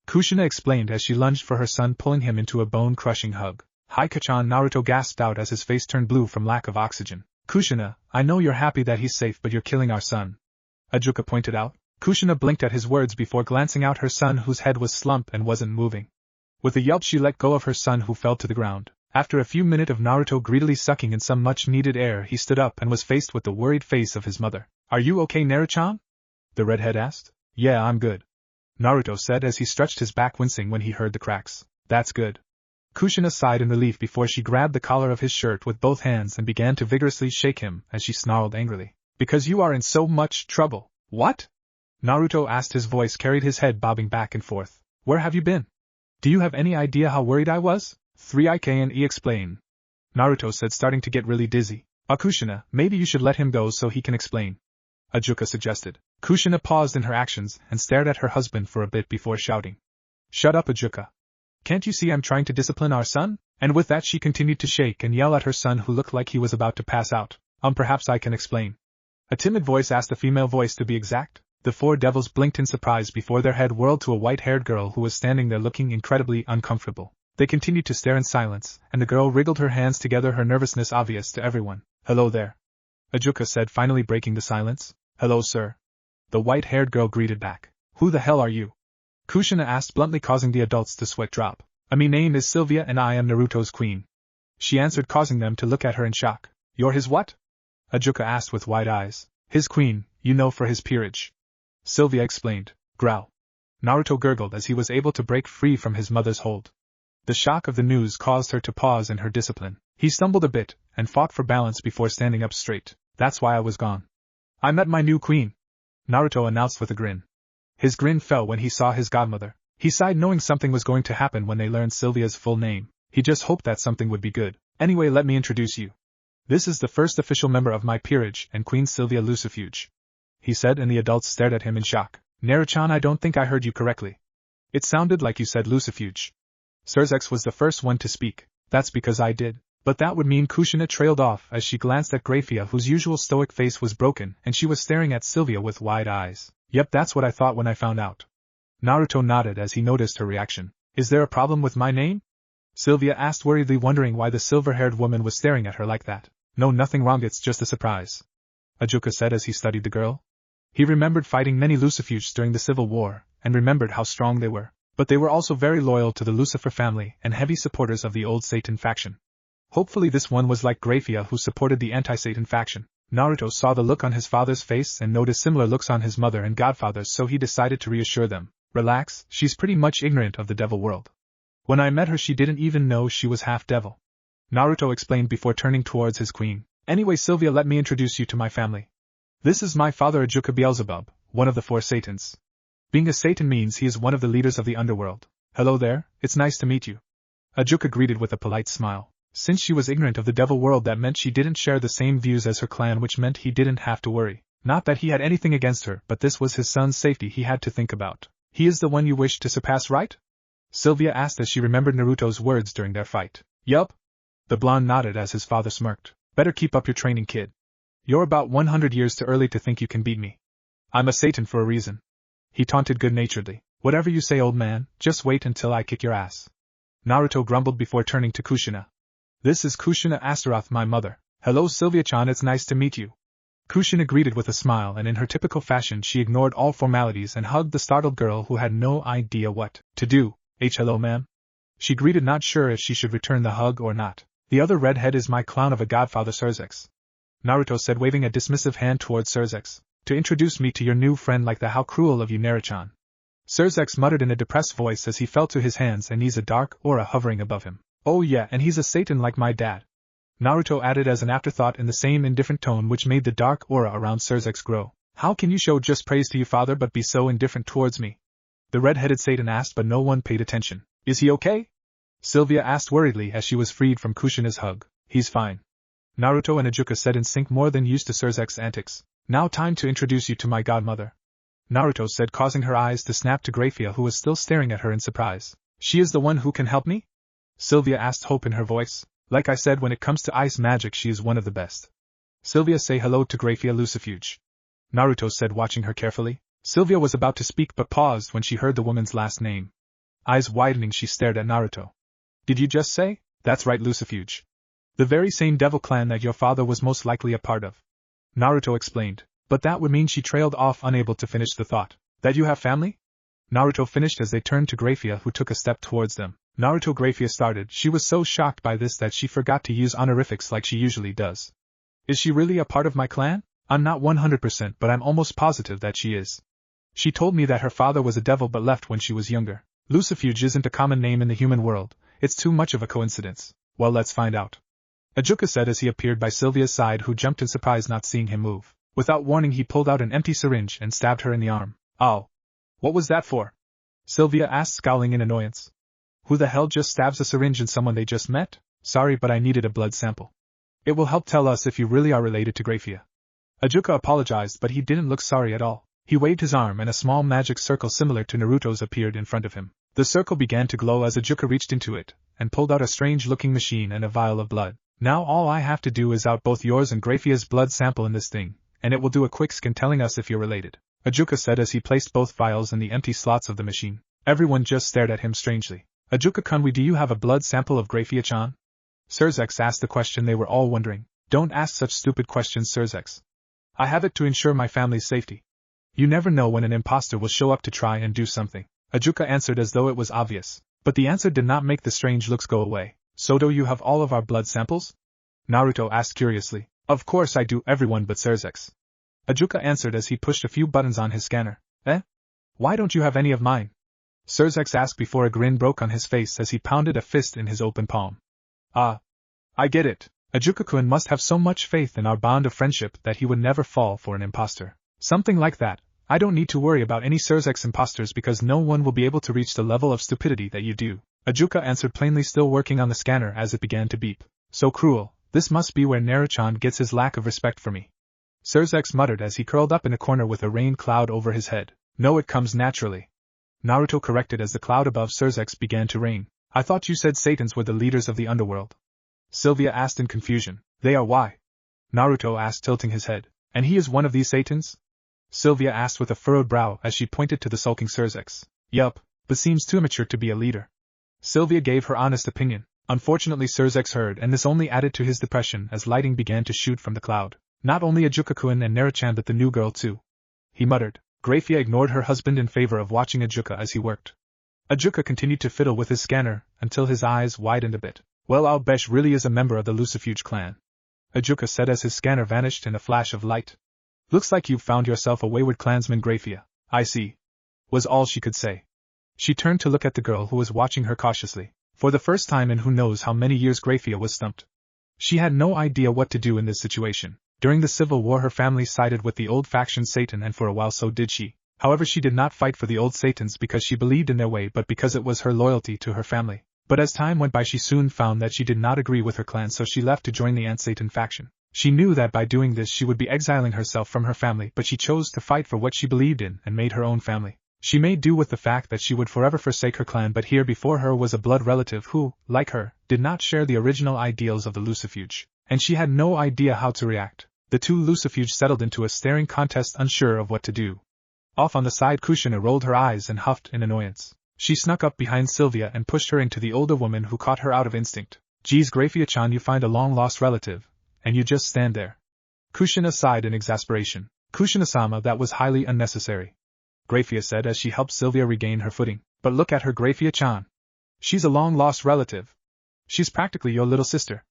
Kushina explained as she lunged for her son, pulling him into a bone-crushing hug. "Hi-ka-chan," Naruto gasped out as his face turned blue from lack of oxygen. "Kushina, I know you're happy that he's safe, but you're killing our son," Ajuka pointed out. Kushina blinked at his words before glancing at her son, whose head was slumped and wasn't moving. With a yelp, she let go of her son, who fell to the ground. After a few minutes of Naruto greedily sucking in some much-needed air, he stood up and was faced with the worried face of his mother. "Are you okay, Naru-chan?" the redhead asked. "Yeah, I'm good," Naruto said as he stretched his back, wincing when he heard the cracks. "That's good." Kushina sighed in relief before she grabbed the collar of his shirt with both hands and began to vigorously shake him as she snarled angrily. "Because you are in so much trouble." "What?" Naruto asked, his voice carried his head bobbing back and forth. "Where have you been? Do you have any idea how worried I was?" "3IKNE explain," Naruto said, starting to get really dizzy. "Kushina, maybe you should let him go so he can explain," Ajuka suggested. Kushina paused in her actions and stared at her husband for a bit before shouting. "Shut up, Ajuka. Can't you see I'm trying to discipline our son?" And with that she continued to shake and yell at her son, who looked like he was about to pass out. Perhaps I can explain," a timid voice asked, a female voice to be exact. The 4 devils blinked in surprise before their head whirled to a white-haired girl who was standing there looking incredibly uncomfortable. They continued to stare in silence, and the girl wriggled her hands together, her nervousness obvious to everyone. "Hello there," Ajuka said, finally breaking the silence. "Hello, sir," the white-haired girl greeted back. "Who the hell are you?" Kushina asked bluntly, causing the adults to sweat drop. "My name is Sylvia and I am Naruto's queen," she answered, causing them to look at her in shock. "You're his what?" Ajuka asked with wide eyes. "His queen, you know, for his peerage," Sylvia explained. "Growl." Naruto gurgled as he was able to break free from his mother's hold. The shock of the news caused her to pause in her discipline. He stumbled a bit and fought for balance before standing up straight. "That's why I was gone. I met my new queen," Naruto announced with a grin. His grin fell when he saw his godmother. He sighed, knowing something was going to happen when they learned Sylvia's full name. He just hoped that something would be good. "Anyway, let me introduce you. This is the first official member of my peerage and Queen Sylvia Lucifuge," he said, and the adults stared at him in shock. "Naru-chan, I don't think I heard you correctly. It sounded like you said Lucifuge." Surzek was the first one to speak. "That's because I did." But that would mean Kushina trailed off as she glanced at Grafia, whose usual stoic face was broken, and she was staring at Sylvia with wide eyes. "Yep, that's what I thought when I found out." Naruto nodded as he noticed her reaction. "Is there a problem with my name?" Sylvia asked worriedly, wondering why the silver-haired woman was staring at her like that. "No, nothing wrong, it's just a surprise," Ajuka said as he studied the girl. He remembered fighting many Lucifuges during the Civil War, and remembered how strong they were. But they were also very loyal to the Lucifer family and heavy supporters of the old Satan faction. Hopefully this one was like Grafia, who supported the anti-Satan faction. Naruto saw the look on his father's face and noticed similar looks on his mother and godfather's, so he decided to reassure them. "Relax, she's pretty much ignorant of the devil world. When I met her she didn't even know she was half devil," Naruto explained before turning towards his queen. "Anyway, Sylvia, let me introduce you to my family. This is my father, Ajuka Beelzebub, one of the 4 Satans. Being a Satan means he is one of the leaders of the underworld." "Hello there, it's nice to meet you," Ajuka greeted with a polite smile. Since she was ignorant of the devil world, that meant she didn't share the same views as her clan, which meant he didn't have to worry. Not that he had anything against her, but this was his son's safety he had to think about. "He is the one you wish to surpass, right?" Sylvia asked as she remembered Naruto's words during their fight. "Yup." The blonde nodded as his father smirked. "Better keep up your training, kid. You're about 100 years too early to think you can beat me. I'm a Satan for a reason," he taunted good-naturedly. "Whatever you say, old man, just wait until I kick your ass," Naruto grumbled before turning to Kushina. "This is Kushina Astaroth, my mother." "Hello, Sylvia-chan, it's nice to meet you." Kushina greeted with a smile, and in her typical fashion she ignored all formalities and hugged the startled girl, who had no idea what to do. "Hello, ma'am," she greeted, not sure if she should return the hug or not. "The other redhead is my clown of a godfather, Surzek," Naruto said, waving a dismissive hand towards Surzek. "To introduce me to your new friend like that. How cruel of you, Naru-chan." Surzek muttered in a depressed voice as he fell to his hands and knees, a dark aura hovering above him. "Oh yeah, and he's a Satan like my dad," Naruto added as an afterthought in the same indifferent tone which made the dark aura around Surzek grow. "How can you show just praise to your father but be so indifferent towards me?" the red-headed Satan asked, but no one paid attention. "Is he okay?" Sylvia asked worriedly as she was freed from Kushina's hug. He's fine. Naruto and Ajuka said in sync, more than used to Surzek's antics. Now time to introduce you to my godmother. Naruto said, causing her eyes to snap to Grafia, who was still staring at her in surprise. She is the one who can help me? Sylvia asked, hope in her voice. Like I said, when it comes to ice magic she is one of the best. Sylvia, say hello to Grafia Lucifuge. Naruto said, watching her carefully. Sylvia was about to speak but paused when she heard the woman's last name. Eyes widening, she stared at Naruto. Did you just say? That's right, Lucifuge. The very same devil clan that your father was most likely a part of. Naruto explained. But that would mean, she trailed off, unable to finish the thought. That you have family? Naruto finished as they turned to Grafia, who took a step towards them. Naruto, Grafia started. She was so shocked by this that she forgot to use honorifics like she usually does. Is she really a part of my clan? I'm not 100%, but I'm almost positive that she is. She told me that her father was a devil but left when she was younger. Lucifuge isn't a common name in the human world. It's too much of a coincidence. Well, let's find out. Ajuka said as he appeared by Sylvia's side, who jumped in surprise not seeing him move. Without warning, he pulled out an empty syringe and stabbed her in the arm. Oh. What was that for? Sylvia asked, scowling in annoyance. Who the hell just stabs a syringe in someone they just met? Sorry, but I needed a blood sample. It will help tell us if you really are related to Grafia. Ajuka apologized, but he didn't look sorry at all. He waved his arm and a small magic circle similar to Naruto's appeared in front of him. The circle began to glow as Ajuka reached into it and pulled out a strange-looking machine and a vial of blood. Now all I have to do is out both yours and Grafia's blood sample in this thing, and it will do a quick scan telling us if you're related. Ajuka said as he placed both vials in the empty slots of the machine. Everyone just stared at him strangely. Ajuka-kun, do you have a blood sample of Grafia-chan? Surzek asked the question they were all wondering. Don't ask such stupid questions, Surzek. I have it to ensure my family's safety. You never know when an imposter will show up to try and do something. Ajuka answered as though it was obvious. But the answer did not make the strange looks go away. So do you have all of our blood samples? Naruto asked curiously. Of course I do, everyone but Surzek. Ajuka answered as he pushed a few buttons on his scanner. Eh? Why don't you have any of mine? Surzek asked before a grin broke on his face as he pounded a fist in his open palm. Ah. I get it. Ajuka-kun must have so much faith in our bond of friendship that he would never fall for an imposter. Something like that. I don't need to worry about any Surzek's imposters because no one will be able to reach the level of stupidity that you do. Ajuka answered plainly, still working on the scanner as it began to beep. So cruel. This must be where Naruto-chan gets his lack of respect for me. Surzek muttered as he curled up in a corner with a rain cloud over his head. No, it comes naturally. Naruto corrected as the cloud above Surzek began to rain. I thought you said Satans were the leaders of the underworld. Sylvia asked in confusion. They are why? Naruto asked, tilting his head. And he is one of these Satans? Sylvia asked with a furrowed brow as she pointed to the sulking Surzek. Yup, but seems too immature to be a leader. Sylvia gave her honest opinion. Unfortunately, Surzek heard, and this only added to his depression as lighting began to shoot from the cloud. Not only Ajuka-kun and Naruto-chan but the new girl too. He muttered. Grafia ignored her husband in favor of watching Ajuka as he worked. Ajuka continued to fiddle with his scanner until his eyes widened a bit. Well, Albesh really is a member of the Lucifuge clan. Ajuka said as his scanner vanished in a flash of light. Looks like you've found yourself a wayward clansman, Grafia. I see. Was all she could say. She turned to look at the girl who was watching her cautiously. For the first time in who knows how many years, Grafia was stumped. She had no idea what to do in this situation. During the Civil War her family sided with the old faction Satan, and for a while so did she. However, she did not fight for the old Satans because she believed in their way but because it was her loyalty to her family. But as time went by she soon found that she did not agree with her clan, so she left to join the Ant-Satan faction. She knew that by doing this she would be exiling herself from her family, but she chose to fight for what she believed in and made her own family. She made do with the fact that she would forever forsake her clan, but here before her was a blood relative who, like her, did not share the original ideals of the Lucifuge, and she had no idea how to react. The two Lucifuge settled into a staring contest, unsure of what to do. Off on the side, Kushina rolled her eyes and huffed in annoyance. She snuck up behind Sylvia and pushed her into the older woman, who caught her out of instinct. Geez, Grafia-chan, you find a long-lost relative, and you just stand there. Kushina sighed in exasperation. Kushina-sama, that was highly unnecessary. Grafia said as she helped Sylvia regain her footing. But look at her, Grafia-chan. She's a long-lost relative. She's practically your little sister.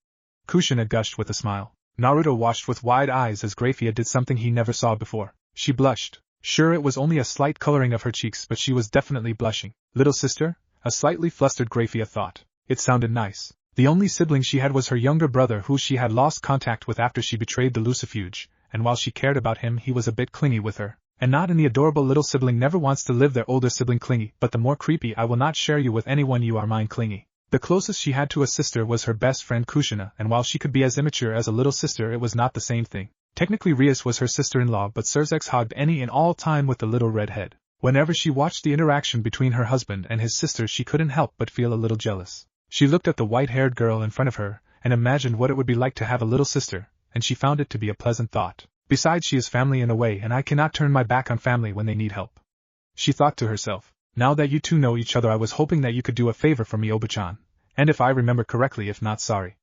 Kushina gushed with a smile. Naruto watched with wide eyes as Grafia did something he never saw before. She blushed. Sure, it was only a slight coloring of her cheeks, but she was definitely blushing. Little sister? A slightly flustered Grafia thought. It sounded nice. The only sibling she had was her younger brother, who she had lost contact with after she betrayed the Lucifuge, and while she cared about him he was a bit clingy with her. And not in the adorable little sibling never wants to live their older sibling clingy, but the more creepy I will not share you with anyone, you are mine clingy. The closest she had to a sister was her best friend Kushina, and while she could be as immature as a little sister, it was not the same thing. Technically Rias was her sister-in-law, but Surzex hogged any and all time with the little red head. Whenever she watched the interaction between her husband and his sister, she couldn't help but feel a little jealous. She looked at the white-haired girl in front of her, and imagined what it would be like to have a little sister, and she found it to be a pleasant thought. Besides, she is family in a way, and I cannot turn my back on family when they need help. She thought to herself, now that you two know each other, I was hoping that you could do a favor for me, Oba-chan. And if I remember correctly, if not, sorry.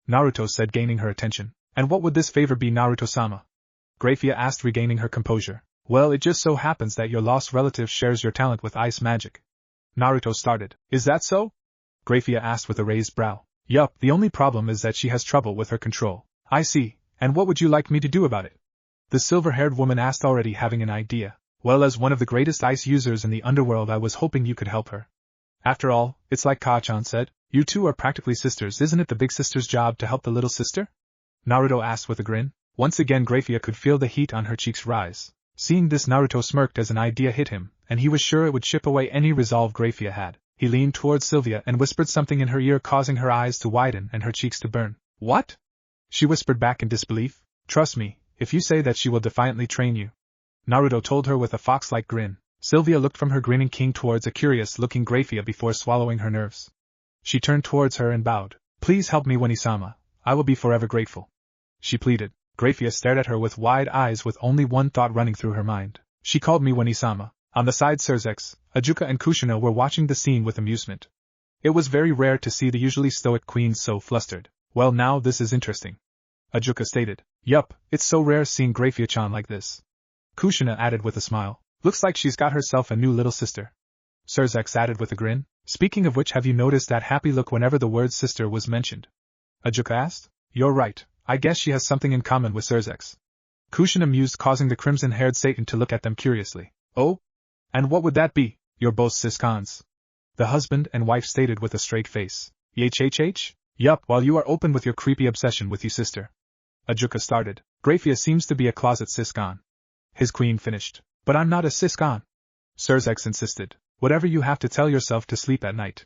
Naruto said, gaining her attention. And what would this favor be, Naruto-sama? Grafia asked, regaining her composure. Well, it just so happens that your lost relative shares your talent with ice magic. Naruto started. Is that so? Grafia asked with a raised brow. Yup, the only problem is that she has trouble with her control. I see, and what would you like me to do about it? The silver-haired woman asked, already having an idea. Well, as one of the greatest ice users in the underworld, I was hoping you could help her. After all, it's like Ka-chan said, you two are practically sisters, isn't it the big sister's job to help the little sister? Naruto asked with a grin. Once again Grafia could feel the heat on her cheeks rise. Seeing this, Naruto smirked as an idea hit him, and he was sure it would chip away any resolve Grafia had. He leaned towards Sylvia and whispered something in her ear, causing her eyes to widen and her cheeks to burn. What? She whispered back in disbelief. Trust me, if you say that, she will defiantly train you. Naruto told her with a fox-like grin. Sylvia looked from her grinning king towards a curious-looking Grafia before swallowing her nerves. She turned towards her and bowed. Please help me, Wani-sama. I will be forever grateful. She pleaded. Grafia stared at her with wide eyes, with only one thought running through her mind. She called me Wani-sama. On the side, Surzex, Ajuka and Kushina were watching the scene with amusement. It was very rare to see the usually stoic queen so flustered. Well, now this is interesting. Ajuka stated. Yup, it's so rare seeing Grafia-chan like this. Kushina added with a smile. Looks like she's got herself a new little sister. Surzex added with a grin. Speaking of which, have you noticed that happy look whenever the word sister was mentioned? Ajuka asked. You're right, I guess she has something in common with Surzex. Kushina mused, causing the crimson-haired Satan to look at them curiously. Oh? And what would that be? You're both sis-cons. The husband and wife stated with a straight face. YHHH? Yup, while you are open with your creepy obsession with you sister. Ajuka started. Grafia seems to be a closet sis-con. His queen finished. But I'm not a sis-con. Surzex insisted. Whatever you have to tell yourself to sleep at night.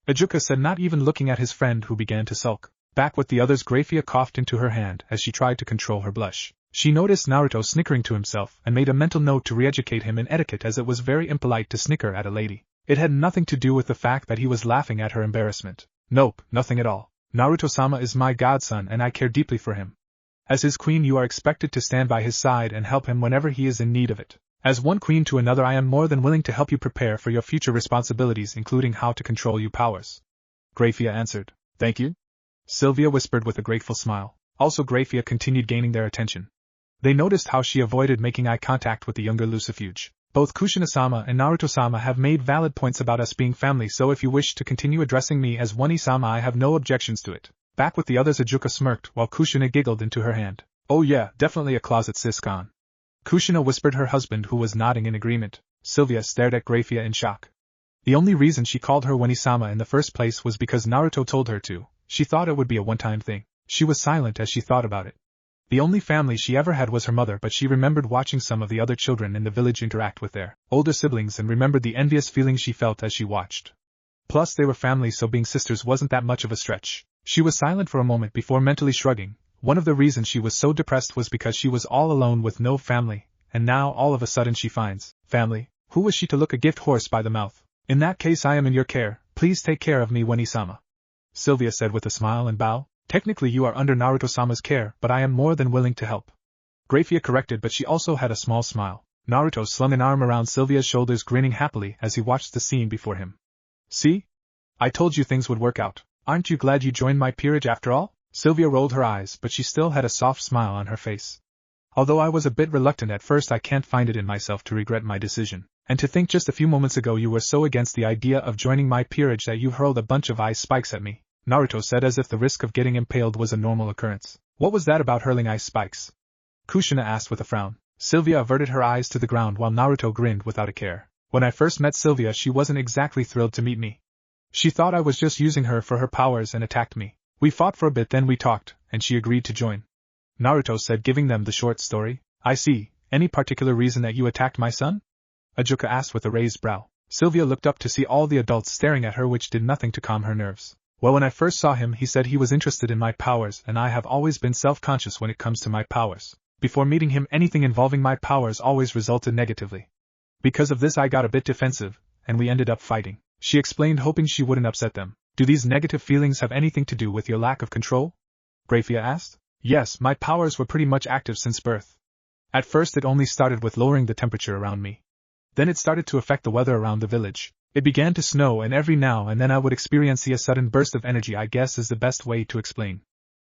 Ajuka said, not even looking at his friend who began to sulk. Back with the others, Grafia coughed into her hand as she tried to control her blush. She noticed Naruto snickering to himself and made a mental note to re-educate him in etiquette, as it was very impolite to snicker at a lady. It had nothing to do with the fact that he was laughing at her embarrassment. Nope, nothing at all. Naruto-sama is my godson and I care deeply for him. As his queen, you are expected to stand by his side and help him whenever he is in need of it. As one queen to another, I am more than willing to help you prepare for your future responsibilities, including how to control your powers. Grafia answered. Thank you? Sylvia whispered with a grateful smile. Also, Grafia continued gaining their attention. They noticed how she avoided making eye contact with the younger Lucifuge. Both Kushina-sama and Naruto-sama have made valid points about us being family, so if you wish to continue addressing me as Wani-sama, I have no objections to it. Back with the others, Ajuka smirked while Kushina giggled into her hand. Oh yeah, definitely a closet sis-con. Kushina whispered her husband, who was nodding in agreement. Sylvia stared at Grafia in shock. The only reason she called her Wani-sama in the first place was because Naruto told her to. She thought it would be a one-time thing. She was silent as she thought about it. The only family she ever had was her mother, but she remembered watching some of the other children in the village interact with their older siblings and remembered the envious feeling she felt as she watched. Plus, they were family, so being sisters wasn't that much of a stretch. She was silent for a moment before mentally shrugging. One of the reasons she was so depressed was because she was all alone with no family, and now all of a sudden she finds family. Who was she to look a gift horse by the mouth? In that case, I am in your care. Please take care of me, Wani-sama. Sylvia said with a smile and bow. Technically you are under Naruto-sama's care, but I am more than willing to help. Grafia corrected, but she also had a small smile. Naruto slung an arm around Sylvia's shoulders, grinning happily as he watched the scene before him. See? I told you things would work out. Aren't you glad you joined my peerage after all? Sylvia rolled her eyes, but she still had a soft smile on her face. Although I was a bit reluctant at first, I can't find it in myself to regret my decision. And to think just a few moments ago you were so against the idea of joining my peerage that you hurled a bunch of ice spikes at me. Naruto said, as if the risk of getting impaled was a normal occurrence. What was that about hurling ice spikes? Kushina asked with a frown. Sylvia averted her eyes to the ground while Naruto grinned without a care. When I first met Sylvia, she wasn't exactly thrilled to meet me. She thought I was just using her for her powers and attacked me. We fought for a bit, then we talked, and she agreed to join. Naruto said, giving them the short story. I see. Any particular reason that you attacked my son? Ajuka asked with a raised brow. Sylvia looked up to see all the adults staring at her, which did nothing to calm her nerves. Well, when I first saw him, he said he was interested in my powers, and I have always been self-conscious when it comes to my powers. Before meeting him, anything involving my powers always resulted negatively. Because of this, I got a bit defensive, and we ended up fighting. She explained, hoping she wouldn't upset them. Do these negative feelings have anything to do with your lack of control? Grafia asked. Yes, my powers were pretty much active since birth. At first it only started with lowering the temperature around me. Then it started to affect the weather around the village. It began to snow, and every now and then I would experience a sudden burst of energy, I guess is the best way to explain.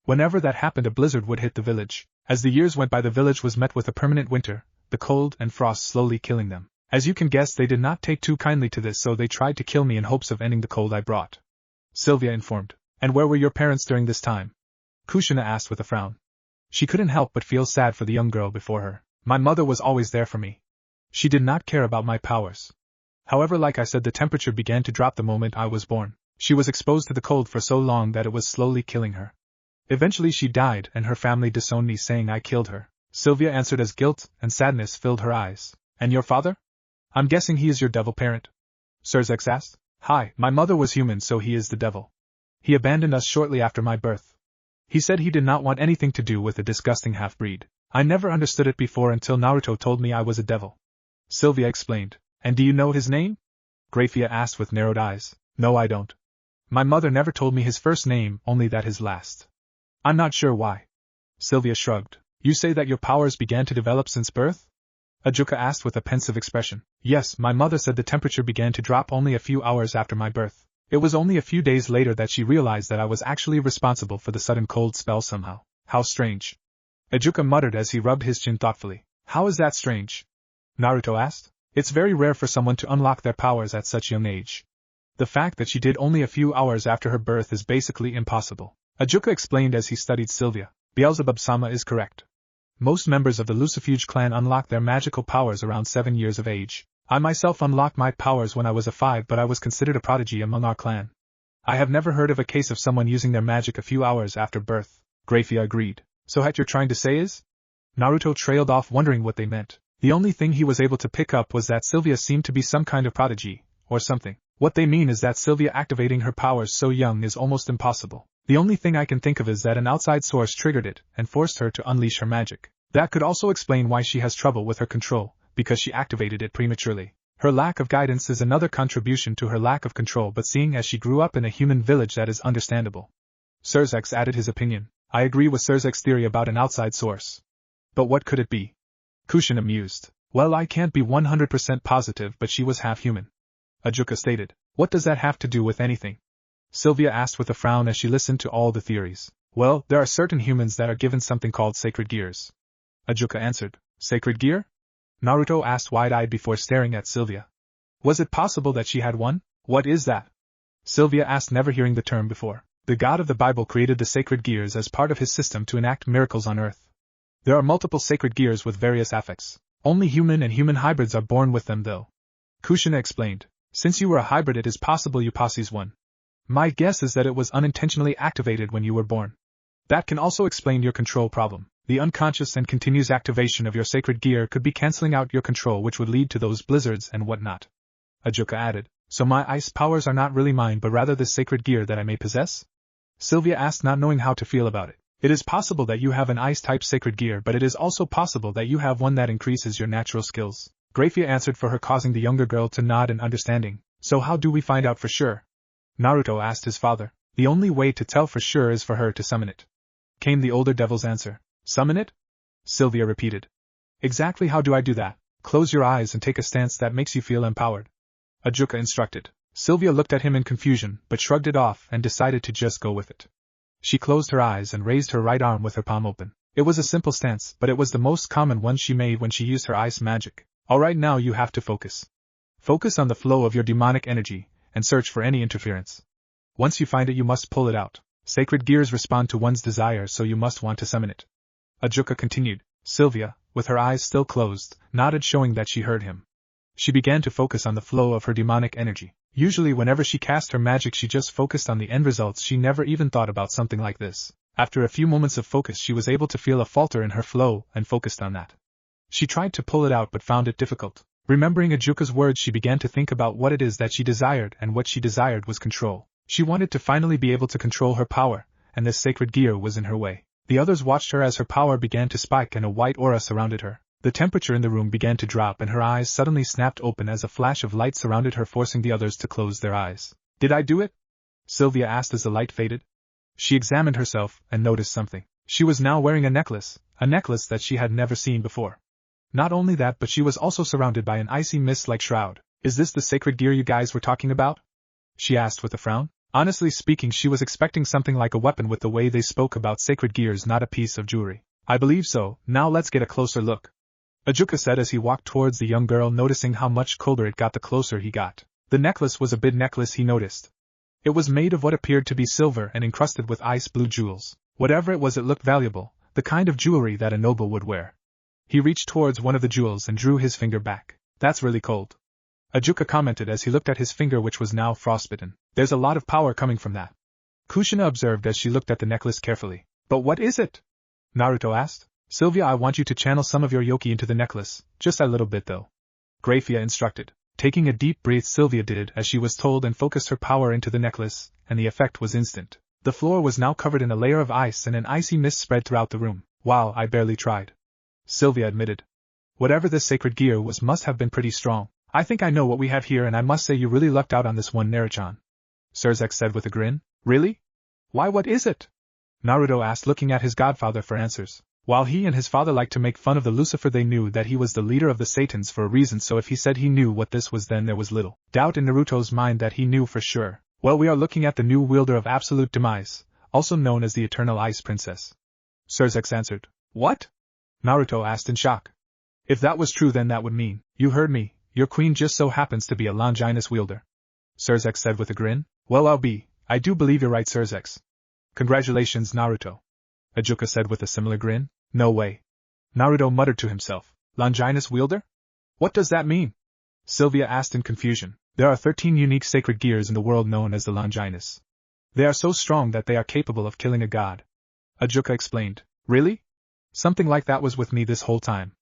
Whenever that happened, a blizzard would hit the village. As the years went by, the village was met with a permanent winter, the cold and frost slowly killing them. As you can guess, they did not take too kindly to this, so they tried to kill me in hopes of ending the cold I brought. Sylvia informed. And where were your parents during this time? Kushina asked with a frown. She couldn't help but feel sad for the young girl before her. My mother was always there for me. She did not care about my powers. However, like I said, the temperature began to drop the moment I was born. She was exposed to the cold for so long that it was slowly killing her. Eventually she died, and her family disowned me, saying I killed her. Sylvia answered as guilt and sadness filled her eyes. And your father? I'm guessing he is your devil parent? Serzex asked. Hi, my mother was human, so he is the devil. He abandoned us shortly after my birth. He said he did not want anything to do with the disgusting half-breed. I never understood it before until Naruto told me I was a devil. Sylvia explained. And do you know his name? Grafia asked with narrowed eyes. No, I don't. My mother never told me his first name, only that his last. I'm not sure why. Sylvia shrugged. You say that your powers began to develop since birth? Ajuka asked with a pensive expression. Yes, my mother said the temperature began to drop only a few hours after my birth. It was only a few days later that she realized that I was actually responsible for the sudden cold spell somehow. How strange. Ajuka muttered as he rubbed his chin thoughtfully. How is that strange? Naruto asked. It's very rare for someone to unlock their powers at such young age. The fact that she did only a few hours after her birth is basically impossible. Ajuka explained as he studied Sylvia. Beelzebub-sama is correct. Most members of the Lucifuge clan unlock their magical powers around 7 years of age. I myself unlocked my powers when I was a 5, but I was considered a prodigy among our clan. I have never heard of a case of someone using their magic a few hours after birth. Grafia agreed. So what you're trying to say is? Naruto trailed off, wondering what they meant. The only thing he was able to pick up was that Sylvia seemed to be some kind of prodigy, or something. What they mean is that Sylvia activating her powers so young is almost impossible. The only thing I can think of is that an outside source triggered it and forced her to unleash her magic. That could also explain why she has trouble with her control, because she activated it prematurely. Her lack of guidance is another contribution to her lack of control, but seeing as she grew up in a human village, that is understandable. Serzex added his opinion. I agree with Serzex's theory about an outside source. But what could it be? Kushina mused. Well, I can't be 100% positive, but she was half human. Ajuka stated. What does that have to do with anything? Sylvia asked with a frown as she listened to all the theories. Well, there are certain humans that are given something called sacred gears. Ajuka answered. Sacred gear? Naruto asked wide-eyed before staring at Sylvia. Was it possible that she had one? What is that? Sylvia asked, never hearing the term before. The god of the Bible created the sacred gears as part of his system to enact miracles on earth. There are multiple sacred gears with various affects. Only human and human hybrids are born with them though. Kushina explained. Since you were a hybrid, it is possible you possess one. My guess is that it was unintentionally activated when you were born. That can also explain your control problem. The unconscious and continuous activation of your sacred gear could be cancelling out your control, which would lead to those blizzards and whatnot. Ajuka added. So my ice powers are not really mine, but rather this sacred gear that I may possess? Sylvia asked, not knowing how to feel about it. It is possible that you have an ice-type sacred gear, but it is also possible that you have one that increases your natural skills. Grafia answered for her, causing the younger girl to nod in understanding. So how do we find out for sure? Naruto asked his father. The only way to tell for sure is for her to summon it. Came the older devil's answer. Summon it? Sylvia repeated. Exactly how do I do that? Close your eyes and take a stance that makes you feel empowered. Ajuka instructed. Sylvia looked at him in confusion, but shrugged it off and decided to just go with it. She closed her eyes and raised her right arm with her palm open. It was a simple stance, but it was the most common one she made when she used her ice magic. Alright, now you have to focus. Focus on the flow of your demonic energy, and search for any interference. Once you find it, you must pull it out. Sacred gears respond to one's desire, so you must want to summon it. Ajuka continued. Sylvia, with her eyes still closed, nodded, showing that she heard him. She began to focus on the flow of her demonic energy. Usually whenever she cast her magic, she just focused on the end results. She never even thought about something like this. After a few moments of focus, she was able to feel a falter in her flow and focused on that. She tried to pull it out but found it difficult. Remembering Ajuka's words, she began to think about what it is that she desired, and what she desired was control. She wanted to finally be able to control her power, and this sacred gear was in her way. The others watched her as her power began to spike and a white aura surrounded her. The temperature in the room began to drop and her eyes suddenly snapped open as a flash of light surrounded her, forcing the others to close their eyes. Did I do it? Sylvia asked as the light faded. She examined herself and noticed something. She was now wearing a necklace that she had never seen before. Not only that, but she was also surrounded by an icy mist-like shroud. Is this the sacred gear you guys were talking about? She asked with a frown. Honestly speaking, she was expecting something like a weapon with the way they spoke about sacred gears, not a piece of jewelry. I believe so, now let's get a closer look. Ajuka said as he walked towards the young girl, noticing how much colder it got the closer he got. The necklace was a big necklace, he noticed. It was made of what appeared to be silver and encrusted with ice blue jewels. Whatever it was, it looked valuable, the kind of jewelry that a noble would wear. He reached towards one of the jewels and drew his finger back. That's really cold. Ajuka commented as he looked at his finger, which was now frostbitten. There's a lot of power coming from that. Kushina observed as she looked at the necklace carefully. But what is it? Naruto asked. Sylvia, I want you to channel some of your yoki into the necklace, just a little bit though. Grafia instructed. Taking a deep breath, Sylvia did as she was told and focused her power into the necklace, and the effect was instant. The floor was now covered in a layer of ice and an icy mist spread throughout the room. Wow, I barely tried. Sylvia admitted. Whatever this sacred gear was must have been pretty strong. I think I know what we have here, and I must say you really lucked out on this one, Naruto. Surzek said with a grin. Really? Why, what is it? Naruto asked, looking at his godfather for answers. While he and his father liked to make fun of the Lucifer, they knew that he was the leader of the Satans for a reason, so if he said he knew what this was, then there was little doubt in Naruto's mind that he knew for sure. Well, we are looking at the new wielder of absolute demise, also known as the Eternal Ice Princess. Surzek answered. What? Naruto asked in shock. If that was true, then that would mean, you heard me, your queen just so happens to be a Longinus wielder. Surzek said with a grin. Well, I do believe you're right, Surzek. Congratulations, Naruto. Ajuka said with a similar grin. No way. Naruto muttered to himself. Longinus wielder? What does that mean? Sylvia asked in confusion. There are 13 unique sacred gears in the world known as the Longinus. They are so strong that they are capable of killing a god. Ajuka explained. Really? Something like that was with me this whole time.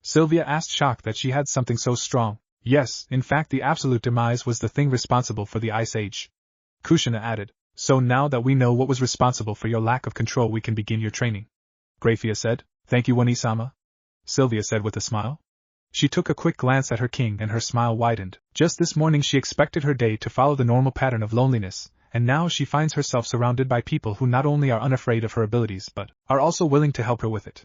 Sylvia asked, shocked that she had something so strong. Yes, in fact the absolute demise was the thing responsible for the Ice Age. Kushina added. So now that we know what was responsible for your lack of control, we can begin your training. Grafia said. Thank you, Oni-sama. Sylvia said with a smile. She took a quick glance at her king and her smile widened. Just this morning she expected her day to follow the normal pattern of loneliness, and now she finds herself surrounded by people who not only are unafraid of her abilities but are also willing to help her with it.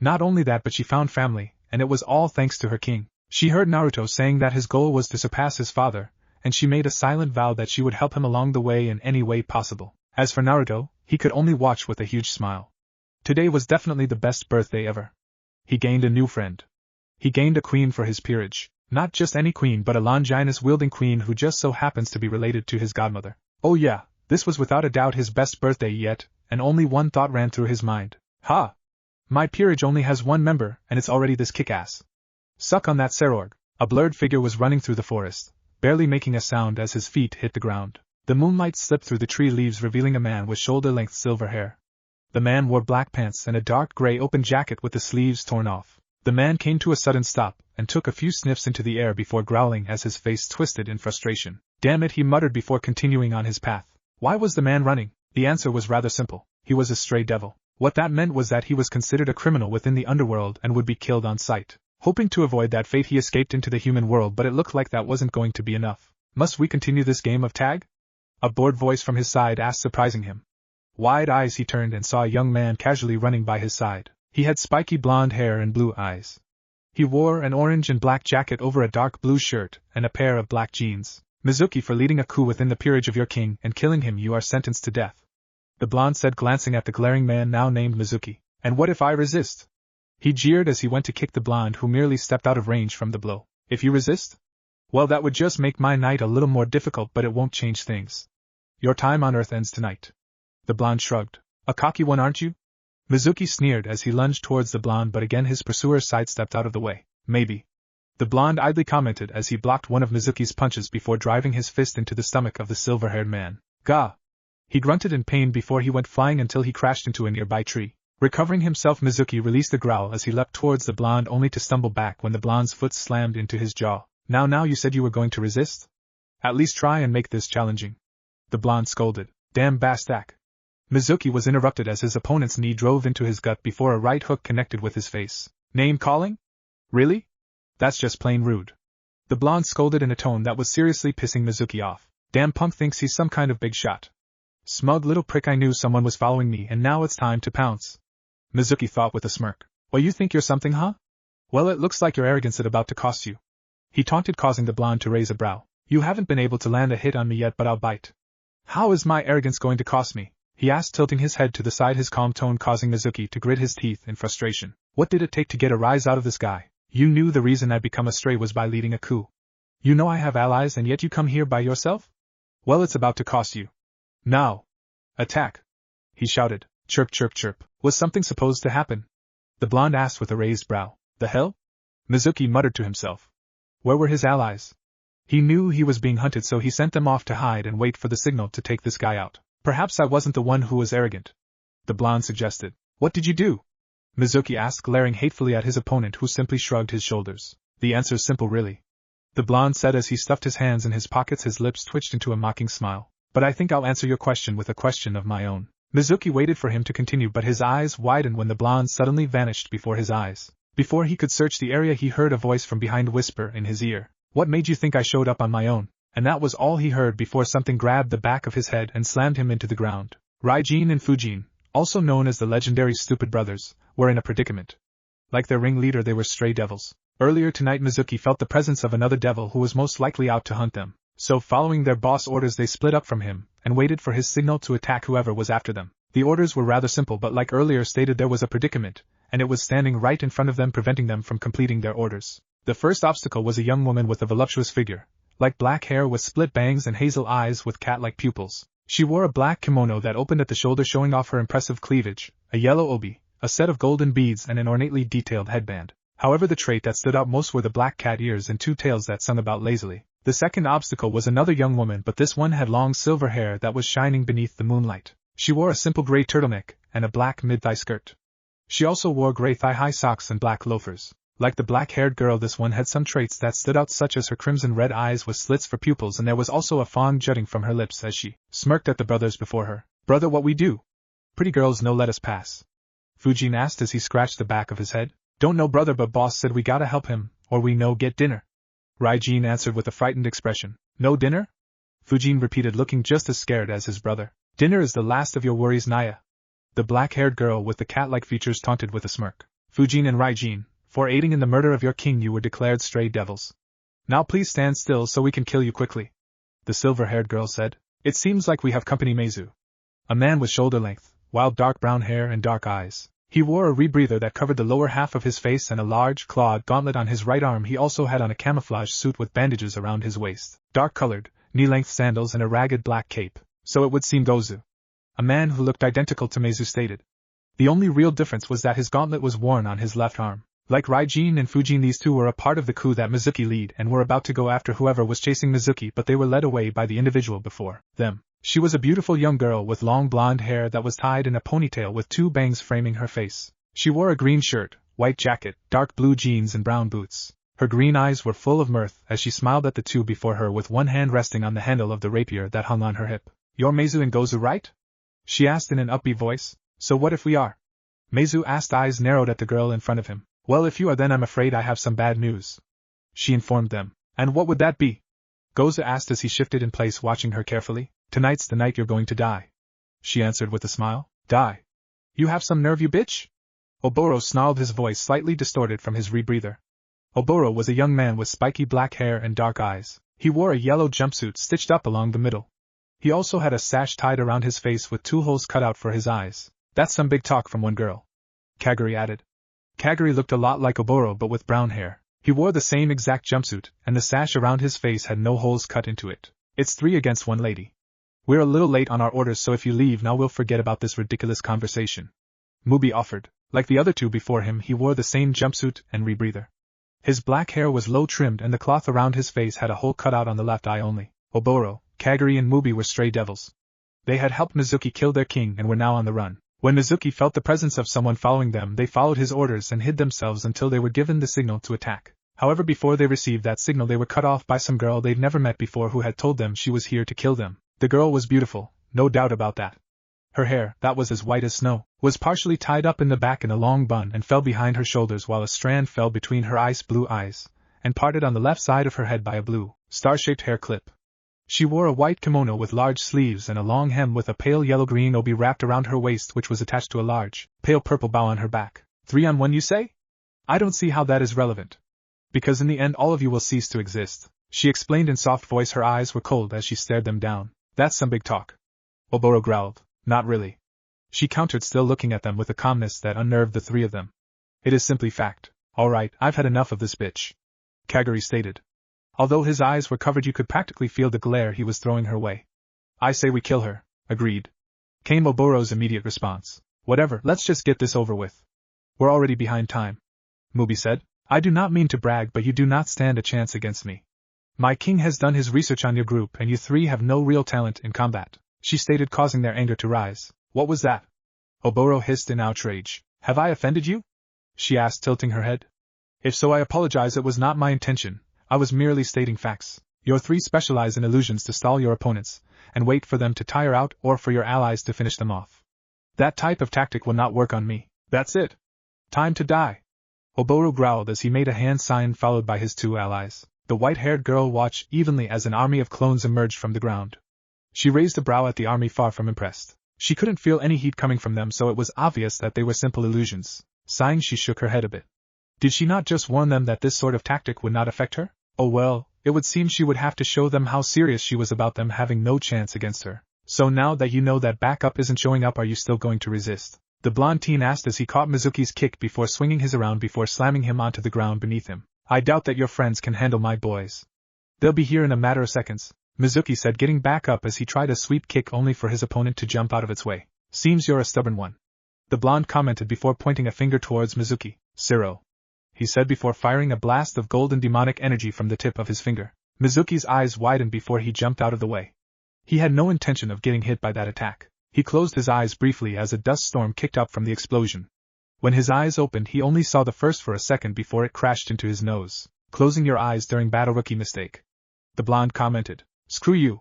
Not only that, but she found family, and it was all thanks to her king. She heard Naruto saying that his goal was to surpass his father, and she made a silent vow that she would help him along the way in any way possible. As for Naruto, he could only watch with a huge smile. Today was definitely the best birthday ever. He gained a new friend. He gained a queen for his peerage. Not just any queen, but a Longinus-wielding queen who just so happens to be related to his godmother. Oh yeah, this was without a doubt his best birthday yet, and only one thought ran through his mind. Ha! My peerage only has one member, and it's already this kick-ass. Suck on that, Serorg. A blurred figure was running through the forest, barely making a sound as his feet hit the ground. The moonlight slipped through the tree leaves, revealing a man with shoulder-length silver hair. The man wore black pants and a dark gray open jacket with the sleeves torn off. The man came to a sudden stop and took a few sniffs into the air before growling as his face twisted in frustration. Damn it, he muttered before continuing on his path. Why was the man running? The answer was rather simple. He was a stray devil. What that meant was that he was considered a criminal within the underworld and would be killed on sight. Hoping to avoid that fate, he escaped into the human world, but it looked like that wasn't going to be enough. Must we continue this game of tag? A bored voice from his side asked, surprising him. Wide eyes he turned and saw a young man casually running by his side. He had spiky blonde hair and blue eyes. He wore an orange and black jacket over a dark blue shirt and a pair of black jeans. Mizuki, for leading a coup within the peerage of your king and killing him, you are sentenced to death. The blonde said, glancing at the glaring man now named Mizuki. And what if I resist? He jeered as he went to kick the blonde, who merely stepped out of range from the blow. If you resist? Well, that would just make my night a little more difficult, but it won't change things. Your time on Earth ends tonight. The blonde shrugged. A cocky one, aren't you? Mizuki sneered as he lunged towards the blonde, but again his pursuer sidestepped out of the way. Maybe. The blonde idly commented as he blocked one of Mizuki's punches before driving his fist into the stomach of the silver-haired man. Gah! He grunted in pain before he went flying until he crashed into a nearby tree. Recovering himself, Mizuki released a growl as he leapt towards the blonde, only to stumble back when the blonde's foot slammed into his jaw. Now you said you were going to resist? At least try and make this challenging. the blonde scolded. Damn Bastak. Mizuki was interrupted as his opponent's knee drove into his gut before a right hook connected with his face. Name calling? Really? That's just plain rude. The blonde scolded in a tone that was seriously pissing Mizuki off. Damn punk thinks he's some kind of big shot. Smug little prick, I knew someone was following me and now it's time to pounce. Mizuki thought with a smirk. Well, you think you're something, huh? Well, it looks like your arrogance is about to cost you. He taunted, causing the blonde to raise a brow. You haven't been able to land a hit on me yet, but I'll bite. How is my arrogance going to cost me? He asked, tilting his head to the side, his calm tone causing Mizuki to grit his teeth in frustration. What did it take to get a rise out of this guy? You knew the reason I'd become a stray was by leading a coup. You know I have allies and yet you come here by yourself? Well, it's about to cost you. Now. Attack. He shouted. Chirp, chirp, chirp. Was something supposed to happen? The blonde asked with a raised brow. The hell? Mizuki muttered to himself. Where were his allies? He knew he was being hunted, so he sent them off to hide and wait for the signal to take this guy out. Perhaps I wasn't the one who was arrogant. The blonde suggested. What did you do? Mizuki asked, glaring hatefully at his opponent, who simply shrugged his shoulders. The answer's simple, really. The blonde said as he stuffed his hands in his pockets, his lips twitched into a mocking smile. But I think I'll answer your question with a question of my own. Mizuki waited for him to continue, but his eyes widened when the blonde suddenly vanished before his eyes. Before he could search the area, he heard a voice from behind whisper in his ear. What made you think I showed up on my own? And that was all he heard before something grabbed the back of his head and slammed him into the ground. Raijin and Fujin, also known as the legendary Stupid Brothers, were in a predicament. Like their ringleader, they were stray devils. Earlier tonight, Mizuki felt the presence of another devil who was most likely out to hunt them. So following their boss' orders, they split up from him and waited for his signal to attack whoever was after them. The orders were rather simple, but like earlier stated, there was a predicament, and it was standing right in front of them, preventing them from completing their orders. The first obstacle was a young woman with a voluptuous figure, like black hair with split bangs and hazel eyes with cat-like pupils. She wore a black kimono that opened at the shoulder, showing off her impressive cleavage, a yellow obi, a set of golden beads, and an ornately detailed headband. However, the trait that stood out most were the black cat ears and two tails that sung about lazily. The second obstacle was another young woman, but this one had long silver hair that was shining beneath the moonlight. She wore a simple gray turtleneck and a black mid-thigh skirt. She also wore gray thigh-high socks and black loafers. Like the black-haired girl, this one had some traits that stood out, such as her crimson-red eyes with slits for pupils, and there was also a fawn jutting from her lips as she smirked at the brothers before her. Brother, what we do? Pretty girls no let us pass. Fujin asked as he scratched the back of his head. Don't know, brother, but boss said we gotta help him, or we no get dinner. Raijin answered with a frightened expression. No dinner? Fujin repeated, looking just as scared as his brother. Dinner is the last of your worries, Naya. The black-haired girl with the cat-like features taunted with a smirk. Fujin and Raijin, for aiding in the murder of your king, you were declared stray devils. Now please stand still so we can kill you quickly. The silver-haired girl said. It seems like we have company. Meizu. A man with shoulder-length, wild dark brown hair and dark eyes. He wore a rebreather that covered the lower half of his face and a large clawed gauntlet on his right arm. He also had on a camouflage suit with bandages around his waist, dark-colored, knee-length sandals and a ragged black cape. So it would seem Gozu. A man who looked identical to Meizu stated. The only real difference was that his gauntlet was worn on his left arm. Like Raijin and Fujin, these two were a part of the coup that Mizuki led and were about to go after whoever was chasing Mizuki, but they were led away by the individual before them. She was a beautiful young girl with long blonde hair that was tied in a ponytail with two bangs framing her face. She wore a green shirt, white jacket, dark blue jeans and brown boots. Her green eyes were full of mirth as she smiled at the two before her, with one hand resting on the handle of the rapier that hung on her hip. You're Meizu and Gozu, right? She asked in an upbeat voice. So what if we are? Meizu asked, eyes narrowed at the girl in front of him. Well, if you are, then I'm afraid I have some bad news. She informed them. And what would that be? Gozu asked as he shifted in place, watching her carefully. Tonight's the night you're going to die. She answered with a smile. Die? You have some nerve, you bitch? Oboro snarled, his voice slightly distorted from his rebreather. Oboro was a young man with spiky black hair and dark eyes. He wore a yellow jumpsuit stitched up along the middle. He also had a sash tied around his face with two holes cut out for his eyes. That's some big talk from one girl. Kaguri added. Kaguri looked a lot like Oboro but with brown hair. He wore the same exact jumpsuit, and the sash around his face had no holes cut into it. It's 3 against 1, lady. We're a little late on our orders, so if you leave now we'll forget about this ridiculous conversation. Mubi offered. Like the other two before him, he wore the same jumpsuit and rebreather. His black hair was low-trimmed and the cloth around his face had a hole cut out on the left eye only. Oboro, Kaguri and Mubi were stray devils. They had helped Mizuki kill their king and were now on the run. When Mizuki felt the presence of someone following them, they followed his orders and hid themselves until they were given the signal to attack. However, before they received that signal, they were cut off by some girl they'd never met before who had told them she was here to kill them. The girl was beautiful, no doubt about that. Her hair, that was as white as snow, was partially tied up in the back in a long bun and fell behind her shoulders while a strand fell between her ice blue eyes, and parted on the left side of her head by a blue, star-shaped hair clip. She wore a white kimono with large sleeves and a long hem with a pale yellow-green obi wrapped around her waist which was attached to a large, pale purple bow on her back. 3-on-1 you say? I don't see how that is relevant. Because in the end all of you will cease to exist, she explained in soft voice. Her eyes were cold as she stared them down. That's some big talk. Oboro growled. Not really. She countered, still looking at them with a calmness that unnerved the three of them. It is simply fact. All right, I've had enough of this bitch, Kaguri stated. Although his eyes were covered you could practically feel the glare he was throwing her way. I say we kill her, agreed, came Oboro's immediate response. Whatever, let's just get this over with. We're already behind time, Mubi said. I do not mean to brag, but you do not stand a chance against me. My king has done his research on your group and you three have no real talent in combat, she stated, causing their anger to rise. What was that? Oboro hissed in outrage. Have I offended you? She asked, tilting her head. If so, I apologize, it was not my intention, I was merely stating facts. Your three specialize in illusions to stall your opponents, and wait for them to tire out or for your allies to finish them off. That type of tactic will not work on me. That's it. Time to die. Oboro growled as he made a hand sign followed by his two allies. The white-haired girl watched evenly as an army of clones emerged from the ground. She raised a brow at the army, far from impressed. She couldn't feel any heat coming from them, so it was obvious that they were simple illusions. Sighing, she shook her head a bit. Did she not just warn them that this sort of tactic would not affect her? Oh well, it would seem she would have to show them how serious she was about them having no chance against her. So now that you know that backup isn't showing up, are you still going to resist? The blonde teen asked as he caught Mizuki's kick before swinging his around before slamming him onto the ground beneath him. I doubt that your friends can handle my boys. They'll be here in a matter of seconds, Mizuki said, getting back up as he tried a sweep kick only for his opponent to jump out of its way. Seems you're a stubborn one, the blonde commented before pointing a finger towards Mizuki. Zero, he said before firing a blast of golden demonic energy from the tip of his finger. Mizuki's eyes widened before he jumped out of the way. He had no intention of getting hit by that attack. He closed his eyes briefly as a dust storm kicked up from the explosion. When his eyes opened, he only saw the first for a second before it crashed into his nose. Closing your eyes during battle, rookie mistake, the blonde commented. Screw you,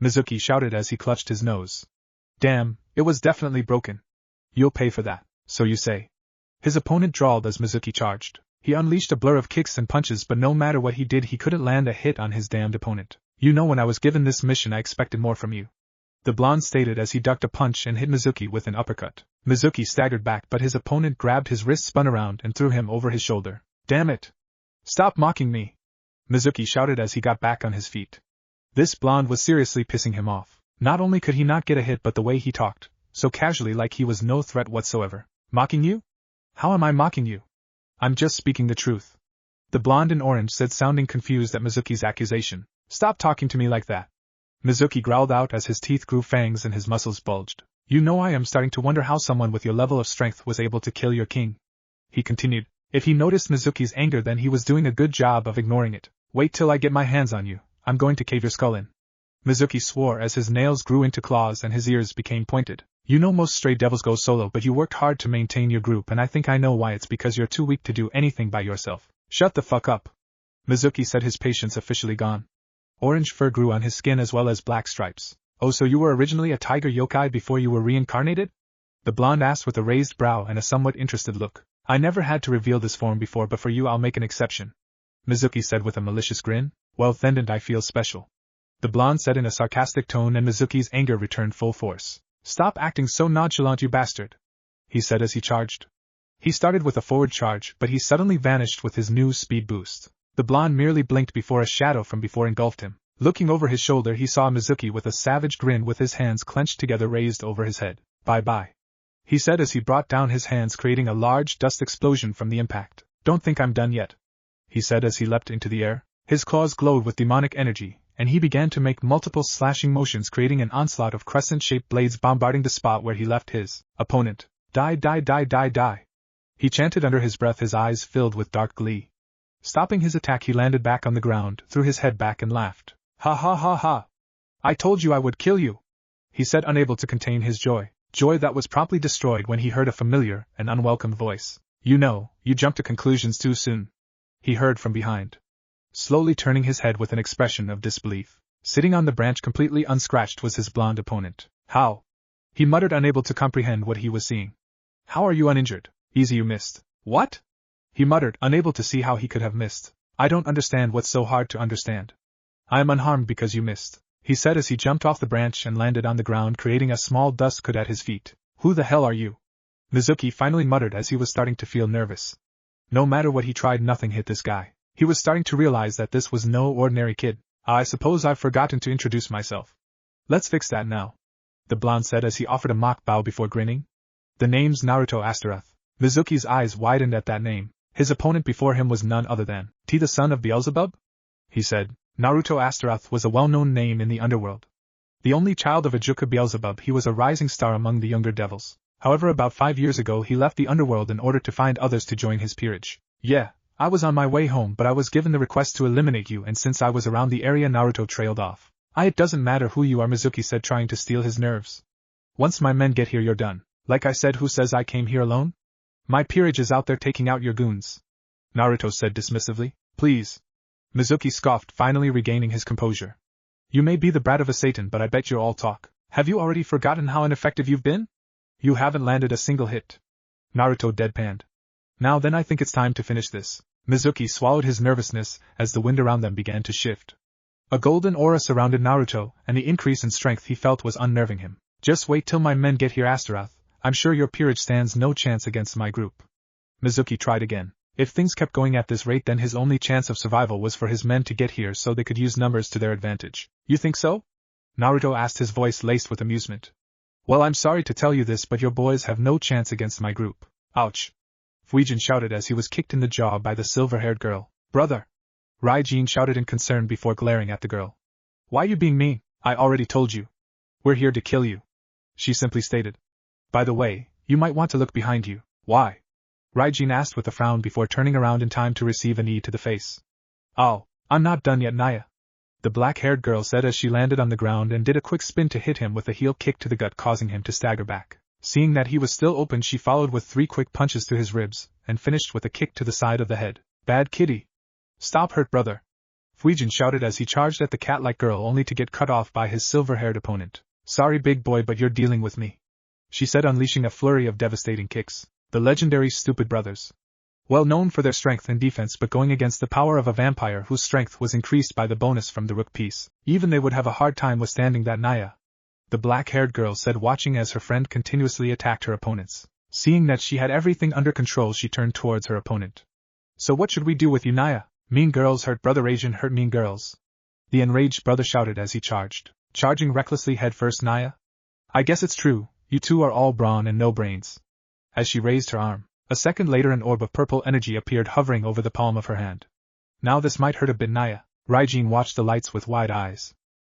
Mizuki shouted as he clutched his nose. Damn, it was definitely broken. You'll pay for that, so you say, his opponent drawled as Mizuki charged. He unleashed a blur of kicks and punches, but no matter what he did, he couldn't land a hit on his damned opponent. You know, when I was given this mission, I expected more from you, the blonde stated as he ducked a punch and hit Mizuki with an uppercut. Mizuki staggered back, but his opponent grabbed his wrist, spun around, and threw him over his shoulder. Damn it! Stop mocking me, Mizuki shouted as he got back on his feet. This blonde was seriously pissing him off. Not only could he not get a hit, but the way he talked, so casually, like he was no threat whatsoever. Mocking you? How am I mocking you? I'm just speaking the truth, the blonde in orange said, sounding confused at Mizuki's accusation. Stop talking to me like that, Mizuki growled out as his teeth grew fangs and his muscles bulged. You know, I am starting to wonder how someone with your level of strength was able to kill your king, he continued. If he noticed Mizuki's anger, then he was doing a good job of ignoring it. Wait till I get my hands on you, I'm going to cave your skull in, Mizuki swore as his nails grew into claws and his ears became pointed. You know, most stray devils go solo, but you worked hard to maintain your group, and I think I know why. It's because you're too weak to do anything by yourself. Shut the fuck up, Mizuki said, his patience officially gone. Orange fur grew on his skin as well as black stripes. Oh, so you were originally a tiger yokai before you were reincarnated? The blonde asked with a raised brow and a somewhat interested look. I never had to reveal this form before, but for you I'll make an exception, Mizuki said with a malicious grin. Well, then I feel special, the blonde said in a sarcastic tone, and Mizuki's anger returned full force. Stop acting so nonchalant, you bastard, he said as he charged. He started with a forward charge, but he suddenly vanished with his new speed boost. The blonde merely blinked before a shadow from before engulfed him. Looking over his shoulder, he saw Mizuki with a savage grin with his hands clenched together raised over his head. Bye-bye, he said as he brought down his hands, creating a large dust explosion from the impact. Don't think I'm done yet, he said as he leapt into the air. His claws glowed with demonic energy, and he began to make multiple slashing motions, creating an onslaught of crescent-shaped blades bombarding the spot where he left his opponent. Die, die, die, die, die, he chanted under his breath, his eyes filled with dark glee. Stopping his attack, he landed back on the ground, threw his head back and laughed. Ha ha ha ha! I told you I would kill you, he said, unable to contain his joy. Joy that was promptly destroyed when he heard a familiar and unwelcome voice. You know, you jumped to conclusions too soon, he heard from behind. Slowly turning his head with an expression of disbelief, Sitting on the branch completely unscratched was his blonde opponent. How? He muttered, unable to comprehend what he was seeing. How are you uninjured? Easy, you missed. What? He muttered, unable to see how he could have missed. I don't understand what's so hard to understand. I am unharmed because you missed, he said as he jumped off the branch and landed on the ground, creating a small dust cloud at his feet. Who the hell are you? Mizuki finally muttered as he was starting to feel nervous. No matter what he tried, nothing hit this guy. He was starting to realize that this was no ordinary kid. I suppose I've forgotten to introduce myself. Let's fix that now, the blonde said as he offered a mock bow before grinning. The name's Naruto Astaroth. Mizuki's eyes widened at that name. His opponent before him was none other than T, the son of Beelzebub? He said. Naruto Astaroth was a well-known name in the underworld. The only child of Ajuka Beelzebub, he was a rising star among the younger devils. However, about 5 years ago he left the underworld in order to find others to join his peerage. Yeah, I was on my way home, but I was given the request to eliminate you, and since I was around the area, Naruto trailed off. It doesn't matter who you are, Mizuki said, trying to steal his nerves. Once my men get here, you're done. Like I said, who says I came here alone? My peerage is out there taking out your goons, Naruto said dismissively. Please. Mizuki scoffed, finally regaining his composure. You may be the brat of a Satan, but I bet you're all talk. Have you already forgotten how ineffective you've been? You haven't landed a single hit. Naruto deadpanned. Now then, I think it's time to finish this. Mizuki swallowed his nervousness as the wind around them began to shift. A golden aura surrounded Naruto, and the increase in strength he felt was unnerving him. Just wait till my men get here, Astaroth. I'm sure your peerage stands no chance against my group. Mizuki tried again. If things kept going at this rate, then his only chance of survival was for his men to get here so they could use numbers to their advantage. You think so? Naruto asked, his voice laced with amusement. Well, I'm sorry to tell you this, but your boys have no chance against my group. Ouch. Fuijin shouted as he was kicked in the jaw by the silver-haired girl. Brother! Raijin shouted in concern before glaring at the girl. Why you being mean? I already told you. We're here to kill you, she simply stated. By the way, you might want to look behind you. Why? Raijin asked with a frown before turning around in time to receive a knee to the face. Oh, I'm not done yet, Naya, the black-haired girl said as she landed on the ground and did a quick spin to hit him with a heel kick to the gut, causing him to stagger back. Seeing that he was still open, she followed with 3 quick punches to his ribs, and finished with a kick to the side of the head. Bad kitty. Stop, hurt brother. Fuijin shouted as he charged at the cat-like girl, only to get cut off by his silver-haired opponent. Sorry, big boy, but you're dealing with me, she said, unleashing a flurry of devastating kicks. The legendary Stupid Brothers. Well known for their strength and defense, but going against the power of a vampire whose strength was increased by the bonus from the rook piece, even they would have a hard time withstanding that, Naya, the black-haired girl said, watching as her friend continuously attacked her opponents. Seeing that she had everything under control, she turned towards her opponent. So what should we do with you, Naya? Mean girls hurt brother, Asian hurt mean girls, the enraged brother shouted as he charged, charging recklessly headfirst. Naya, I guess it's true, you two are all brawn and no brains. As she raised her arm, a second later an orb of purple energy appeared, hovering over the palm of her hand. Now this might hurt a bit, Naya. Raijin watched the lights with wide eyes.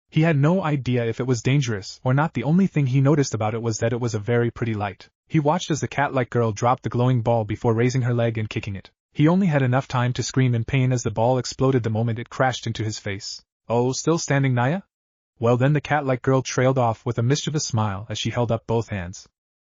He had no idea if it was dangerous or not. The only thing he noticed about it was that it was a very pretty light. He watched as the cat-like girl dropped the glowing ball before raising her leg and kicking it. He only had enough time to scream in pain as the ball exploded the moment it crashed into his face. Oh, still standing, Naya? Well then, the cat-like girl trailed off with a mischievous smile as she held up both hands.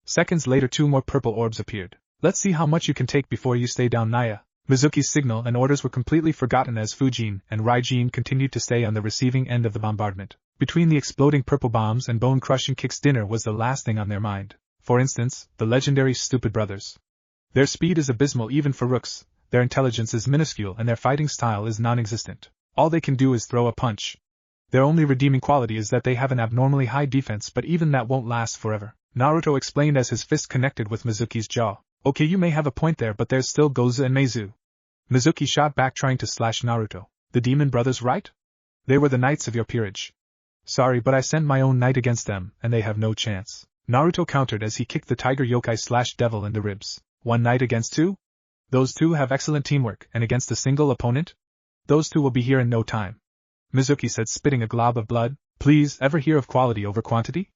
Seconds later 2 more purple orbs appeared. Let's see how much you can take before you stay down, Naya. Mizuki's signal and orders were completely forgotten as Fuijin and Raijin continued to stay on the receiving end of the bombardment. Between the exploding purple bombs and bone-crushing kicks, dinner was the last thing on their mind. For instance, the legendary Stupid Brothers. Their speed is abysmal even for rooks, their intelligence is minuscule, and their fighting style is non-existent. All they can do is throw a punch. Their only redeeming quality is that they have an abnormally high defense, but even that won't last forever, Naruto explained as his fist connected with Mizuki's jaw. Okay, you may have a point there, but there's still Gozu and Meizu. Mizuki shot back, trying to slash Naruto. The demon brothers, right? They were the knights of your peerage. Sorry, but I sent my own knight against them, and they have no chance, Naruto countered as he kicked the tiger yokai / devil in the ribs. 1 knight against 2? Those 2 have excellent teamwork, and against a single opponent? Those 2 will be here in no time, Mizuki said, spitting a glob of blood. Please, ever hear of quality over quantity?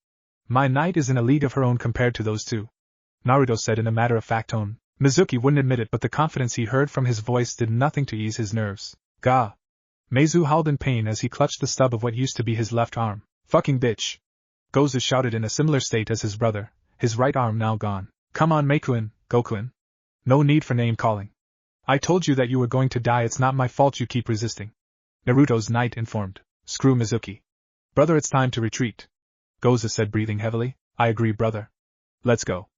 My knight is in a league of her own compared to those 2, Naruto said in a matter-of-fact tone. Mizuki wouldn't admit it, but the confidence he heard from his voice did nothing to ease his nerves. Gah! Meizu howled in pain as he clutched the stub of what used to be his left arm. Fucking bitch! Gozu shouted in a similar state as his brother, his right arm now gone. Come on, Meikuin, Gokuin. No need for name-calling. I told you that you were going to die, it's not my fault you keep resisting, Naruto's knight informed. Screw Mizuki. Brother, it's time to retreat. Goza said, breathing heavily. I agree, brother. Let's go.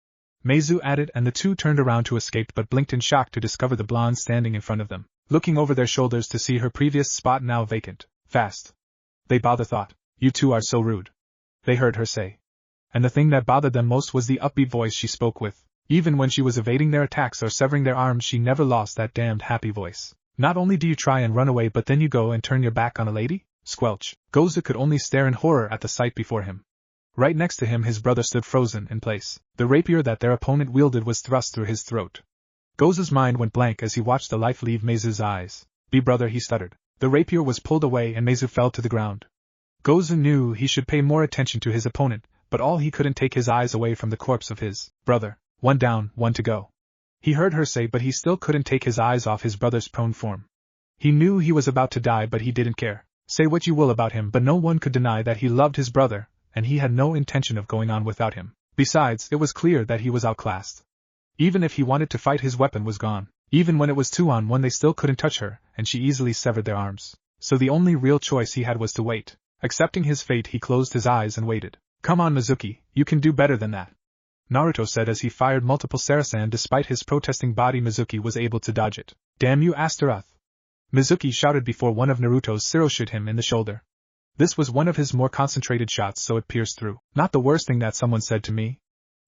Meizu added, and the two turned around to escape but blinked in shock to discover the blonde standing in front of them, looking over their shoulders to see her previous spot now vacant. Fast. They bother thought. You two are so rude. They heard her say. And the thing that bothered them most was the upbeat voice she spoke with. Even when she was evading their attacks or severing their arms, she never lost that damned happy voice. Not only do you try and run away, but then you go and turn your back on a lady? Squelch. Goza could only stare in horror at the sight before him. Right next to him his brother stood frozen in place. The rapier that their opponent wielded was thrust through his throat. Goza's mind went blank as he watched the life leave Meizu's eyes. Be brother, he stuttered. The rapier was pulled away and Meizu fell to the ground. Goza knew he should pay more attention to his opponent, but all he couldn't take his eyes away from the corpse of his brother. One down, one to go. He heard her say, but he still couldn't take his eyes off his brother's prone form. He knew he was about to die, but he didn't care. Say what you will about him, but no one could deny that he loved his brother, and he had no intention of going on without him. Besides, it was clear that he was outclassed. Even if he wanted to fight, his weapon was gone. Even when it was 2-on-1, they still couldn't touch her, and she easily severed their arms. So the only real choice he had was to wait. Accepting his fate, he closed his eyes and waited. Come on, Mizuki, you can do better than that. Naruto said as he fired multiple Sarasan. Despite his protesting body, Mizuki was able to dodge it. Damn you, Astaroth! Mizuki shouted before one of Naruto's Siro shot him in the shoulder. This was one of his more concentrated shots, so it pierced through. Not the worst thing that someone said to me.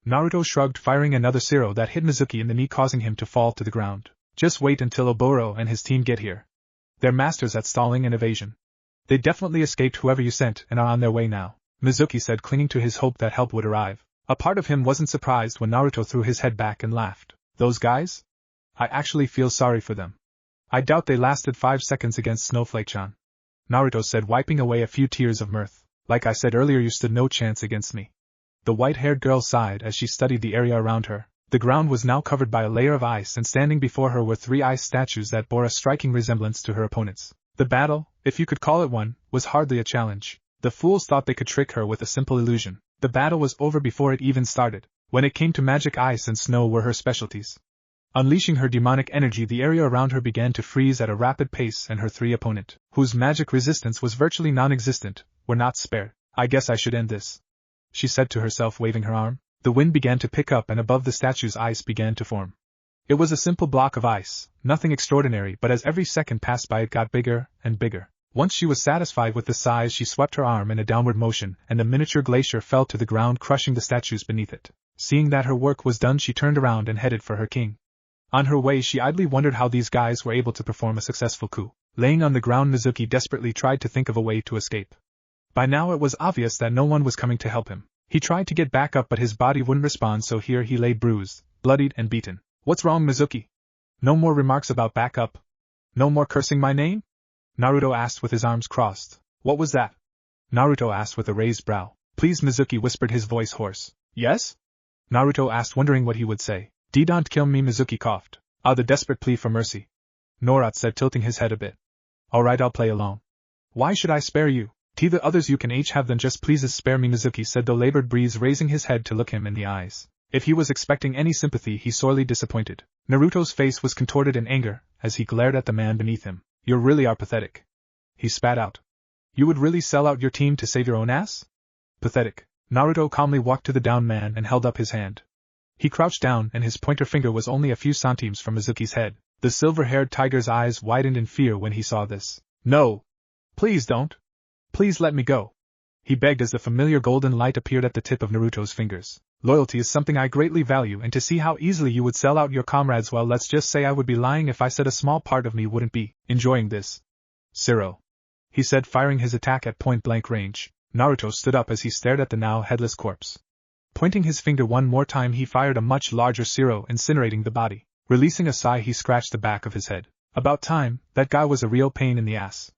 Naruto shrugged, firing another Siro that hit Mizuki in the knee, causing him to fall to the ground. Just wait until Oboro and his team get here. They're masters at stalling and evasion. They definitely escaped whoever you sent and are on their way now, Mizuki said, clinging to his hope that help would arrive. A part of him wasn't surprised when Naruto threw his head back and laughed. Those guys? I actually feel sorry for them. I doubt they lasted 5 seconds against Snowflake-chan. Naruto said, wiping away a few tears of mirth. Like I said earlier, you stood no chance against me. The white-haired girl sighed as she studied the area around her. The ground was now covered by a layer of ice, and standing before her were 3 ice statues that bore a striking resemblance to her opponents. The battle, if you could call it one, was hardly a challenge. The fools thought they could trick her with a simple illusion. The battle was over before it even started. When it came to magic, ice and snow were her specialties. Unleashing her demonic energy, the area around her began to freeze at a rapid pace, and her 3 opponent, whose magic resistance was virtually non-existent, were not spared. I guess I should end this, she said to herself, waving her arm. The wind began to pick up, and above the statues ice began to form. It was a simple block of ice, nothing extraordinary, but as every second passed by it got bigger and bigger. Once she was satisfied with the size, she swept her arm in a downward motion, and the miniature glacier fell to the ground, crushing the statues beneath it. Seeing that her work was done, she turned around and headed for her king. On her way, she idly wondered how these guys were able to perform a successful coup. Laying on the ground, Mizuki desperately tried to think of a way to escape. By now it was obvious that no one was coming to help him. He tried to get back up, but his body wouldn't respond, so here he lay bruised, bloodied, and beaten. What's wrong, Mizuki? No more remarks about back up? No more cursing my name? Naruto asked with his arms crossed. What was that? Naruto asked with a raised brow. Please, Mizuki whispered, his voice hoarse. Yes? Naruto asked, wondering what he would say. Don't kill me, Mizuki coughed. The desperate plea for mercy. Norat said, tilting his head a bit. Alright, I'll play along. Why should I spare you? The others you can each have, then just please spare me, Mizuki said, the labored breeze, raising his head to look him in the eyes. If he was expecting any sympathy, he sorely disappointed. Naruto's face was contorted in anger as he glared at the man beneath him. You really are pathetic, he spat out. You would really sell out your team to save your own ass? Pathetic. Naruto calmly walked to the downed man and held up his hand. He crouched down, and his pointer finger was only a few centimes from Mizuki's head. The silver-haired tiger's eyes widened in fear when he saw this. No! Please don't! Please let me go! He begged as the familiar golden light appeared at the tip of Naruto's fingers. Loyalty is something I greatly value, and to see how easily you would sell out your comrades, well, let's just say I would be lying if I said a small part of me wouldn't be enjoying this. Siro, he said, firing his attack at point-blank range. Naruto stood up as he stared at the now headless corpse. Pointing his finger one more time, he fired a much larger Siro, incinerating the body. Releasing a sigh, he scratched the back of his head. About time, that guy was a real pain in the ass,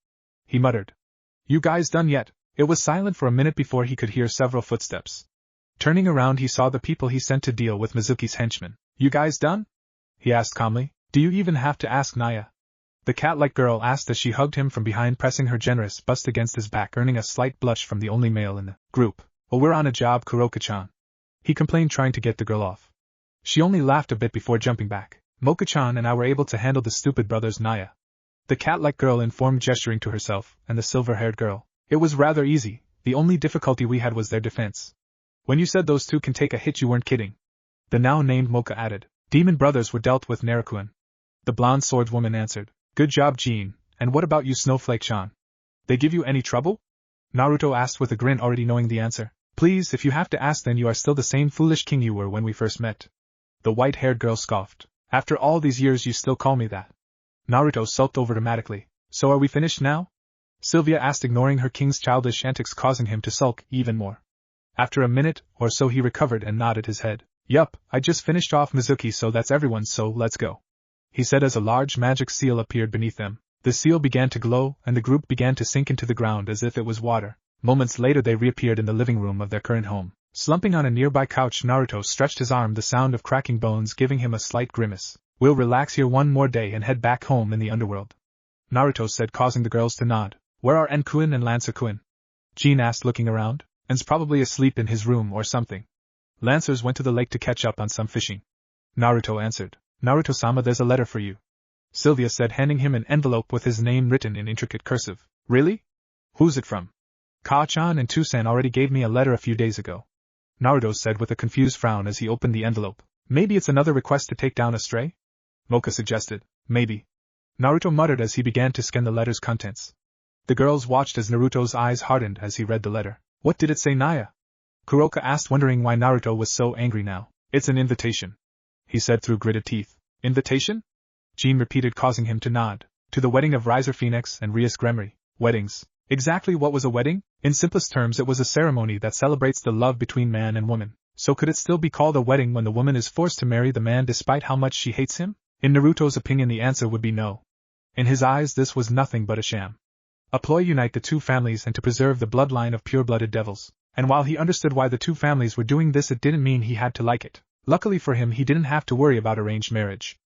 he muttered. You guys done yet? It was silent for a minute before he could hear several footsteps. Turning around, he saw the people he sent to deal with Mizuki's henchmen. You guys done? He asked calmly. Do you even have to ask, Naya? The cat-like girl asked as she hugged him from behind, pressing her generous bust against his back, earning a slight blush from the only male in the group. Oh, we're on a job, Kuroka-chan, he complained, trying to get the girl off. She only laughed a bit before jumping back. Moka-chan and I were able to handle the stupid brothers, Naya, the cat-like girl informed, gesturing to herself and the silver-haired girl. It was rather easy, the only difficulty we had was their defense. When you said those two can take a hit, you weren't kidding. The now named Mocha added. Demon brothers were dealt with Naruto. The blonde swordswoman answered. Good job, Jean, and what about you, Snowflake-chan? They give you any trouble? Naruto asked with a grin, already knowing the answer. Please, if you have to ask, then you are still the same foolish king you were when we first met. The white-haired girl scoffed. After all these years you still call me that. Naruto sulked over dramatically. So are we finished now? Sylvia asked, ignoring her king's childish antics, causing him to sulk even more. After a minute or so he recovered and nodded his head. Yup, I just finished off Mizuki, so that's everyone, so let's go. He said as a large magic seal appeared beneath them. The seal began to glow, and the group began to sink into the ground as if it was water. Moments later they reappeared in the living room of their current home. Slumping on a nearby couch, Naruto stretched his arm, the sound of cracking bones giving him a slight grimace. We'll relax here one more day and head back home in the underworld, Naruto said, causing the girls to nod. Where are Enkuin and Lancer-kun? Jean asked, looking around. En's probably asleep in his room or something. Lancers went to the lake to catch up on some fishing, Naruto answered. Naruto-sama, there's a letter for you, Sylvia said, handing him an envelope with his name written in intricate cursive. Really? Who's it from? Ka-chan and Tusan already gave me a letter a few days ago, Naruto said with a confused frown as he opened the envelope. Maybe it's another request to take down a stray? Mocha suggested. Maybe, Naruto muttered as he began to scan the letter's contents. The girls watched as Naruto's eyes hardened as he read the letter. What did it say, Naya? Kuroka asked, wondering why Naruto was so angry now. It's an invitation, he said through gritted teeth. Invitation? Jean repeated, causing him to nod. To the wedding of Riser Phoenix and Rias Gremory. Weddings. Exactly what was a wedding? In simplest terms, it was a ceremony that celebrates the love between man and woman. So could it still be called a wedding when the woman is forced to marry the man despite how much she hates him? In Naruto's opinion, the answer would be no. In his eyes, this was nothing but a sham. A ploy to unite the two families and to preserve the bloodline of pure-blooded devils. And while he understood why the two families were doing this, it didn't mean he had to like it. Luckily for him, he didn't have to worry about arranged marriage.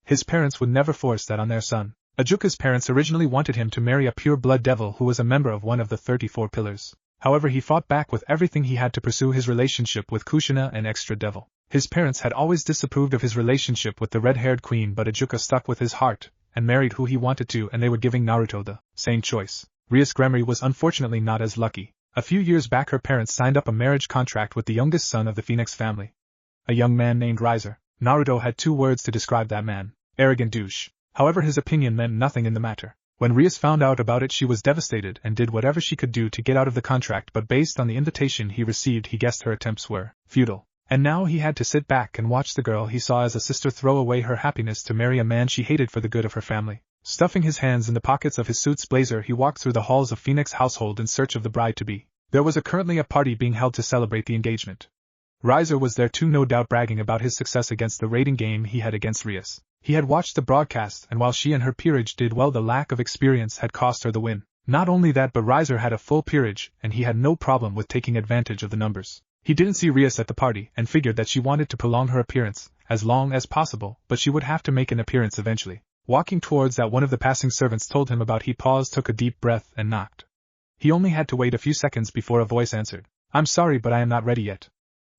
His parents would never force that on their son. Ajuka's parents originally wanted him to marry a pure-blood devil who was a member of one of the 34 pillars. However, he fought back with everything he had to pursue his relationship with Kushina, an extra devil. His parents had always disapproved of his relationship with the red-haired queen, but Ajuka stuck with his heart and married who he wanted to, and they were giving Naruto the same choice. Rias Gremory was unfortunately not as lucky. A few years back, her parents signed up a marriage contract with the youngest son of the Phoenix family, a young man named Riser. Naruto had 2 words to describe that man: arrogant douche. However, his opinion meant nothing in the matter. When Rias found out about it, she was devastated and did whatever she could do to get out of the contract, but based on the invitation he received, he guessed her attempts were futile. And now he had to sit back and watch the girl he saw as a sister throw away her happiness to marry a man she hated for the good of her family. Stuffing his hands in the pockets of his suit's blazer, he walked through the halls of Phoenix household in search of the bride-to-be. There was currently a party being held to celebrate the engagement. Riser was there too, no doubt bragging about his success against the raiding game he had against Rias. He had watched the broadcast, and while she and her peerage did well, the lack of experience had cost her the win. Not only that, but Riser had a full peerage, and he had no problem with taking advantage of the numbers. He didn't see Rias at the party, and figured that she wanted to prolong her appearance as long as possible, but she would have to make an appearance eventually. Walking towards that, one of the passing servants told him about. He paused, took a deep breath, and knocked. He only had to wait a few seconds before a voice answered. I'm sorry, but I am not ready yet.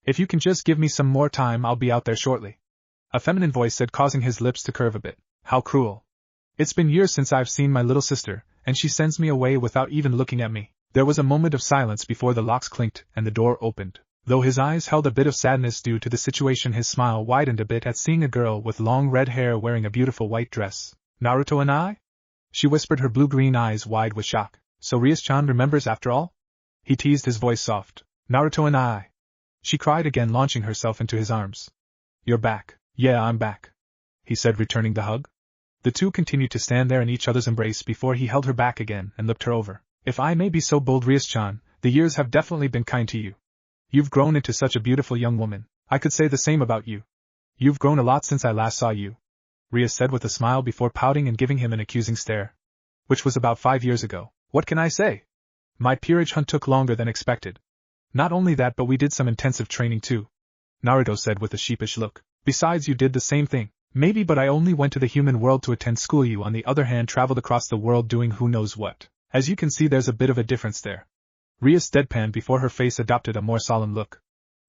If you can just give me some more time, I'll be out there shortly. A feminine voice said, causing his lips to curve a bit. How cruel. It's been years since I've seen my little sister, and she sends me away without even looking at me. There was a moment of silence before the locks clinked and the door opened. Though his eyes held a bit of sadness due to the situation, his smile widened a bit at seeing a girl with long red hair wearing a beautiful white dress. Naruto and I? She whispered, her blue-green eyes wide with shock. So Rias-chan remembers after all? He teased, his voice soft. Naruto and I. She cried again, launching herself into his arms. You're back. Yeah, I'm back, he said, returning the hug. The two continued to stand there in each other's embrace before he held her back again and looked her over. If I may be so bold, Rias-chan, the years have definitely been kind to you. You've grown into such a beautiful young woman. I could say the same about you. You've grown a lot since I last saw you, Rias said with a smile before pouting and giving him an accusing stare. Which was about 5 years ago. What can I say? My peerage hunt took longer than expected. Not only that, but we did some intensive training too, Naruto said with a sheepish look. Besides, you did the same thing. Maybe, but I only went to the human world to attend school. You, on the other hand, traveled across the world doing who knows what. As you can see, there's a bit of a difference there. Rias deadpanned before her face adopted a more solemn look.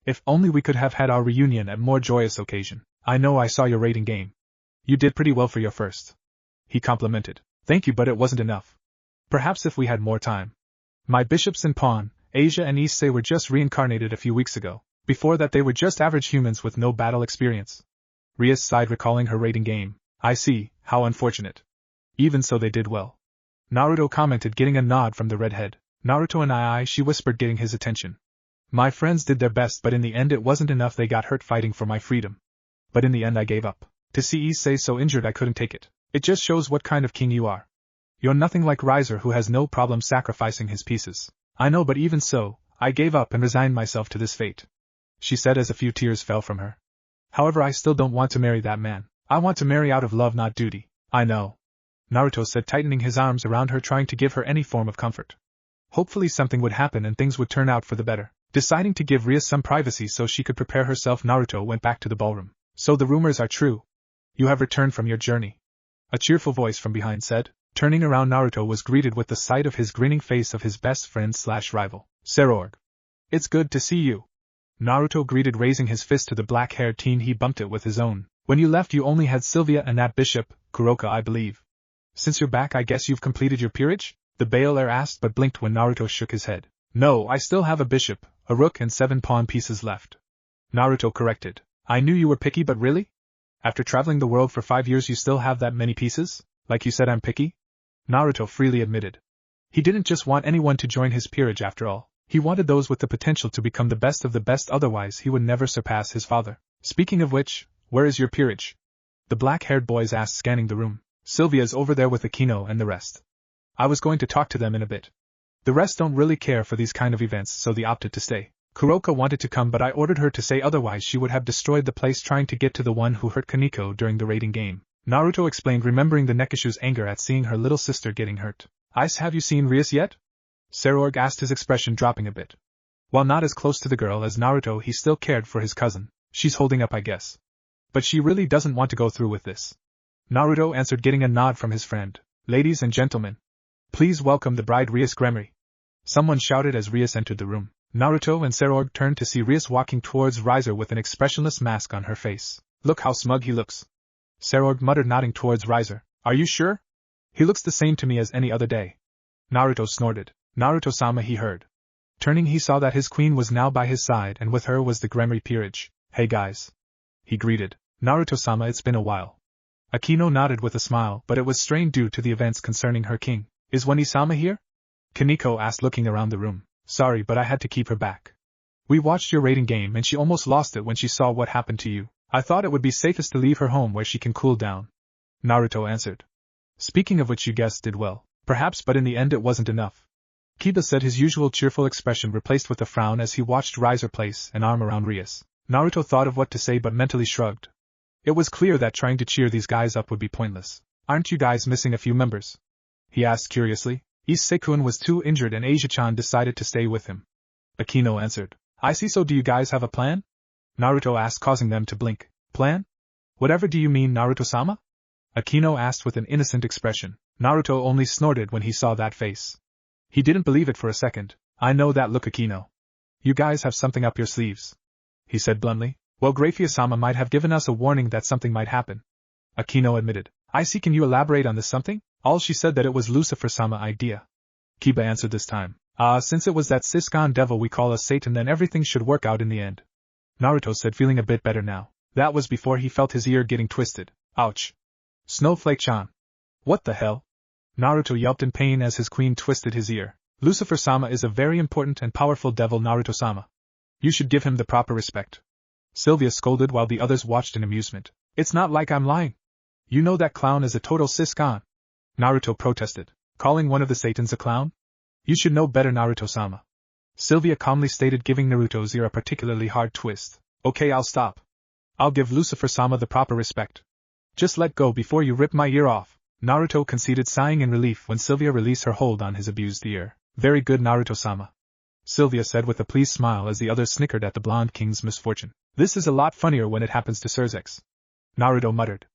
If only we could have had our reunion at more joyous occasion. I know I saw your rating game. You did pretty well for your first, he complimented. Thank you, but it wasn't enough. Perhaps if we had more time. My bishops and pawn, Asia and Issei were just reincarnated a few weeks ago. Before that they were just average humans with no battle experience. Rias sighed recalling her raiding game. I see, how unfortunate. Even so they did well. Naruto commented getting a nod from the redhead. Naruto and I, she whispered getting his attention. My friends did their best but in the end it wasn't enough, they got hurt fighting for my freedom. But in the end I gave up. To see Issei so injured I couldn't take it. It just shows what kind of king you are. You're nothing like Riser who has no problem sacrificing his pieces. I know, but even so, I gave up and resigned myself to this fate. She said as a few tears fell from her. However, I still don't want to marry that man. I want to marry out of love, not duty. I know. Naruto said, tightening his arms around her, trying to give her any form of comfort. Hopefully something would happen and things would turn out for the better. Deciding to give Ria some privacy so she could prepare herself, Naruto went back to the ballroom. So the rumors are true. You have returned from your journey. A cheerful voice from behind said. Turning around, Naruto was greeted with the sight of his grinning face of his best friend/rival, Serorg. It's good to see you. Naruto greeted, raising his fist to the black-haired teen. He bumped it with his own. When you left you only had Sylvia and that bishop, Kuroka, I believe. Since you're back I guess you've completed your peerage? The Bael asked but blinked when Naruto shook his head. No, I still have a bishop, a rook and 7 pawn pieces left. Naruto corrected. I knew you were picky, but really? After traveling the world for 5 years you still have that many pieces? Like you said I'm picky? Naruto freely admitted. He didn't just want anyone to join his peerage after all. He wanted those with the potential to become the best of the best, otherwise he would never surpass his father. Speaking of which, where is your peerage? The black-haired boys asked, scanning the room. Sylvia's over there with Akino and the rest. I was going to talk to them in a bit. The rest don't really care for these kind of events, so they opted to stay. Kuroka wanted to come but I ordered her to stay, otherwise she would have destroyed the place trying to get to the one who hurt Kaneko during the raiding game. Naruto explained, remembering the Nekishu's anger at seeing her little sister getting hurt. Ice, have you seen Rias yet? Serorg asked, his expression dropping a bit. While not as close to the girl as Naruto, he still cared for his cousin. She's holding up, I guess. But she really doesn't want to go through with this. Naruto answered, getting a nod from his friend. Ladies and gentlemen, please welcome the bride, Rias Gremory. Someone shouted as Rias entered the room. Naruto and Serorg turned to see Rias walking towards Riser with an expressionless mask on her face. Look how smug he looks. Serorg muttered, nodding towards Riser. Are you sure? He looks the same to me as any other day. Naruto snorted. Naruto-sama, he heard. Turning, he saw that his queen was now by his side and with her was the Gremory peerage. Hey guys. He greeted. Naruto-sama, it's been a while. Akino nodded with a smile, but it was strained due to the events concerning her king. Is Wani-sama here? Kaneko asked, looking around the room. Sorry, but I had to keep her back. We watched your raiding game and she almost lost it when she saw what happened to you. I thought it would be safest to leave her home where she can cool down. Naruto answered. Speaking of which, you guys did well. Perhaps, but in the end it wasn't enough. Kiba said, his usual cheerful expression replaced with a frown as he watched Riser place an arm around Rias. Naruto thought of what to say but mentally shrugged. It was clear that trying to cheer these guys up would be pointless. Aren't you guys missing a few members? He asked curiously. Issei-kun was too injured and Asia-chan decided to stay with him. Akino answered. I see, so do you guys have a plan? Naruto asked, causing them to blink. Plan? Whatever do you mean, Naruto-sama? Akino asked with an innocent expression. Naruto only snorted when he saw that face. He didn't believe it for a second. I know that look, Akino. You guys have something up your sleeves. He said bluntly. Well, Grafia-sama might have given us a warning that something might happen. Akino admitted. I see, can you elaborate on this something? All she said that it was Lucifer-sama idea. Kiba answered this time. Since it was that Siscon devil we call a Satan, then everything should work out in the end. Naruto said, feeling a bit better now. That was before he felt his ear getting twisted. Ouch. Snowflake-chan. What the hell? Naruto yelped in pain as his queen twisted his ear. Lucifer-sama is a very important and powerful devil, Naruto-sama. You should give him the proper respect. Sylvia scolded while the others watched in amusement. It's not like I'm lying. You know that clown is a total Siscon. Naruto protested. Calling one of the Satans a clown? You should know better, Naruto-sama. Sylvia calmly stated, giving Naruto's ear a particularly hard twist. Okay, I'll stop. I'll give Lucifer-sama the proper respect. Just let go before you rip my ear off. Naruto conceded, sighing in relief when Sylvia released her hold on his abused ear. Very good, Naruto-sama. Sylvia said with a pleased smile as the others snickered at the blonde king's misfortune. This is a lot funnier when it happens to Surzex. Naruto muttered.